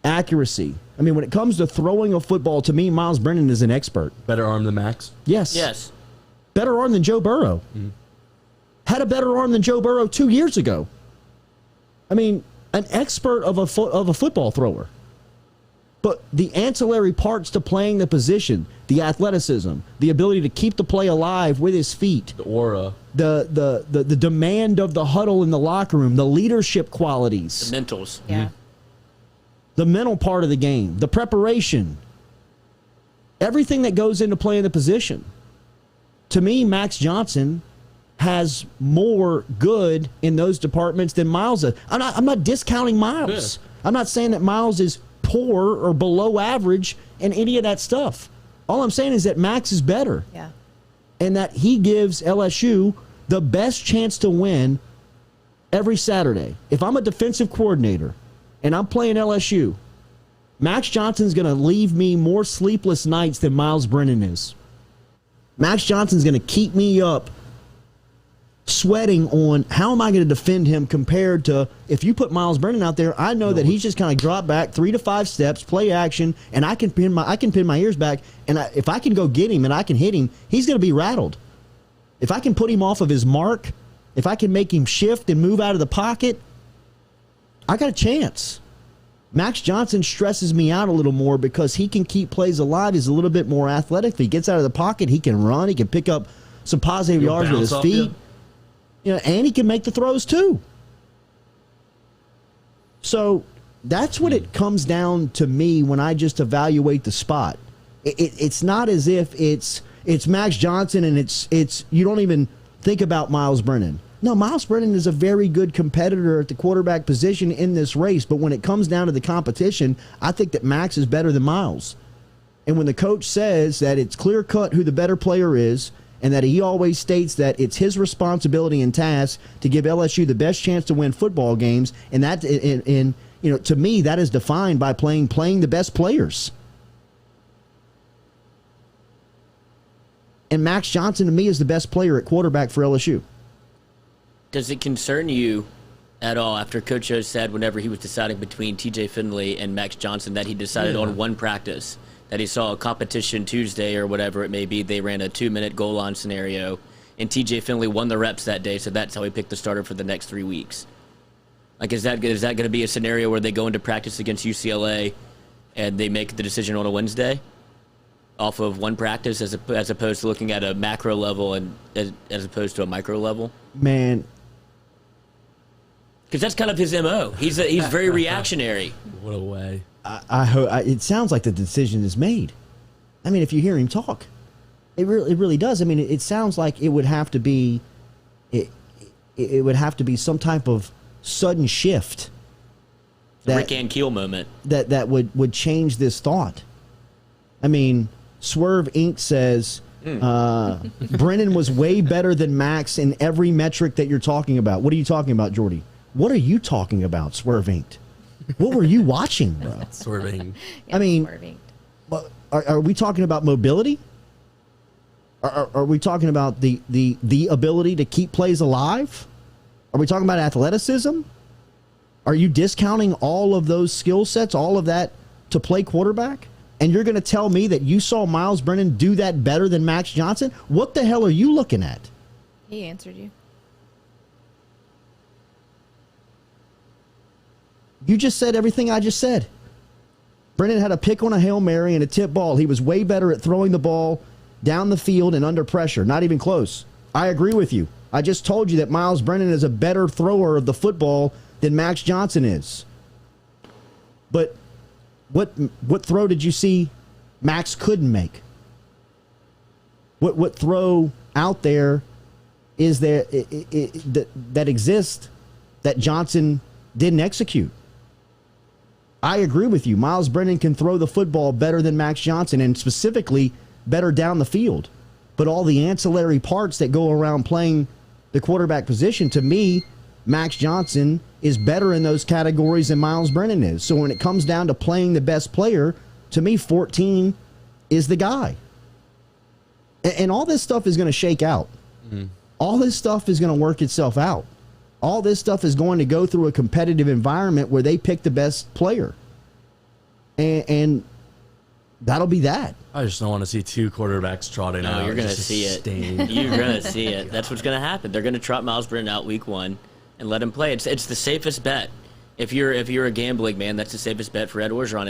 Accuracy. I mean, when it comes to throwing a football, to me, Myles Brennan is an expert. Better arm than Max? Yes. Yes. Better arm than Joe Burrow. Mm. Had a better arm than Joe Burrow 2 years ago. I mean, an expert of a football thrower. But the ancillary parts to playing the position, the athleticism, the ability to keep the play alive with his feet, the aura, the demand of the huddle in the locker room, the leadership qualities, the mentals, the mental part of the game, the preparation, everything that goes into playing the position. To me, Max Johnson has more good in those departments than Myles does. I'm not discounting Myles. Yeah. I'm not saying that Myles is poor or below average in any of that stuff. All I'm saying is that Max is better. Yeah. And that he gives LSU the best chance to win every Saturday. If I'm a defensive coordinator and I'm playing LSU, Max Johnson's going to leave me more sleepless nights than Myles Brennan is. Max Johnson's going to keep me up sweating on how am I going to defend him compared to if you put Myles Brennan out there, I know that he's just kind of drop back 3 to 5 steps, play action, and I can pin my ears back, and if I can go get him and I can hit him, he's going to be rattled. If I can put him off of his mark, if I can make him shift and move out of the pocket, I got a chance. Max Johnson stresses me out a little more because he can keep plays alive. He's a little bit more athletic. If he gets out of the pocket, he can run. He can pick up some positive yards with his feet. And he can make the throws too. So that's what it comes down to me when I just evaluate the spot. It's not as if it's Max Johnson and it's you don't even think about Myles Brennan. No, Myles Brennan is a very good competitor at the quarterback position in this race, but when it comes down to the competition, I think that Max is better than Myles. And when the coach says that it's clear-cut who the better player is, and that he always states that it's his responsibility and task to give LSU the best chance to win football games, and that, to me, that is defined by playing the best players. And Max Johnson, to me, is the best player at quarterback for LSU. Does it concern you at all after Coach O said whenever he was deciding between TJ Finley and Max Johnson that he decided on one practice? That he saw a competition Tuesday or whatever it may be. They ran a 2-minute goal line scenario, and TJ Finley won the reps that day, so that's how he picked the starter for the next 3 weeks. Like, is that going to be a scenario where they go into practice against UCLA and they make the decision on a Wednesday off of one practice as opposed to looking at a macro level and as opposed to a micro level? Man. Because that's kind of his MO. He's very reactionary. What a way. I hope it sounds like the decision is made. I mean, if you hear him talk, it really does. I mean, it sounds like it would have to be, it would have to be some type of sudden shift. The Rick and Keel moment. That would change this thought. I mean, Swerve Inc. says Brennan was way better than Max in every metric that you're talking about. What are you talking about, Jordy? What are you talking about, Swerve Inc.? What were you watching, bro? Swerving. I mean, are we talking about mobility? Are we talking about the ability to keep plays alive? Are we talking about athleticism? Are you discounting all of those skill sets, all of that, to play quarterback? And you're going to tell me that you saw Myles Brennan do that better than Max Johnson? What the hell are you looking at? He answered you. You just said everything I just said. Brennan had a pick on a Hail Mary and a tip ball. He was way better at throwing the ball down the field and under pressure. Not even close. I agree with you. I just told you that Myles Brennan is a better thrower of the football than Max Johnson is. But what throw did you see Max couldn't make? What throw out there is there that exists that Johnson didn't execute? I agree with you. Myles Brennan can throw the football better than Max Johnson, and specifically better down the field. But all the ancillary parts that go around playing the quarterback position, to me, Max Johnson is better in those categories than Myles Brennan is. So when it comes down to playing the best player, to me, 14 is the guy. And all this stuff is going to shake out. Mm. All this stuff is going to work itself out. All this stuff is going to go through a competitive environment where they pick the best player. And that'll be that. I just don't want to see two quarterbacks trotting out. No, you're going to see it. You're going to see it. That's what's going to happen. They're going to trot Myles Brennan out week 1 and let him play. It's the safest bet. If you're a gambling man, that's the safest bet for Ed Orgeron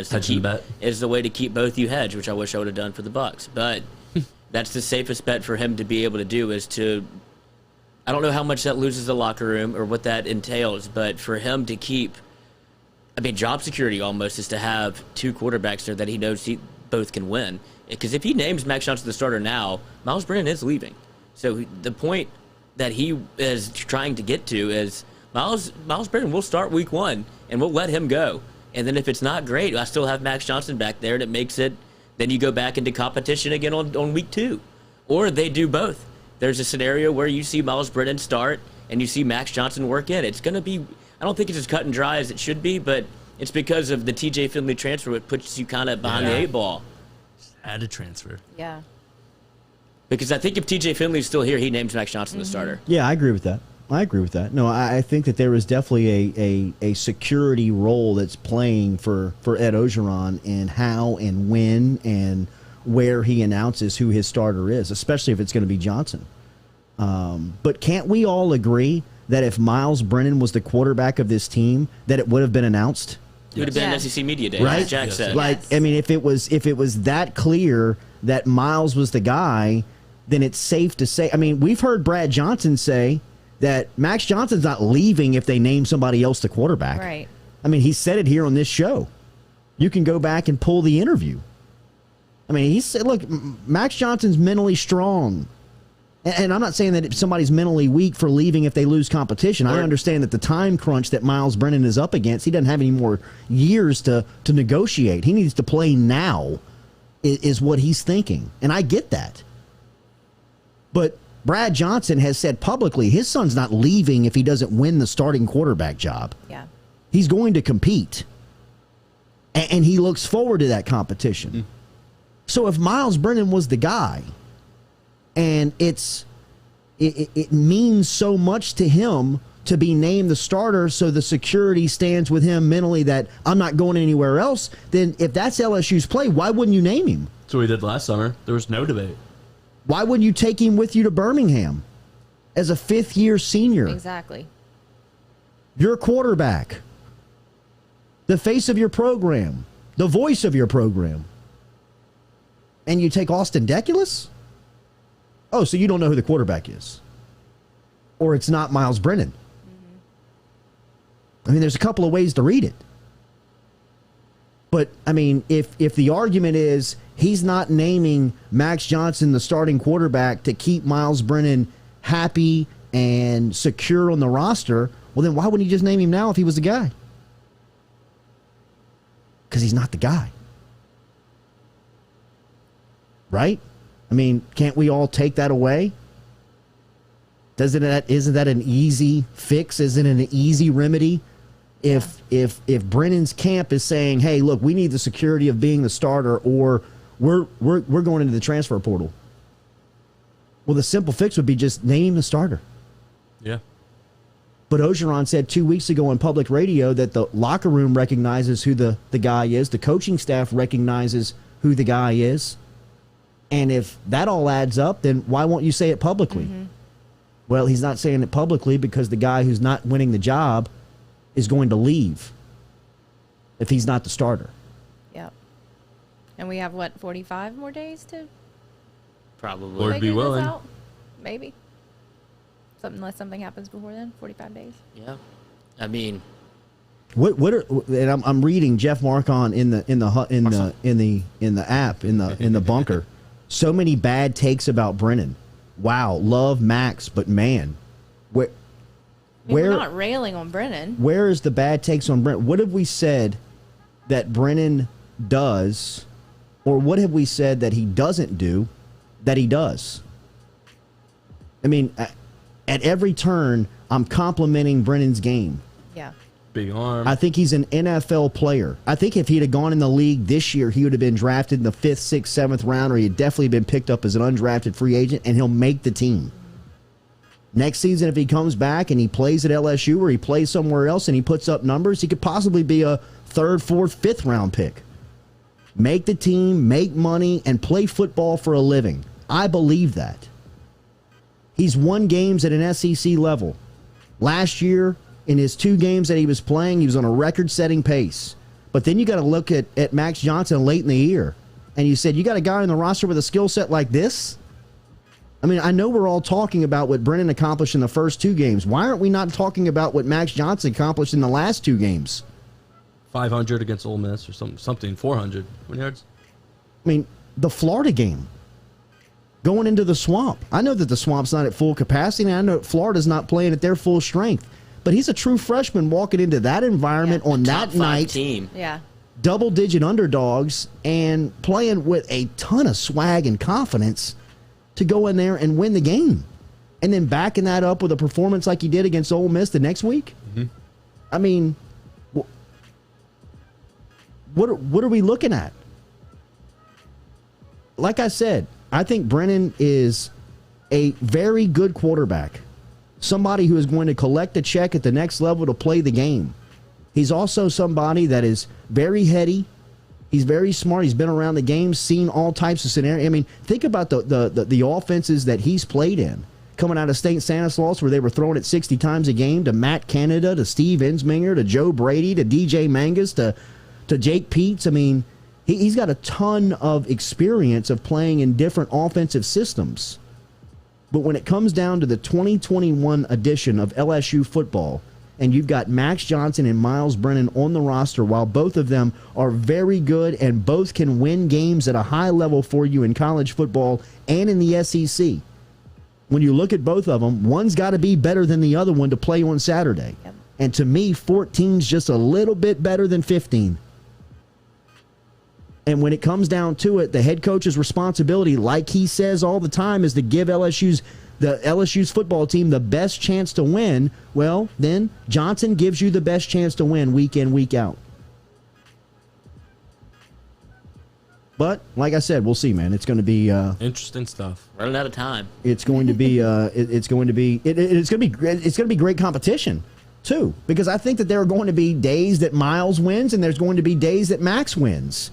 is the way to keep both you hedge, which I wish I would have done for the Bucs. But that's the safest bet for him to be able to do is to. I don't know how much that loses the locker room or what that entails, but for him to keep, job security almost is to have two quarterbacks there that he knows both can win. Because if he names Max Johnson the starter now, Myles Brennan is leaving. So the point that he is trying to get to is Myles Brennan will start week 1, and we'll let him go. And then if it's not great, I still have Max Johnson back there, and it makes it, then you go back into competition again on week 2. Or they do both. There's a scenario where you see Myles Brennan start, and you see Max Johnson work in. It's going to be, I don't think it's as cut and dry as it should be, but it's because of the TJ Finley transfer, which puts you kind of behind the 8 ball. Had to transfer. Yeah. Because I think if TJ Finley's still here, he names Max Johnson the starter. Yeah, I agree with that. No, I think that there is definitely a security role that's playing for Ed Orgeron in how and when and where he announces who his starter is, especially if it's going to be Johnson. But can't we all agree that if Myles Brennan was the quarterback of this team, that it would have been announced? It would have been an SEC Media Day, right? As Jack said. If it was that clear that Myles was the guy, then it's safe to say. We've heard Brad Johnson say that Max Johnson's not leaving if they name somebody else the quarterback. Right. He said it here on this show. You can go back and pull the interview. He said, look, Max Johnson's mentally strong. And I'm not saying that somebody's mentally weak for leaving if they lose competition. I understand that the time crunch that Myles Brennan is up against, he doesn't have any more years to negotiate. He needs to play now, is what he's thinking. And I get that. But Brad Johnson has said publicly his son's not leaving if he doesn't win the starting quarterback job. Yeah. He's going to compete. And he looks forward to that competition. Mm. So if Myles Brennan was the guy, and it means so much to him to be named the starter, so the security stands with him mentally that I'm not going anywhere else, then if that's LSU's play, why wouldn't you name him? That's what we did last summer. There was no debate. Why wouldn't you take him with you to Birmingham as a fifth-year senior? Exactly. Your quarterback, the face of your program, the voice of your program. And you take Austin Deculus? Oh, so you don't know who the quarterback is. Or it's not Myles Brennan. Mm-hmm. There's a couple of ways to read it. But, if the argument is he's not naming Max Johnson the starting quarterback to keep Myles Brennan happy and secure on the roster, well, then why wouldn't you just name him now if he was the guy? Because he's not the guy. Right? Can't we all take that away? Isn't that an easy fix? Isn't it an easy remedy? If Brennan's camp is saying, hey, look, we need the security of being the starter, or we're going into the transfer portal. Well, the simple fix would be just name the starter. Yeah. But Orgeron said 2 weeks ago on public radio that the locker room recognizes who the guy is. The coaching staff recognizes who the guy is. And if that all adds up, then why won't you say it publicly? Mm-hmm. Well, he's not saying it publicly because the guy who's not winning the job is going to leave if he's not the starter. Yep. And we have, 45 more days to probably Lord be willing. Out? Maybe. Unless something happens before then, 45 days. Yeah. What are, and I'm reading Jeff Marcon in the app in the bunker. So many bad takes about Brennan. Wow, love Max, but man, we're not railing on Brennan. Where is the bad takes on Brennan? What have we said that Brennan does, or what have we said that he doesn't do that he does? At every turn, I'm complimenting Brennan's game. Yeah. Big arm. I think he's an NFL player. I think if he'd have gone in the league this year, he would have been drafted in the 5th, 6th, 7th round, or he'd definitely been picked up as an undrafted free agent, and he'll make the team. Next season, if he comes back and he plays at LSU or he plays somewhere else and he puts up numbers, he could possibly be a 3rd, 4th, 5th round pick. Make the team, make money, and play football for a living. I believe that. He's won games at an SEC level. Last year, In his 2 games that he was playing, he was on a record-setting pace. But then you got to look at Max Johnson late in the year, and you said, you got a guy on the roster with a skill set like this? I mean, I know we're all talking about what Brennan accomplished in the first 2 games. Why aren't we not talking about what Max Johnson accomplished in the last 2 games? 500 against Ole Miss or something, 400. How many yards? I mean, the Florida game, going into the Swamp. I know that the Swamp's not at full capacity, and I know Florida's not playing at their full strength. But he's a true freshman walking into that environment on that night. Team. Yeah. Double-digit underdogs and playing with a ton of swag and confidence to go in there and win the game. And then backing that up with a performance like he did against Ole Miss the next week. Mm-hmm. I mean, what are we looking at? Like I said, I think Brennan is a very good quarterback. Somebody who is going to collect a check at the next level to play the game. He's also somebody that is very heady. He's very smart. He's been around the game, seen all types of scenarios. I mean, think about the offenses that he's played in. Coming out of St. Stanislaus, where they were throwing it 60 times a game, to Matt Canada, to Steve Ensminger, to Joe Brady, to DJ Mangus, to Jake Peets. I mean, he's got a ton of experience of playing in different offensive systems. But when it comes down to the 2021 edition of LSU football, and you've got Max Johnson and Myles Brennan on the roster, while both of them are very good and both can win games at a high level for you in college football and in the SEC. When you look at both of them, one's got to be better than the other one to play on Saturday. Yep. And to me, 14's just a little bit better than 15. And when it comes down to it, the head coach's responsibility, like he says all the time, is to give LSU's football team the best chance to win. Well, then Johnson gives you the best chance to win week in, week out. But like I said, we'll see, man. It's going to be interesting stuff. Running out of time. It's going to be it's going to be great competition too, because I think that there are going to be days that Myles wins and there's going to be days that Max wins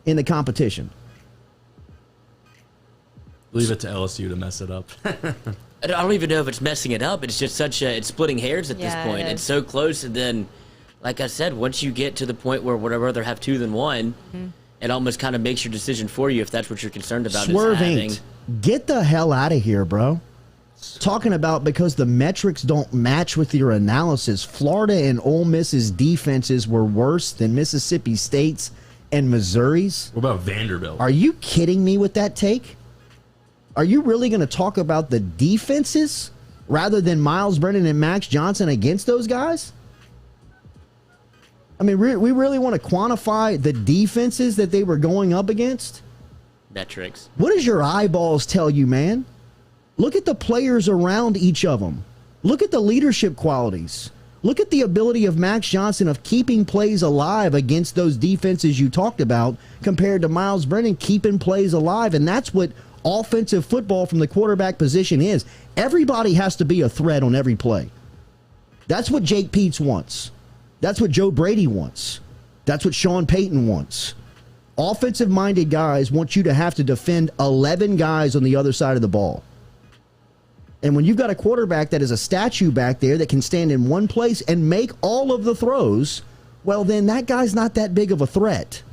in the competition. Leave it to LSU to mess it up. I don't even know if it's messing it up. It's just it's splitting hairs at this point. It's so close, and then, like I said, once you get to the point where would I rather have 2 than 1, it almost kind of makes your decision for you if that's what you're concerned about. Swerve ain't. Get the hell out of here, bro. Talking about because the metrics don't match with your analysis. Florida and Ole Miss's defenses were worse than Mississippi State's and Missouri's. What about Vanderbilt? Are you kidding me with that take? Are you really going to talk about the defenses rather than Myles Brennan and Max Johnson against those guys? I mean, we really want to quantify the defenses that they were going up against? Metrics. What does your eyeballs tell you, man? Look at the players around each of them. Look at the leadership qualities. Look at the ability of Max Johnson of keeping plays alive against those defenses you talked about compared to Myles Brennan keeping plays alive. And that's what offensive football from the quarterback position is. Everybody has to be a threat on every play. That's what Jake Peets wants. That's what Joe Brady wants. That's what Sean Payton wants. Offensive-minded guys want you to have to defend 11 guys on the other side of the ball. And when you've got a quarterback that is a statue back there that can stand in one place and make all of the throws, well, then that guy's not that big of a threat.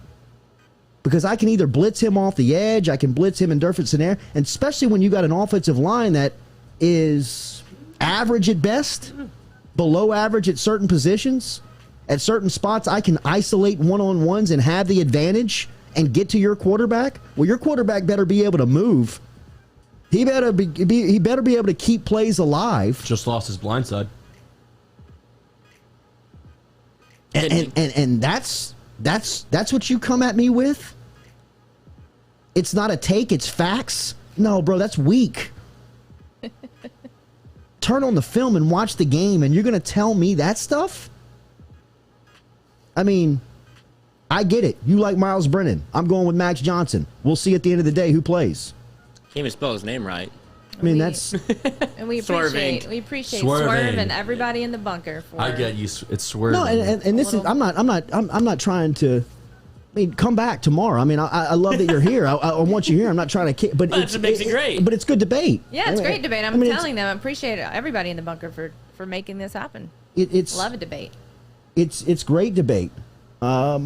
Because I can either blitz him off the edge, I can blitz him in different scenarios, and especially when you got an offensive line that is average at best, below average at certain positions. At certain spots, I can isolate one-on-ones and have the advantage and get to your quarterback. Well, your quarterback better be able to move. He better be able to keep plays alive. Just lost his blind side. And that's what you come at me with? It's not a take, it's facts? No, bro, that's weak. Turn on the film and watch the game, and you're going to tell me that stuff? I mean, I get it. You like Myles Brennan. I'm going with Max Johnson. We'll see at the end of the day who plays. Can't even spell his name right. I mean, that's... And we appreciate Swerve and everybody in the bunker for... I get you. It's Swerve. No, and this is... I'm not trying to... I mean, come back tomorrow. I mean, I love that you're here. I want you here. I'm not trying to... But it makes it great. But it's good debate. Yeah, it's great debate. I'm telling them I appreciate everybody in the bunker for making this happen. it's love a debate. It's great debate, but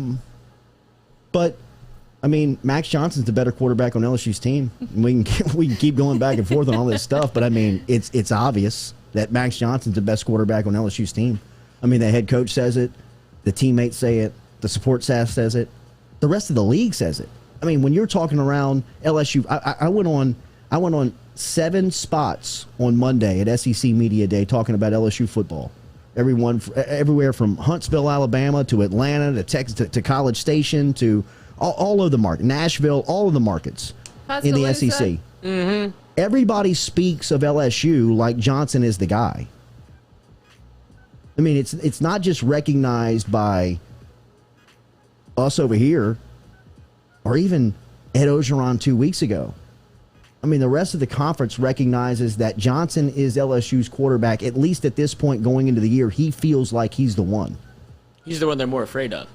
I mean, Max Johnson's the better quarterback on LSU's team. We can keep going back and forth on all this stuff, but I mean, it's obvious that Max Johnson's the best quarterback on LSU's team. I mean, the head coach says it, the teammates say it, the support staff says it, the rest of the league says it. I mean, when you're talking around LSU, I went on 7 spots on Monday at SEC Media Day talking about LSU football. Everywhere from Huntsville, Alabama, to Atlanta, to Texas, to College Station, to all of the market, Nashville, all of the markets in the SEC. Mm-hmm. Everybody speaks of LSU like Johnson is the guy. I mean, it's not just recognized by us over here, or even Ed Ogeron 2 weeks ago. I mean, the rest of the conference recognizes that Johnson is LSU's quarterback, at least at this point going into the year. He feels like he's the one. He's the one they're more afraid of.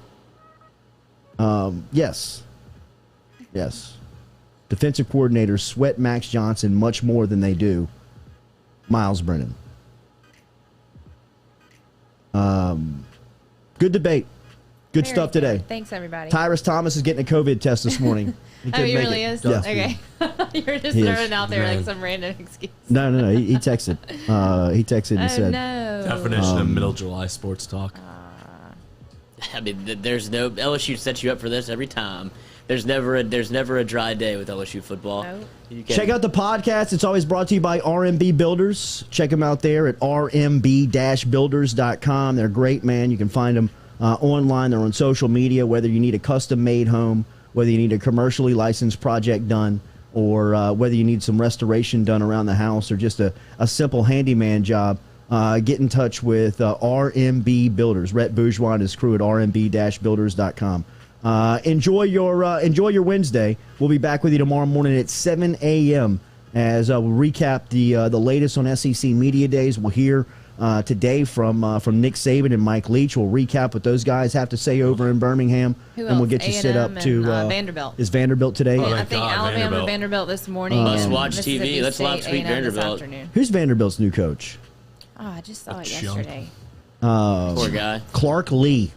Yes. Defensive coordinators sweat Max Johnson much more than they do Myles Brennan. Good debate. Good stuff today. Thanks, everybody. Tyrus Thomas is getting a COVID test this morning. He really is? Yeah. Okay. You're just throwing out there like some random excuse. No. He texted. He texted and said, no. Definition of middle July sports talk. I mean, there's no LSU sets you up for this every time. There's never a dry day with LSU football. No. Check out the podcast. It's always brought to you by RMB Builders. Check them out there at rmb-builders.com. They're great, man. You can find them online. They're on social media, whether you need a custom-made home, whether you need a commercially licensed project done, or whether you need some restoration done around the house, or just a simple handyman job. Get in touch with RMB Builders. Rhett Bourgeois and his crew at rmb-builders.com. Enjoy your Wednesday. We'll be back with you tomorrow morning at 7 a.m. as we'll recap the latest on SEC Media Days. We'll hear today from Nick Saban and Mike Leach. We'll recap what those guys have to say over in Birmingham. Who and we'll else? get you A&M set up to Vanderbilt. Is Vanderbilt today? Oh, I think Alabama, Vanderbilt this morning. Let's and watch TV. Mississippi Let's live State, tweet A&M this Vanderbilt. afternoon. Who's Vanderbilt's new coach? Oh, I just saw it chump. yesterday. Poor guy. Clark Lee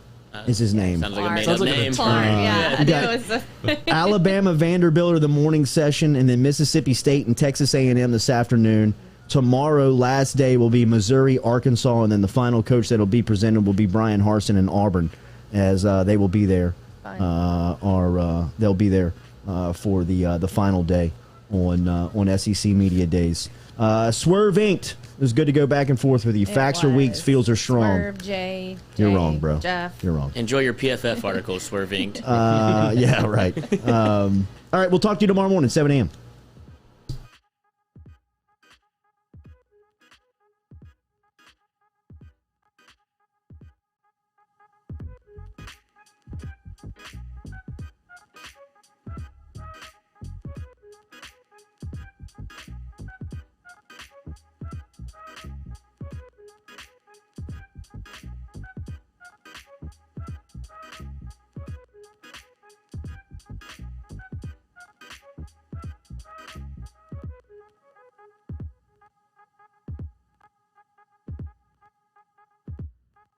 is his name. Sounds like a Clark. made-up name. Clark, yeah. I you knew got- it was Alabama, Vanderbilt are the morning session, and then Mississippi State and Texas A&M this afternoon. Tomorrow, last day, will be Missouri, Arkansas, and then the final coach that will be presented will be Brian Harsin and Auburn, as they will be there. They'll be there for the final day on SEC Media Days. Swerve Inked. It was good to go back and forth with you. Facts are weak, feels are strong. Swerve, Jay, You're wrong, bro. Jeff. You're wrong. Enjoy your PFF article, Swerve Inked. Yeah, right. All right, we'll talk to you tomorrow morning, 7 a.m.